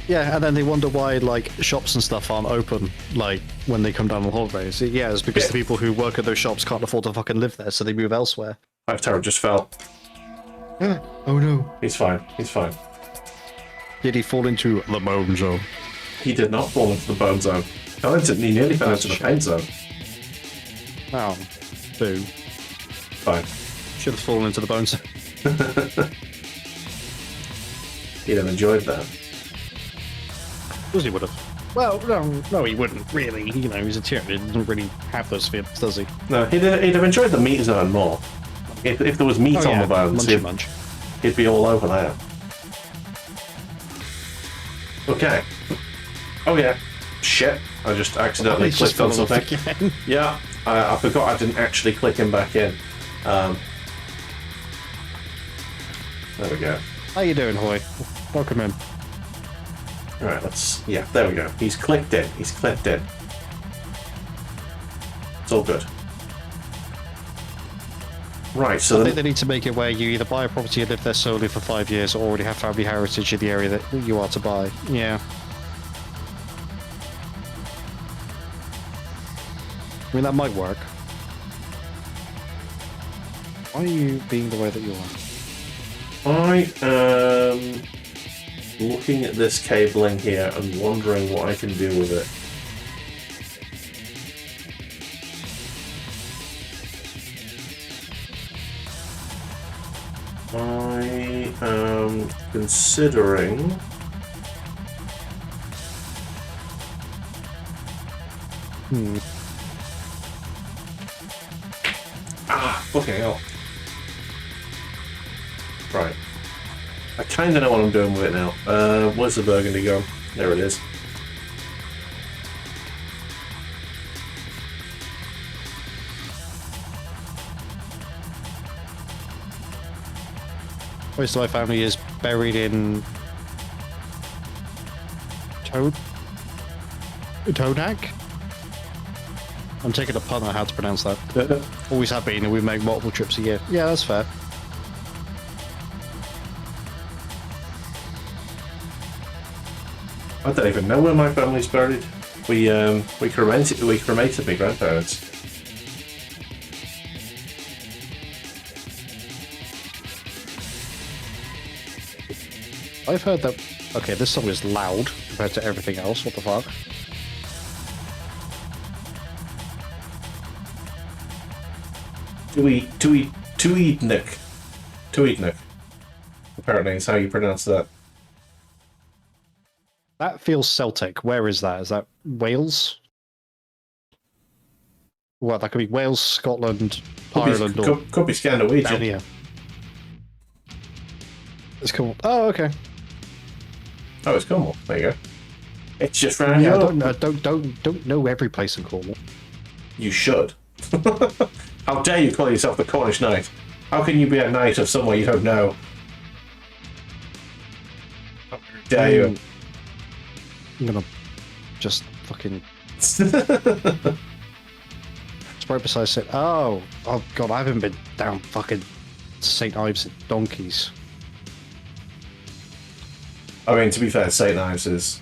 Yeah, and then they wonder why like shops and stuff aren't open like when they come down on holidays. Yeah, it's because the people who work at those shops can't afford to fucking live there, so they move elsewhere. Hive Tyrant just fell. Oh no. He's fine. He's fine. Did he fall into the bone zone? He did not fall into the bone zone. He nearly fell into the pain zone. Oh, boo. Fine. Should have fallen into the bone zone. He'd have enjoyed that. Of course he would have. Well, no, he wouldn't really. You know, he's a Tyranid. He doesn't really have those feelings, does he? No, he'd have enjoyed the meat zone more. If there was meat on the bones, he'd be all over there. Okay. Oh yeah. Shit. I just accidentally clicked on something. Yeah, I forgot I didn't actually click him back in. There we go. How you doing, Hoy? Welcome in. Alright, yeah, there we go. He's clicked in. He's clicked in. It's all good. Right, so I think they need to make it where you either buy a property and live there solely for 5 years or already have family heritage in the area that you are to buy. Yeah. I mean, that might work. Why are you being the way that you are? I am looking at this cabling here and wondering what I can do with it. I am considering fucking hell. Right. I kinda know what I'm doing with it now. Where's the burgundy gone? There it is. Most of my family is buried in Todak? I'm taking a pun on how to pronounce that. Always have been, and we make multiple trips a year. Yeah, that's fair. I don't even know where my family's buried. We cremated my grandparents. I've heard that. Okay, this song is loud compared to everything else. What the fuck? Tuidnik. Apparently, is how you pronounce that. That feels Celtic. Where is that? Is that Wales? Well, that could be Wales, Scotland, Ireland, or could be Scandinavian. down here. It's cool. Oh, okay. Oh, it's Cornwall. There you go. It's just round Yeah, here. don't know every place in Cornwall. You should. How dare you call yourself the Cornish Knight? How can you be a knight of somewhere you don't know? How dare you? I'm gonna just fucking. It's right beside St. Oh god, I haven't been down fucking St. Ives donkeys. I mean, to be fair, St. Ives is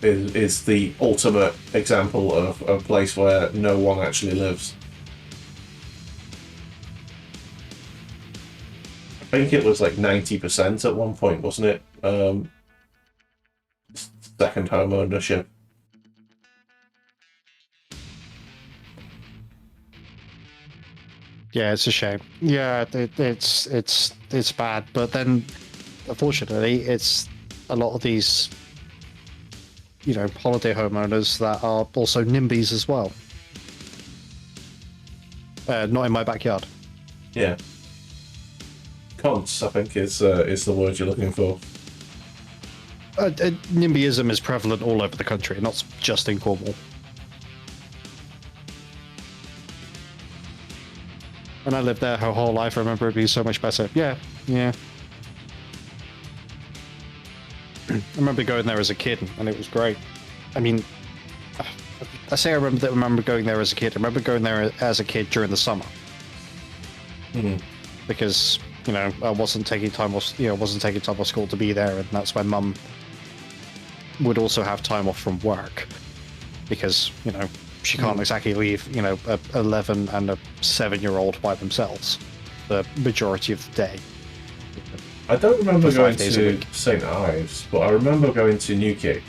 the ultimate example of a place where no one actually lives. I think it was like 90% at one point, wasn't it? Second home ownership. Yeah, it's a shame. Yeah, it's bad, but then unfortunately, it's a lot of these, you know, holiday homeowners that are also NIMBYs as well. Not in my backyard. Yeah. Cons, I think, is the word you're looking for. NIMBYism is prevalent all over the country, not just in Cornwall. When I lived there her whole life, I remember it being so much better. Yeah. I remember going there as a kid, and it was great. I mean, I say I remember going there as a kid. I remember going there as a kid during the summer. Because, you know, I wasn't taking time off, wasn't taking time off school to be there, and that's when Mum would also have time off from work. Because, you know, she can't exactly leave, you know, a 11 and a 7-year-old by themselves the majority of the day. I don't remember For going 5 days a to week. St. Ives, but I remember going to Newquay.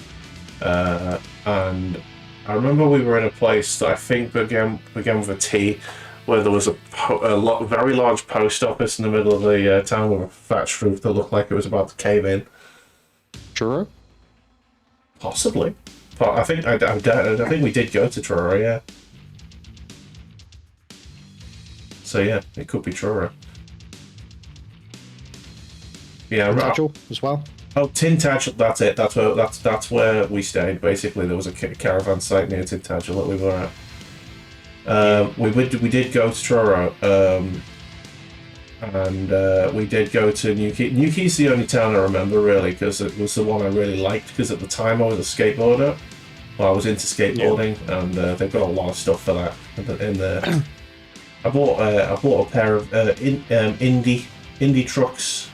And I remember we were in a place that I think began with a T, where there was a very large post office in the middle of the town with a thatched roof that looked like it was about to cave in. Truro? Possibly. But I think we did go to Truro, yeah. So yeah, it could be Truro. Yeah, Tagel as well? Oh, Tintagel, that's it. That's where we stayed. Basically, there was a caravan site near Tintagel that we were at. We did go to Truro, and we did go to Newquay. Newquay's the only town I remember really, because it was the one I really liked. Because at the time I was a skateboarder, well, I was into skateboarding, and they've got a lot of stuff for that in there. I bought a pair of indie trucks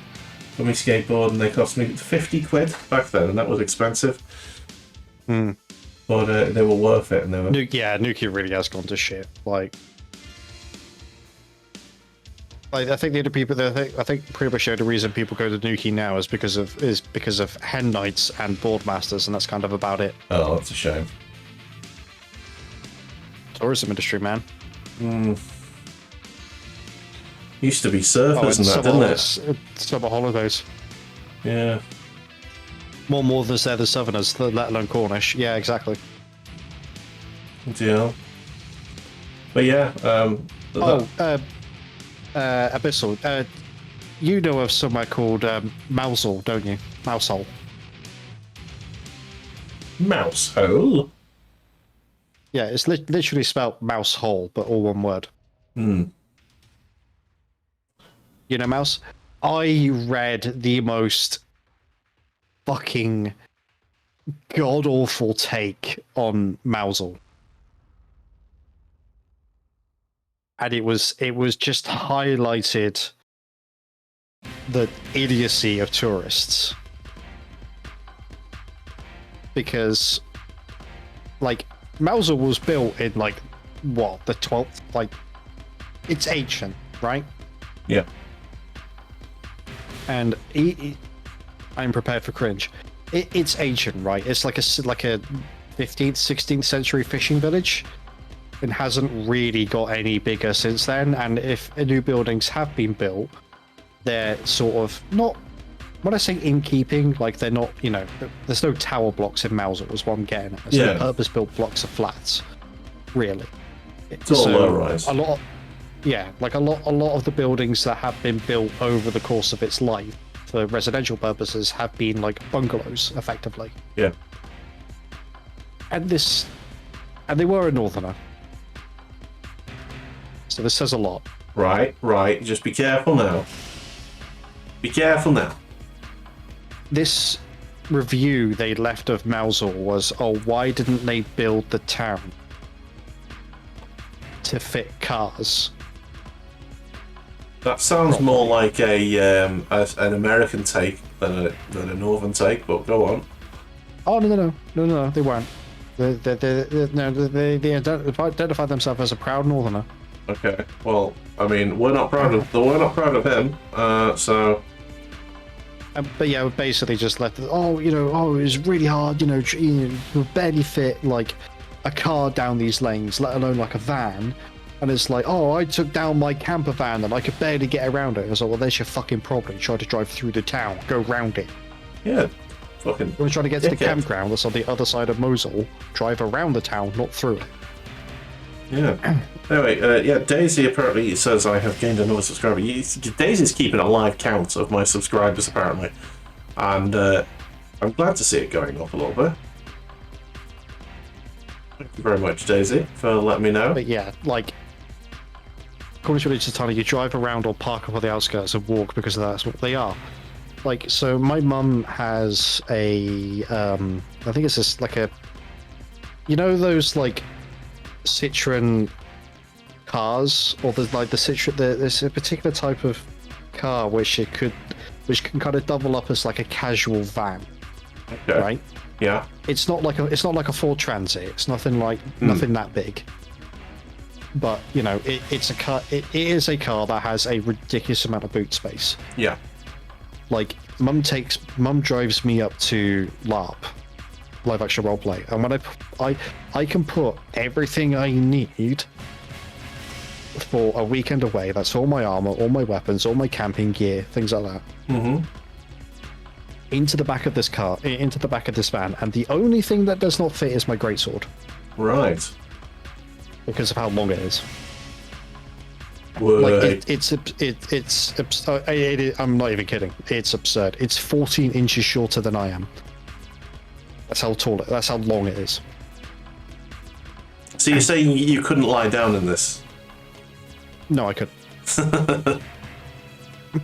for my skateboard, and they cost me 50 quid back then, and that was expensive. But they were worth it, and they were. Newquay really has gone to shit. Like I think the other people, I think pretty much the only reason people go to Newquay now is because of hen nights and boardmasters, and that's kind of about it. Oh, that's a shame. Tourism industry, man. Used to be surfers and that, didn't it? Summer holidays. Yeah. More Northerners there than Southerners, let alone Cornish. Yeah, exactly. Yeah. But yeah. Abyssal. You know of somewhere called Mousehole, don't you? Mousehole. Mousehole? Yeah, it's literally spelled mouse hole, but all one word. You know, Mouse? I read the most fucking god-awful take on Mousehole. And it was just highlighted the idiocy of tourists. Because, like, Mousehole was built in, like, what, the 12th? Like, it's ancient, right? Yeah. And I'm prepared for cringe. It's ancient, right? It's like a 15th, 16th century fishing village. And hasn't really got any bigger since then. And if new buildings have been built, they're sort of not. When I say in keeping, like they're not. You know, there's no tower blocks in Mousehole. Was what I'm getting at. There's no purpose-built blocks of flats, really. It's all low-rise. A lot. Like a lot of the buildings that have been built over the course of its life for residential purposes have been like bungalows, effectively. Yeah. And they were a northerner. So this says a lot. Right. Just be careful now. Be careful now. This review they left of Mousehole was, why didn't they build the town to fit cars? That sounds more like an American take than a northern take, but go on. Oh no, they weren't. They identified themselves as a proud northerner. Okay. Well, I mean, we're not proud of him. So. But yeah, we basically just left. It was really hard. We barely fit like a car down these lanes, let alone like a van. And it's like, I took down my camper van and I could barely get around it. I was like, well, there's your fucking problem. Try to drive through the town, go round it. Yeah, fucking. We're trying to get to the campground that's on the other side of Mosul. Drive around the town, not through it. Yeah. Anyway, Daisy apparently says I have gained another subscriber. Daisy's keeping a live count of my subscribers apparently, and I'm glad to see it going up a little bit. Thank you very much, Daisy, for letting me know. But yeah, like, Cornish Village is tiny. You drive around or park up on the outskirts and walk because that's what they are. Like, so my mum has a, I think it's just like a, you know those like Citroen cars, or the Citroen. There's a particular type of car which can kind of double up as like a casual van, Okay. right? Yeah. It's not like a Ford Transit. It's nothing that big. But you know, it's a car. It is a car that has a ridiculous amount of boot space. Yeah. Like Mum drives me up to LARP, live action roleplay, and when I can put everything I need for a weekend away. That's all my armor, all my weapons, all my camping gear, things like that. Mm-hmm. Into the back of this car, into the back of this van, and the only thing that does not fit is my greatsword. Right. Because of how long it is. Wait. I'm not even kidding. It's absurd. It's 14 inches shorter than I am. That's how tall that's how long it is. So you're saying you couldn't lie down in this? No, I couldn't.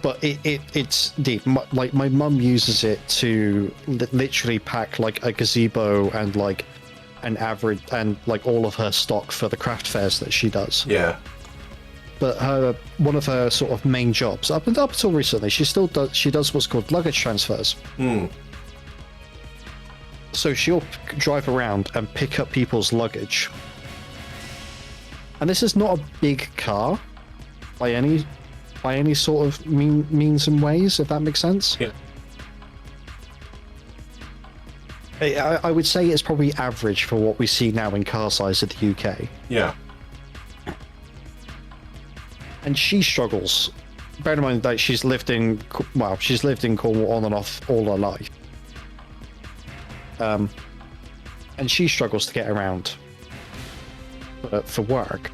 But it's deep. Like my mum uses it to literally pack like a gazebo and like an average and like all of her stock for the craft fairs that she does. Yeah. But one of her sort of main jobs up until recently, she does what's called luggage transfers. So she'll drive around and pick up people's luggage. And this is not a big car by any sort of means and ways, if that makes sense. Yeah. I would say it's probably average for what we see now in car size in the UK. Yeah. And she struggles. Bear in mind that she's lived in Cornwall on and off all her life. And she struggles to get around for work.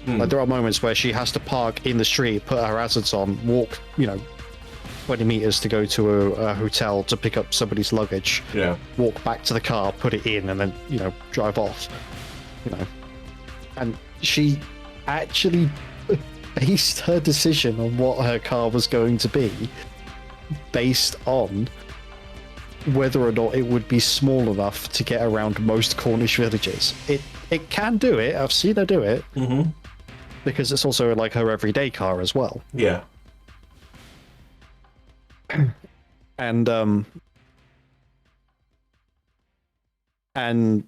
Like there are moments where she has to park in the street, put her hazards on, walk 20 meters to go to a hotel to pick up somebody's luggage, walk back to the car, put it in, and then drive off. And she actually based her decision on what her car was going to be based on whether or not it would be small enough to get around most Cornish villages. It can do it. I've seen her do it. Mm-hmm. Because it's also like her everyday car as well. Yeah. And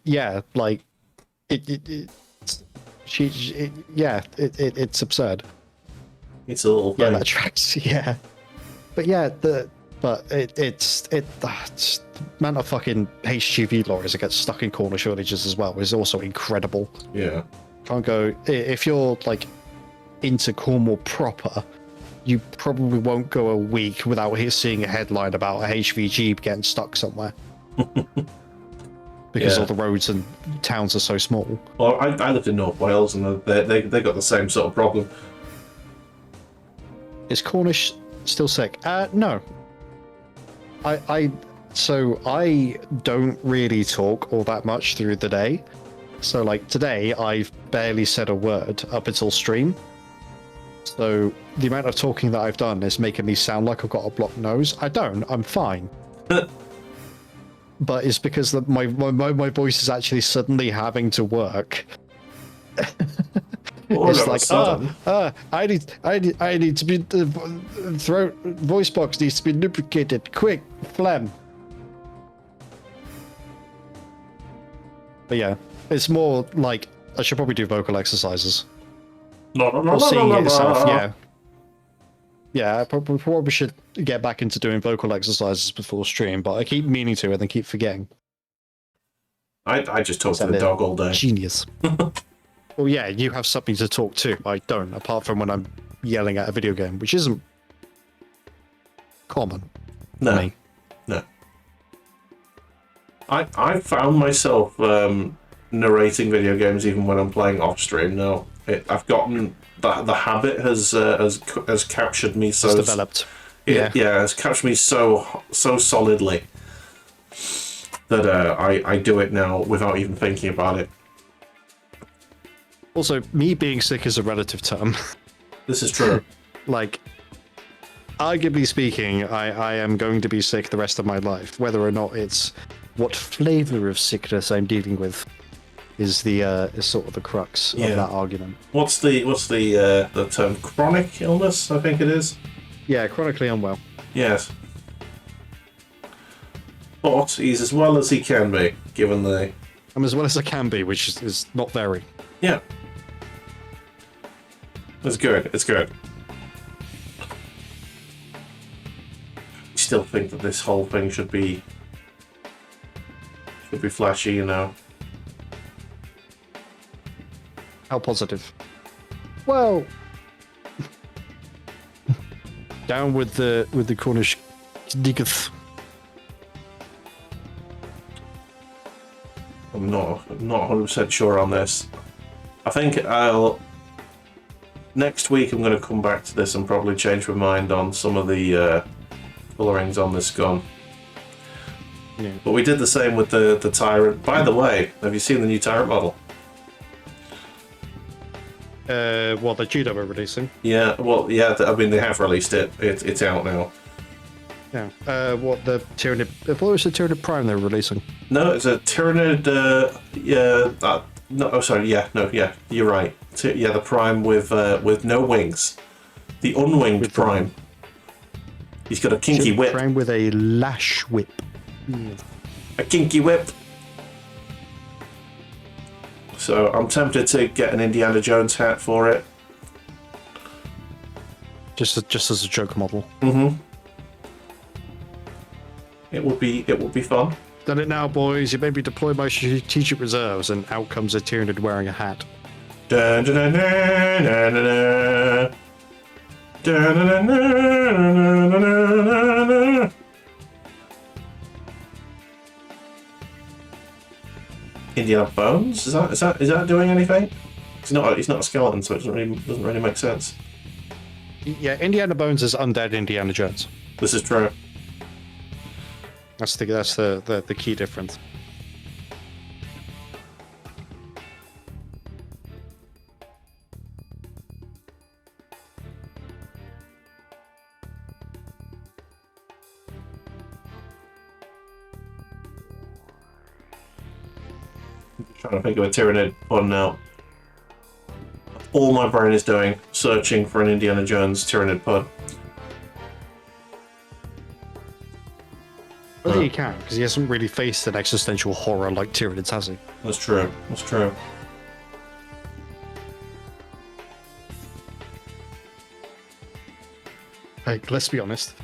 yeah, like it's absurd. It's a little thing. Yeah, that tracks. Yeah, but yeah, it's the amount of fucking HGV lorries that get stuck in Cornish villages as well is also incredible. Yeah. Can't go if you're like into Cornwall proper. You probably won't go a week without seeing a headline about a HVG getting stuck somewhere. Because all the roads and towns are so small. Well, I lived in North Wales and they got the same sort of problem. Is Cornish still sick? No. I don't really talk all that much through the day. So like today, I've barely said a word up until stream. So the amount of talking that I've done is making me sound like I've got a blocked nose. I don't. I'm fine. But it's because my voice is actually suddenly having to work. It's like, I need to be the throat voice box needs to be lubricated. Quick, phlegm. But yeah, it's more like I should probably do vocal exercises. Or singing it itself, yeah. I probably should get back into doing vocal exercises before stream, but I keep meaning to and then keep forgetting. I just talk to the dog all day. Genius. Well, yeah, you have something to talk to. I don't, apart from when I'm yelling at a video game, which isn't common for me. No. I found myself narrating video games even when I'm playing off stream now. I've gotten the habit has captured me so. It's developed. It's captured me so solidly that I do it now without even thinking about it. Also, me being sick is a relative term. This is true. Like, arguably speaking, I am going to be sick the rest of my life, whether or not it's what flavor of sickness I'm dealing with is sort of the crux of that argument. What's the term? Chronic illness, I think it is. Yeah, chronically unwell. Yes. But he's as well as he can be, given the... I'm as well as I can be, which is not very. Yeah. It's good. It's good. I still think that this whole thing should be flashy, you know. How positive? Well, down with the Cornish diggeth. I'm not 100% sure on this. I think next week I'm going to come back to this and probably change my mind on some of the colorings on this gun. Yeah. But we did the same with the Tyrant. By the way, have you seen the new Tyrant model? What the Judo are releasing? Yeah, well, yeah. I mean, they have released it. It's out now. Yeah. What the Tyranid? What was the Tyranid Prime they're releasing? No, it's a Tyranid. No, oh, sorry. Yeah, no, yeah, you're right. Yeah, the Prime with no wings, the unwinged with Prime. He's got a kinky whip. Prime with a lash whip. A kinky whip. So I'm tempted to get an Indiana Jones hat for it. Just as a joke model. Mm-hmm. It would be fun. Done it now, boys. You made me deploy my strategic reserves, and out comes a Tyranid wearing a hat. Dun, dun, dun, dun, dun, dun, dun. Dun, dun, dun, dun, dun, dun, dun. Indiana Bones? Is that doing anything? He's not a skeleton, so it doesn't really make sense. Yeah, Indiana Bones is undead Indiana Jones. This is true. That's the key difference. Trying to think of a Tyranid one now. All my brain is doing searching for an Indiana Jones Tyranid pun. Well, he can, because he hasn't really faced an existential horror like Tyranids, has he? That's true. That's true. Hey, let's be honest.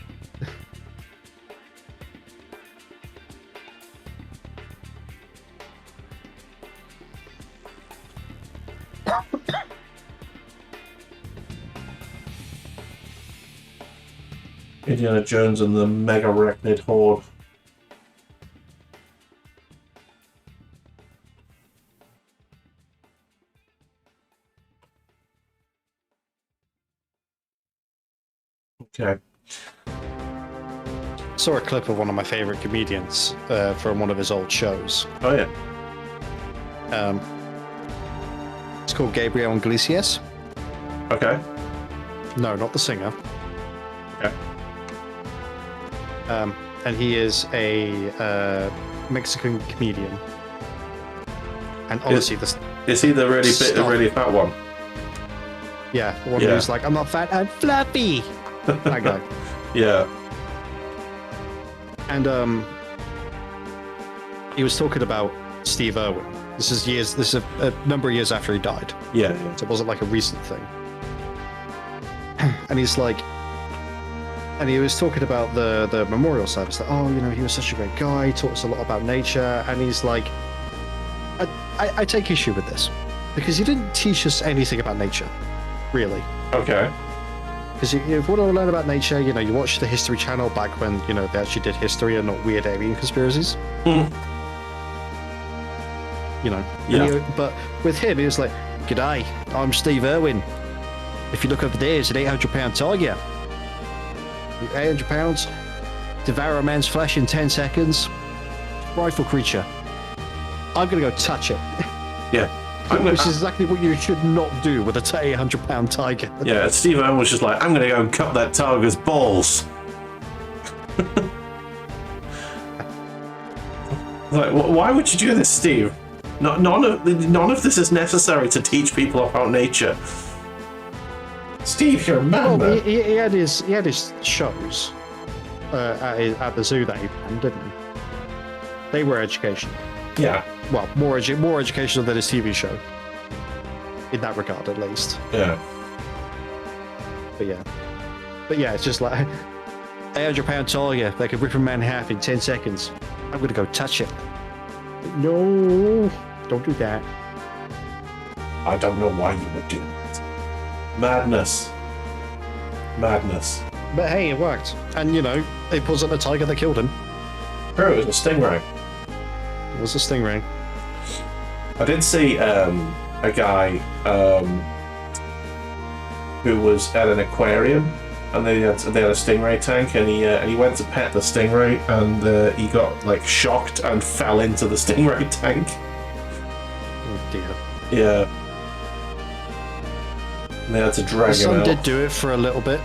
Indiana Jones and the Mega Arachnid Horde. Okay. Saw a clip of one of my favorite comedians from one of his old shows. Oh yeah. It's called Gabriel Iglesias. Okay. No, not the singer. Okay. And he is a Mexican comedian. And honestly, Is he the really fat one? Yeah, the one who's like, I'm not fat, I'm fluffy. That guy. Yeah. And he was talking about Steve Irwin. This is a number of years after he died. Yeah. So it wasn't like a recent thing. And he's like, and he was talking about the memorial service. That, oh, you know, he was such a great guy. He taught us a lot about nature. And he's like, I take issue with this because he didn't teach us anything about nature, really. Okay. Because if you want to learn about nature, you know, you watch the History Channel back when, you know, they actually did history and not weird alien conspiracies. Mm. You know. Yeah. But with him, he was like, "G'day, I'm Steve Irwin. If you look over there, it's an 800-pound tiger. 800 pounds, devour a man's flesh in 10 seconds. Frightful creature. I'm going to go touch it." Yeah. Which is exactly what you should not do with a 800-pound tiger. Yeah, Steve Irwin was just like, I'm going to go and cut that tiger's balls. Like, why would you do this, Steve? None of this is necessary to teach people about nature. Steve, you're a madman. Well, he had his shows at the zoo that he ran, didn't he? They were educational. Yeah. Well, more educational than his TV show. In that regard, at least. Yeah. But yeah, it's just like 800-pound tiger that could rip a man in half in 10 seconds. I'm gonna go touch it. No, don't do that. I don't know why you would do that. Madness. But hey, it worked. And it wasn't a tiger that killed him. True, it was a stingray. It was a stingray. I did see a guy who was at an aquarium, and they had a stingray tank, and he went to pet the stingray, and he got like shocked and fell into the stingray tank. Oh dear. Yeah. And they had to drag His him son out. did do it for a little bit.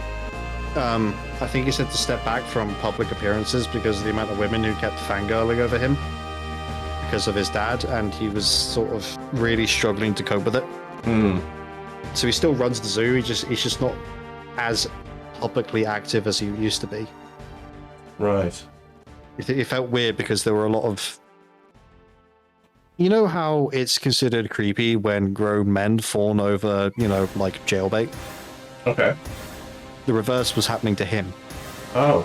I think he said to step back from public appearances because of the amount of women who kept fangirling over him because of his dad, and he was sort of really struggling to cope with it. So he still runs the zoo. He's just not as publicly active as he used to be. Right. It felt weird because there were a lot of... You know how it's considered creepy when grown men fawn over, like jailbait? Okay. The reverse was happening to him. Oh.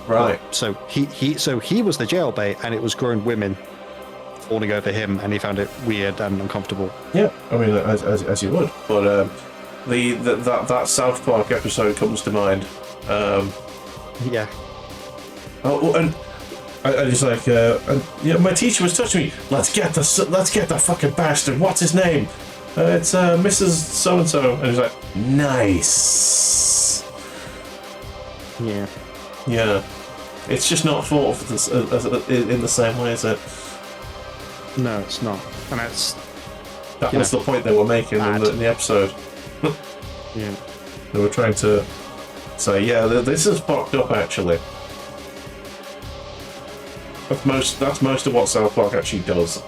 Right. So he was the jailbait, and it was grown women fawning over him, and he found it weird and uncomfortable. Yeah. I mean, as you would. But that South Park episode comes to mind. Yeah. Oh, and I just like, my teacher was touching me. Let's get the fucking bastard. What's his name? It's Mrs. So and so. And he's like, nice. Yeah. Yeah. It's just not thought of in the same way, is it? No, it's not. And That was the point they were making in the episode. Yeah. They were trying to say, yeah, this is fucked up, actually. That's most of what South Park actually does.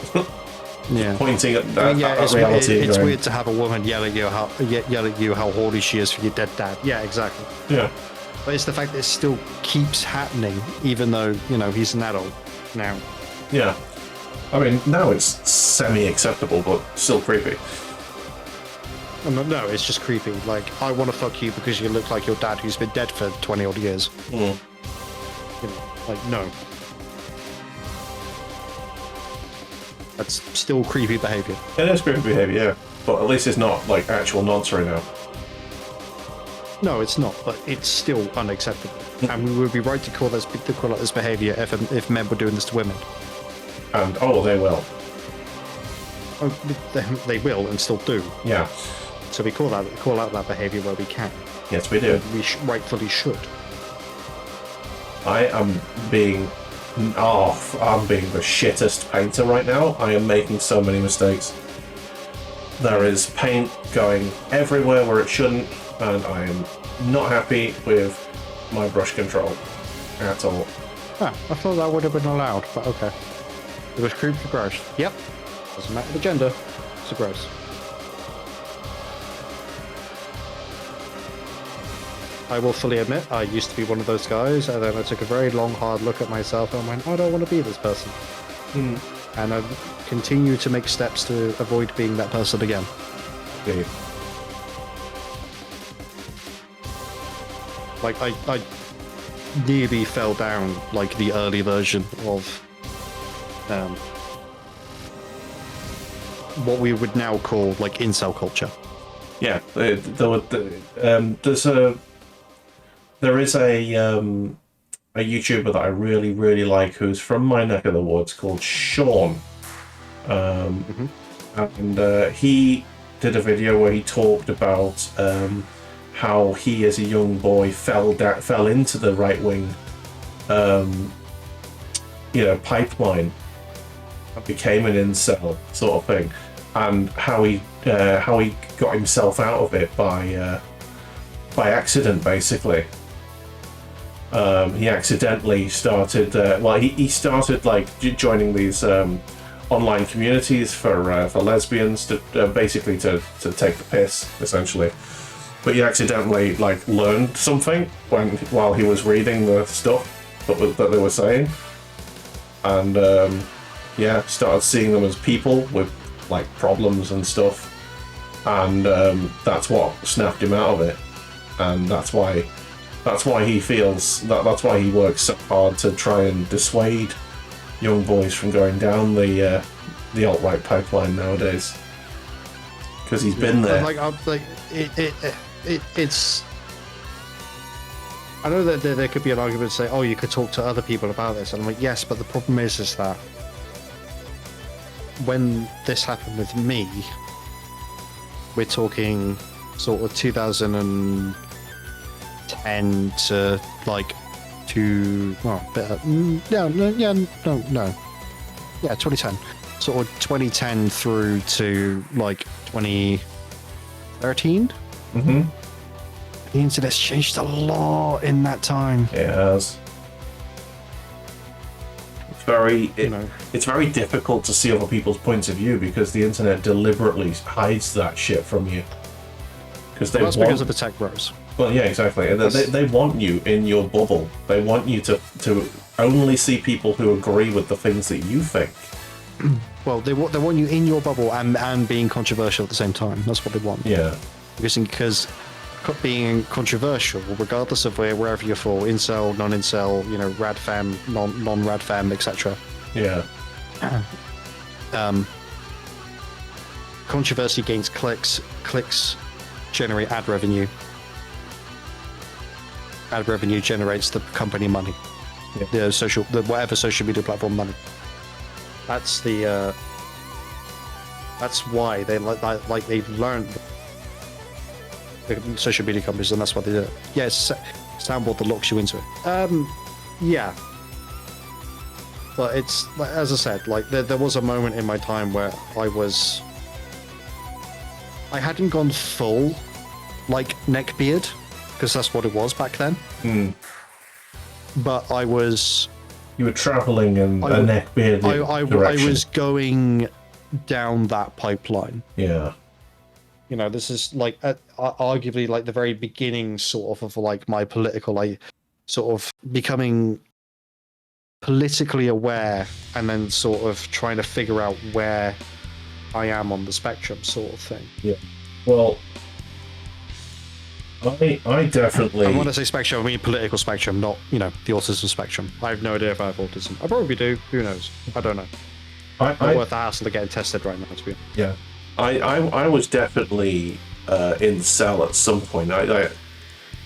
Yeah. Pointing at I mean, at reality. It's going, weird to have a woman yell at you how horny she is for your dead dad. Yeah, exactly. Yeah. But it's the fact that it still keeps happening, even though he's an adult now. Yeah. I mean, now it's semi-acceptable, but still creepy. No, it's just creepy. Like, I want to fuck you because you look like your dad who's been dead for 20 odd years. Like, no. That's still creepy behaviour. It is creepy behaviour, yeah. But at least it's not, like, actual nonsense now. No, it's not, but it's still unacceptable. And we would be right to call it this behaviour if men were doing this to women. And, they will. Oh, they will and still do. Yeah. So we call out that behaviour where we can. Yes, we do. We rightfully should. I'm being the shittest painter right now. I am making so many mistakes. There is paint going everywhere where it shouldn't, and I am not happy with my brush control at all. Ah, I thought that would have been allowed, but okay. It was creepy for gross. Yep. Doesn't matter the gender. It's a gross. I will fully admit, I used to be one of those guys, and then I took a very long, hard look at myself and went, I don't want to be this person. And I continue to make steps to avoid being that person again. Okay. Like, I nearly fell down, like, the early version of what we would now call, like, incel culture. Yeah, there is a YouTuber that I really, really like who's from my neck of the woods called Sean. And he did a video where he talked about how he, as a young boy, fell into the right-wing, pipeline and became an incel sort of thing, and how he got himself out of it by accident, basically. He accidentally started. He started like joining these online communities for lesbians to basically to take the piss, essentially. But he accidentally like learned something while he was reading the stuff that they were saying, and started seeing them as people with like problems and stuff, and that's what snapped him out of it, and that's why he feels that's why he works so hard to try and dissuade young boys from going down the alt-right pipeline nowadays, because he's been there. It's. I know that there could be an argument to say, "Oh, you could talk to other people about this," and I'm like, "Yes," but the problem is that when this happened with me, we're talking sort of 2010 to like no, 2010, sort of 2010 through to like 2013. Mm-hmm. The internet's changed a lot in that time. It has. It's very difficult to see other people's points of view because the internet deliberately hides that shit from you. Because because of the tech bros. Well, yeah, exactly. They want you in your bubble. They want you to only see people who agree with the things that you think. Well, they want you in your bubble and being controversial at the same time. That's what they want. Yeah. Because being controversial, regardless of wherever you fall, incel, non-incel, rad fam, non-rad fam, etc. Yeah. Controversy gains clicks. Clicks generate ad revenue. Ad revenue generates the company money. Yeah. Whatever social media platform money. That's the. That's why they they've learned. The social media companies, and that's what they do. Yeah, it's soundboard that locks you into it. Yeah. But it's, as I said, there was a moment in my time where I hadn't gone full, neckbeard, because that's what it was back then. Mm. But I was... You were travelling in a neckbeard direction. I was going down that pipeline. Yeah. This is arguably the very beginning sort of my political, sort of becoming politically aware and then sort of trying to figure out where I am on the spectrum sort of thing. Yeah. Well, I definitely... And when I say spectrum, I mean political spectrum, not, the autism spectrum. I have no idea if I have autism. I probably do. Who knows? I don't know. Not worth the hassle to getting tested right now, to be honest. Yeah. I was definitely incel at some point.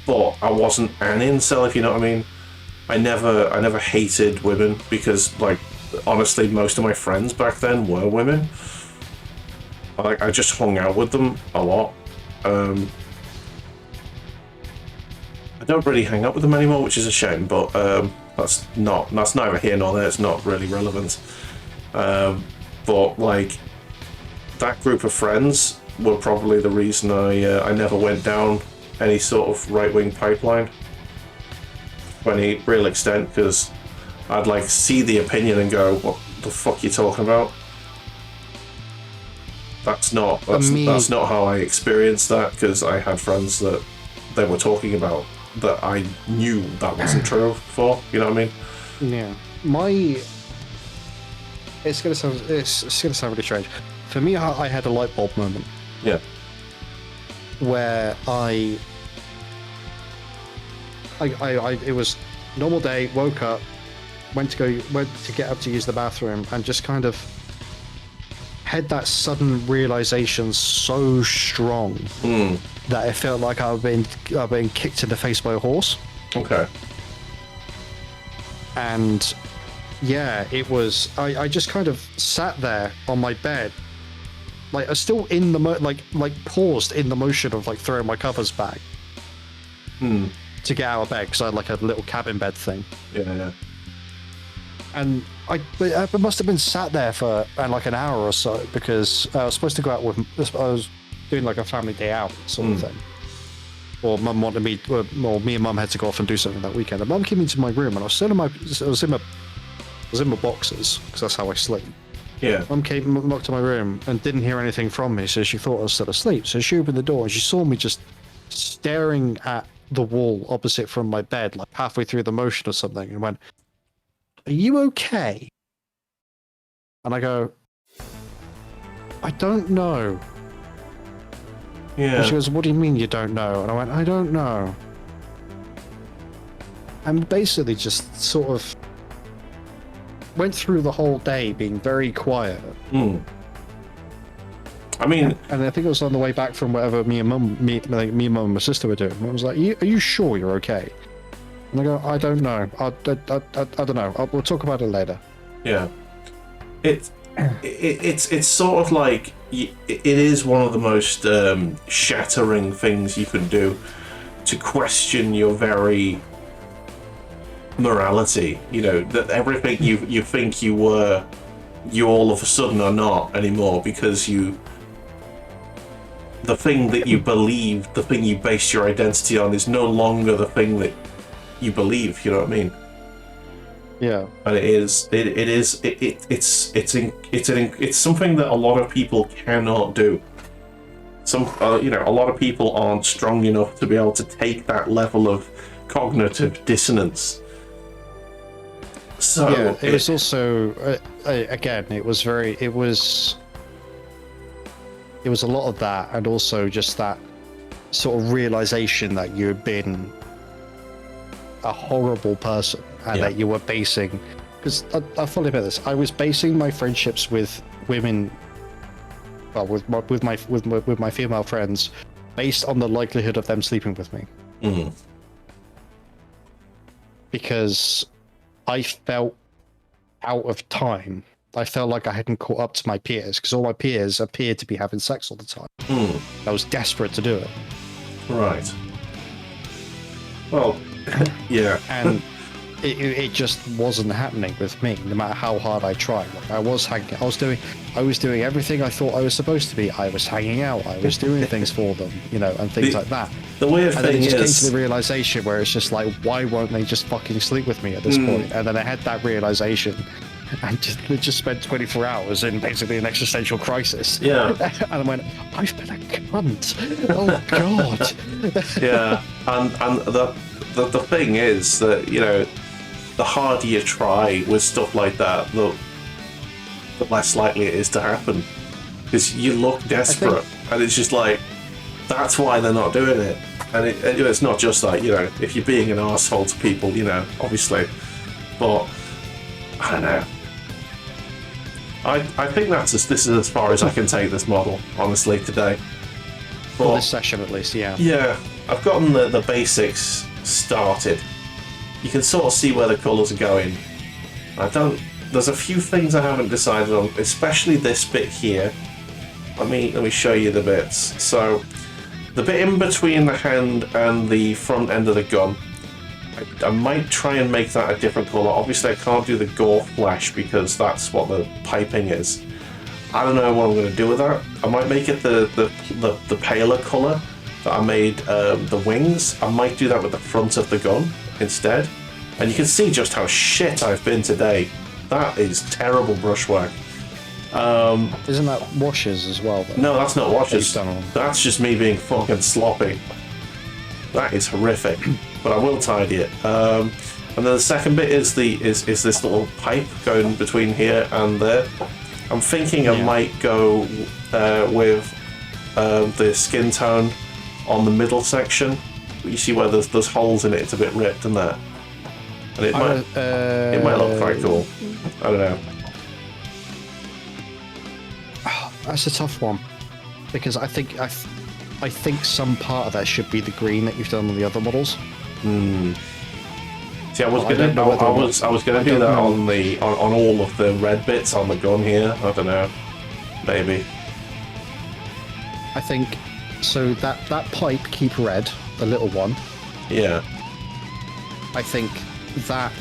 But I wasn't an incel, if you know what I mean. I never hated women because, honestly, most of my friends back then were women. I just hung out with them a lot. I don't really hang out with them anymore, which is a shame. But that's neither here nor there. It's not really relevant. But that group of friends were probably the reason I never went down any sort of right-wing pipeline to any real extent, because I'd see the opinion and go, what the fuck are you talking about? That's not how I experienced that, because I had friends that they were talking about that I knew that wasn't true for, you know what I mean? Yeah. It's gonna sound really strange. For me, I had a light bulb moment. Yeah. Where it was normal day, woke up, went to get up to use the bathroom, and just kind of had that sudden realization so strong that it felt like I've been kicked in the face by a horse. Okay. And yeah, it was. I just kind of sat there on my bed. I was still in the paused in the motion of throwing my covers back to get out of bed, because I had a little cabin bed thing. Yeah. And I must have been sat there for an hour or so, because I was supposed to go out with. I was doing a family day out sort of thing. Or Mum wanted me, or me and Mum had to go off and do something that weekend. And Mum came into my room, and I was in my boxers, because that's how I sleep. Yeah. Mum came up to my room and didn't hear anything from me, so she thought I was still asleep. So she opened the door and she saw me just staring at the wall opposite from my bed, like halfway through the motion or something, and went, "Are you okay?" And I go, "I don't know." Yeah. And she goes, "What do you mean you don't know?" And I went, "I don't know." And basically just sort of went through the whole day being very quiet. I mean, and I think it was on the way back from whatever me and mum and my sister were doing. I was like, "Are you sure you're okay?" And I go, "I don't know. I don't know. We'll talk about it later." Yeah. It's sort of like it is one of the most shattering things you can do to question your very morality. You know, that everything you think you were, you all of a sudden are not anymore, because the thing that you believe, the thing you base your identity on, is no longer the thing that you believe. You know what I mean? Yeah. And it's something that a lot of people cannot do. A lot of people aren't strong enough to be able to take that level of cognitive dissonance. So yeah, it was also again, it was a lot of that, and also just that sort of realization that you'd been a horrible person, and that you were basing, because I fully admit this, I was basing my friendships with women, well, with my female friends, based on the likelihood of them sleeping with me. Mm-hmm. Because I felt out of time. I felt like I hadn't caught up to my peers, because all my peers appeared to be having sex all the time. I was desperate to do it. Right. Well, yeah. And it just wasn't happening with me, no matter how hard I tried. Like, I was doing everything I thought I was supposed to be. I was hanging out, I was doing things for them, and things like that. The weird and then thing it just is, came to the realization where it's just like, why won't they just fucking sleep with me at this point? And then I had that realization, and just spent 24 hours in basically an existential crisis. Yeah. And I went, I've been a cunt. Oh God. Yeah. And the thing is that, the harder you try with stuff like that, the less likely it is to happen. Because you look desperate, and it's just like, that's why they're not doing it. And it's not just like, if you're being an arsehole to people, obviously. But, I don't know. I think this is as far as I can take this model, honestly, today. But, for this session, at least, yeah. Yeah, I've gotten the basics started. You can sort of see where the colours are going. There's a few things I haven't decided on, especially this bit here. Let me show you the bits. So, the bit in between the hand and the front end of the gun, I might try and make that a different colour. Obviously I can't do the gore flesh because that's what the piping is. I don't know what I'm going to do with that. I might make it the paler colour that I made the wings. I might do that with the front of the gun instead. And you can see just how shit I've been today. That is terrible brushwork. Isn't that washes as well, though? No, that's not washes. That's just me being fucking sloppy. That is horrific. But I will tidy it. And then the second bit is this little pipe going between here and there. I'm thinking I might go with the skin tone on the middle section. You see where there's holes in it. It's a bit ripped and that. And it might look quite cool. I don't know. That's a tough one, because I think some part of that should be the green that you've done on the other models. See, I was gonna do that on all of the red bits on the gun here. I don't know, maybe. I think so. That pipe, keep red, the little one. Yeah. I think that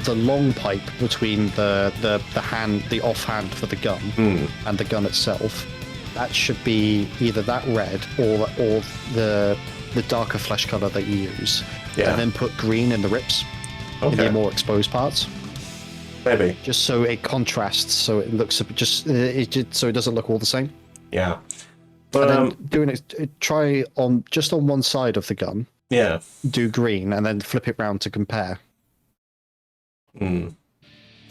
the long pipe between the hand, the offhand for the gun, and the gun itself, that should be either that red or the darker flesh color that you use. Yeah. And then put green in the rips, in the more exposed parts. Maybe. just so it contrasts, so it looks so it doesn't look all the same. Yeah. But And then doing it, try on just on one side of the gun, yeah. do green, and then flip it round to compare. Mm.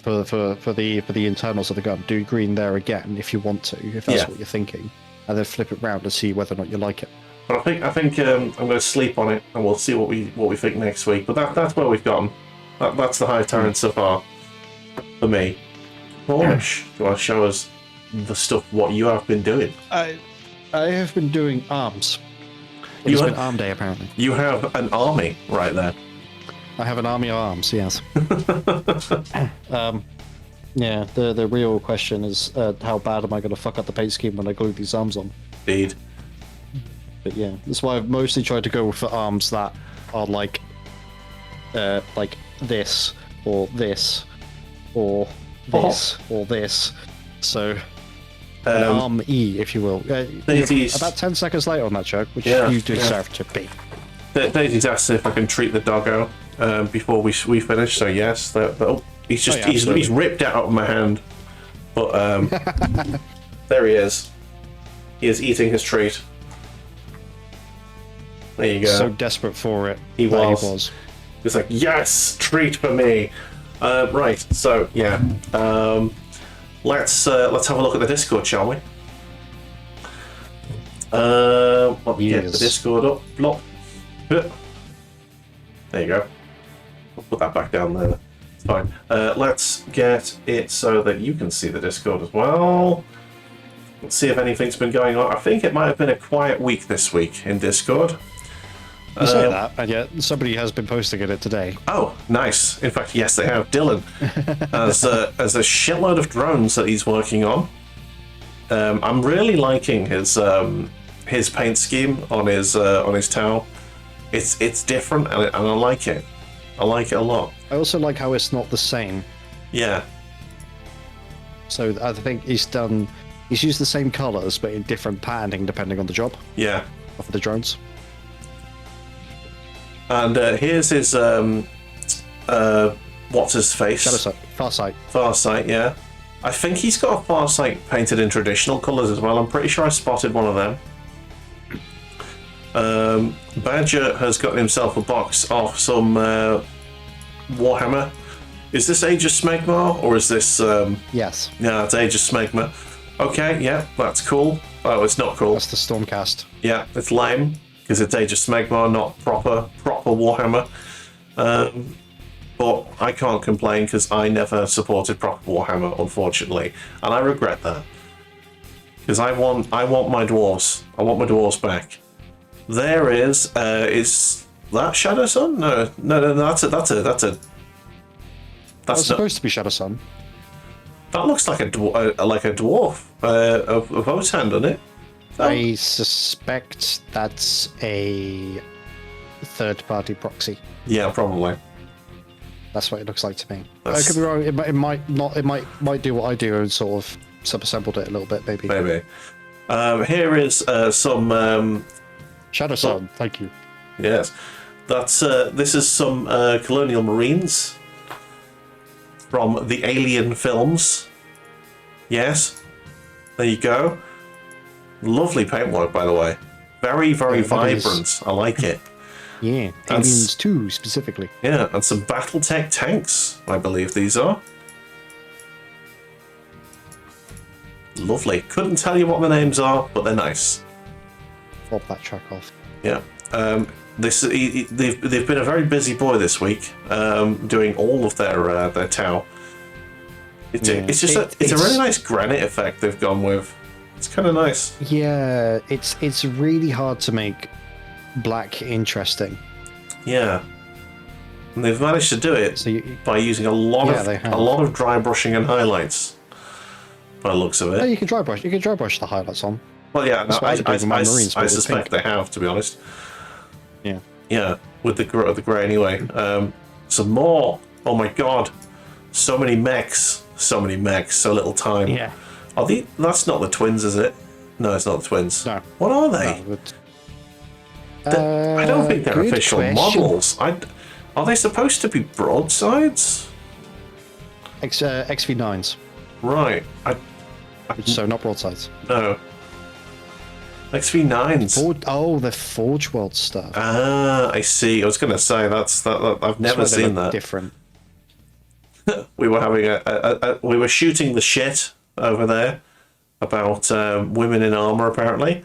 For the internals of the gun, do green there again if you want to, if that's what you're thinking, and then flip it round and see whether or not you like it. But I think I'm going to sleep on it, and we'll see what we think next week. But that's where we've gone. That's the Hive Tyrant so far for me. Cornish, do you want to show us the stuff what you have been doing? I have been doing arms. It's been arm day apparently. You have an army right there. I have an army of arms. Yes. Yeah. The real question is how bad am I going to fuck up the paint scheme when I glue these arms on? Indeed. But yeah, that's why I've mostly tried to go for arms that are like this or this or this or this. So an arm E, if you will. About 10 seconds later on that joke, which you deserve to be. Daisy's asked if I can treat the doggo before we finish. So yes, he's ripped out of my hand, but there he is. He is eating his treat. There you go. So desperate for it. He was. He's like, yes, treat for me. Right. So yeah. Let's have a look at the Discord, shall we? Let me get the Discord up. Blop. There you go. I'll put that back down there. It's fine. Let's get it so that you can see the Discord as well. Let's see if anything's been going on. I think it might have been a quiet week this week in Discord. You say that, and yet somebody has been posting it today. Oh, nice. In fact, yes, they have. Dylan has a shitload of drones that he's working on. I'm really liking his paint scheme on his towel. It's different, and I like it. I like it a lot. I also like how it's not the same. Yeah. So I think he's used the same colours, but in different patterning depending on the job. Yeah. For the drones. And here's his what's his face? Farsight. Farsight, yeah. I think he's got a Farsight painted in traditional colours as well. I'm pretty sure I spotted one of them. Badger has got himself a box of some Warhammer. Is this Age of Smegma or is this? Yes. Yeah, it's Age of Smegma. Okay, yeah, that's cool. Oh, it's not cool. That's the Stormcast. Yeah, it's lame because it's Age of Smegma, not proper Warhammer. But I can't complain because I never supported proper Warhammer, unfortunately, and I regret that because I want my dwarves. I want my dwarves back. There is that Shadow Sun? No, that's supposed to be Shadow Sun. That looks like a dwarf, a Votan, doesn't it? I suspect that's a third-party proxy. Yeah, probably. That's what it looks like to me. I could be wrong. It might not. It might do what I do and sort of sub-assembled it a little bit, maybe. Maybe. Here is some Shadow Sun. Thank you. Yes, that's this is some Colonial Marines from the Alien films. Yes, there you go. Lovely paintwork, by the way. Very vibrant. I like it. Yeah, Aliens 2 specifically. Yeah, and some BattleTech tanks, I believe these are. Lovely. Couldn't tell you what the names are, but they're nice. Pop that track off. Yeah. They've been a very busy boy this week, doing all of their towel. It's a really nice granite effect they've gone with. It's kind of nice. Yeah, it's really hard to make black interesting. Yeah, and they've managed to do it by using a lot of dry brushing and highlights. By the looks of it. No, you can dry brush. You can dry brush the highlights on. Well, yeah, no, I I suspect they have, to be honest. Yeah. Yeah, with the grey anyway. Some more. Oh my god, so many mechs. So little time. Yeah. That's not the twins, is it? No, it's not the twins. No. What are they? No, I don't think they're official question. models. Are they supposed to be broadsides? XV9s. Right. So not broadsides. No. XV9s. Oh, the Forge World stuff. Ah, I see. I was going to say that I've never seen that. Different. We were having we were shooting the shit over there about women in armor. Apparently,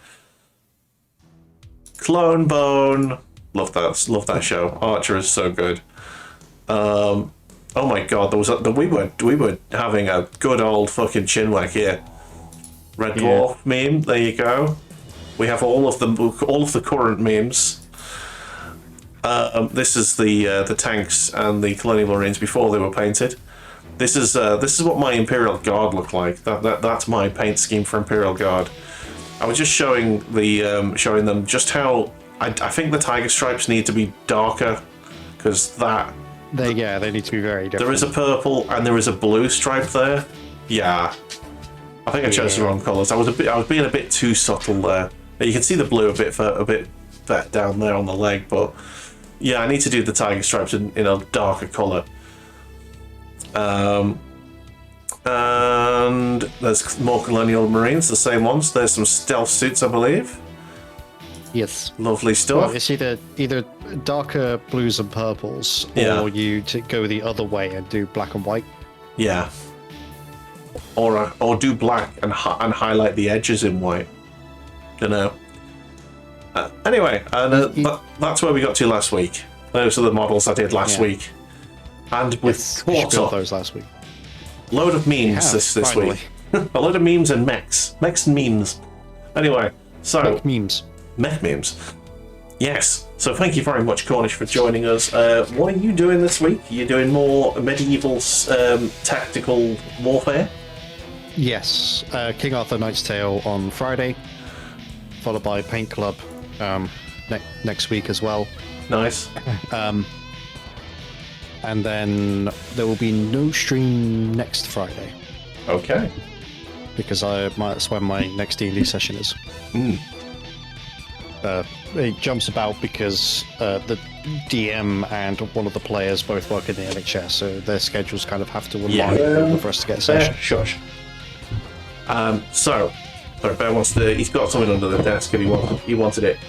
Clone Bone. Love that show. Archer is so good. Oh my god, we were having a good old fucking chinwag here. Red Dwarf meme. There you go. We have all of the current memes. This is the tanks and the Colonial Marines before they were painted. This is what my Imperial Guard looked like. That's my paint scheme for Imperial Guard. I was just showing them just how I think the tiger stripes need to be darker because they need to be very different. There is a purple and there is a blue stripe there. Yeah, I think I chose the wrong colours. I was being a bit too subtle there. You can see the blue a bit down there on the leg, but yeah, I need to do the tiger stripes in a darker colour. And there's more Colonial Marines, the same ones. There's some stealth suits, I believe. Yes. Lovely stuff. Well, it's either darker blues and purples, or you go the other way and do black and white. Yeah. Or do black and highlight the edges in white. You know. Anyway, that's where we got to last week. Those are the models I did last week, and with built those last week. Load of memes this week. A load of memes and mechs and memes. Anyway, so mech memes. Yes. So thank you very much, Cornish, for joining us. What are you doing this week? You're doing more medieval tactical warfare. Yes, King Arthur Knight's Tale on Friday, followed by Paint Club next week as well. Nice. And then there will be no stream next Friday. Okay. Because that's when my next D&D session is. It jumps about because the DM and one of the players both work in the NHS, so their schedules kind of have to align for us to get a session. Shush. Sorry, Ben he's got something under the desk and he wanted it.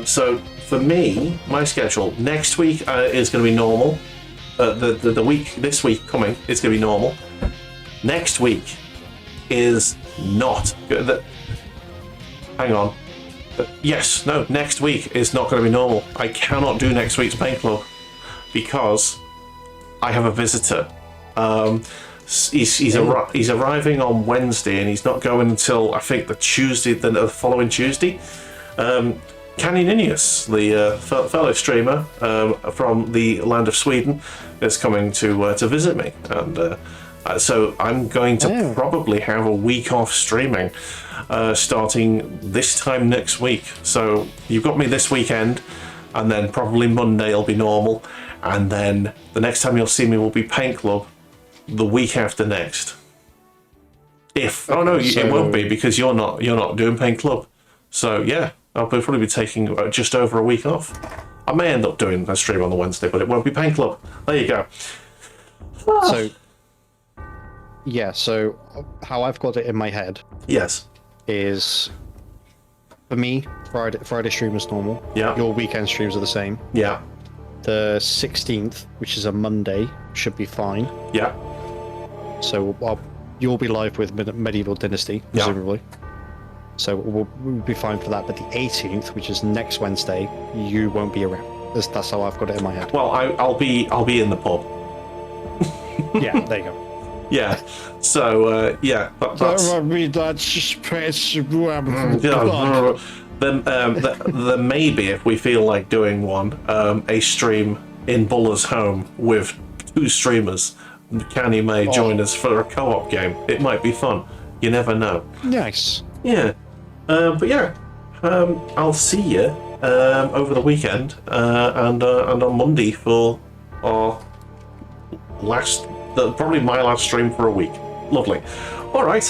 So for me, my schedule next week is going to be normal. This week coming is going to be normal. Next week is not good. Hang on. Next week is not going to be normal. I cannot do next week's Paint Club because I have a visitor. He's arriving on Wednesday and he's not going until I think the following Tuesday. Caninius, the fellow streamer from the land of Sweden, is coming to visit me, and so I'm going to probably have a week off streaming, starting this time next week. So you've got me this weekend, and then probably Monday will be normal, and then the next time you'll see me will be Paint Club, the week after next. It won't be because you're not doing Paint Club. So yeah, I'll probably be taking just over a week off. I may end up doing a stream on the Wednesday, but it won't be Paint Club. There you go. So how I've got it in my head is, for me, Friday stream is normal. Yeah. Your weekend streams are the same. Yeah. The 16th, which is a Monday, should be fine. Yeah. So you'll be live with Medieval Dynasty, presumably. So we'll be fine for that. But the 18th, which is next Wednesday, you won't be around. That's how I've got it in my head. Well, I'll be in the pub. Yeah, there you go. Yeah. So that's. There may be, if we feel like doing one, a stream in Bula's home with 2 streamers. Canny may join us for a co-op game. It might be fun. You never know. Nice. Yeah. I'll see you over the weekend and on Monday for our probably my last stream for a week. Lovely. All right.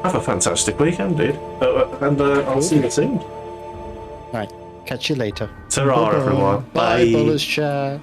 Have a fantastic weekend, dude. And I'll see you soon. All right. Catch you later. Ta-ra, everyone. Bye, Bullets chat.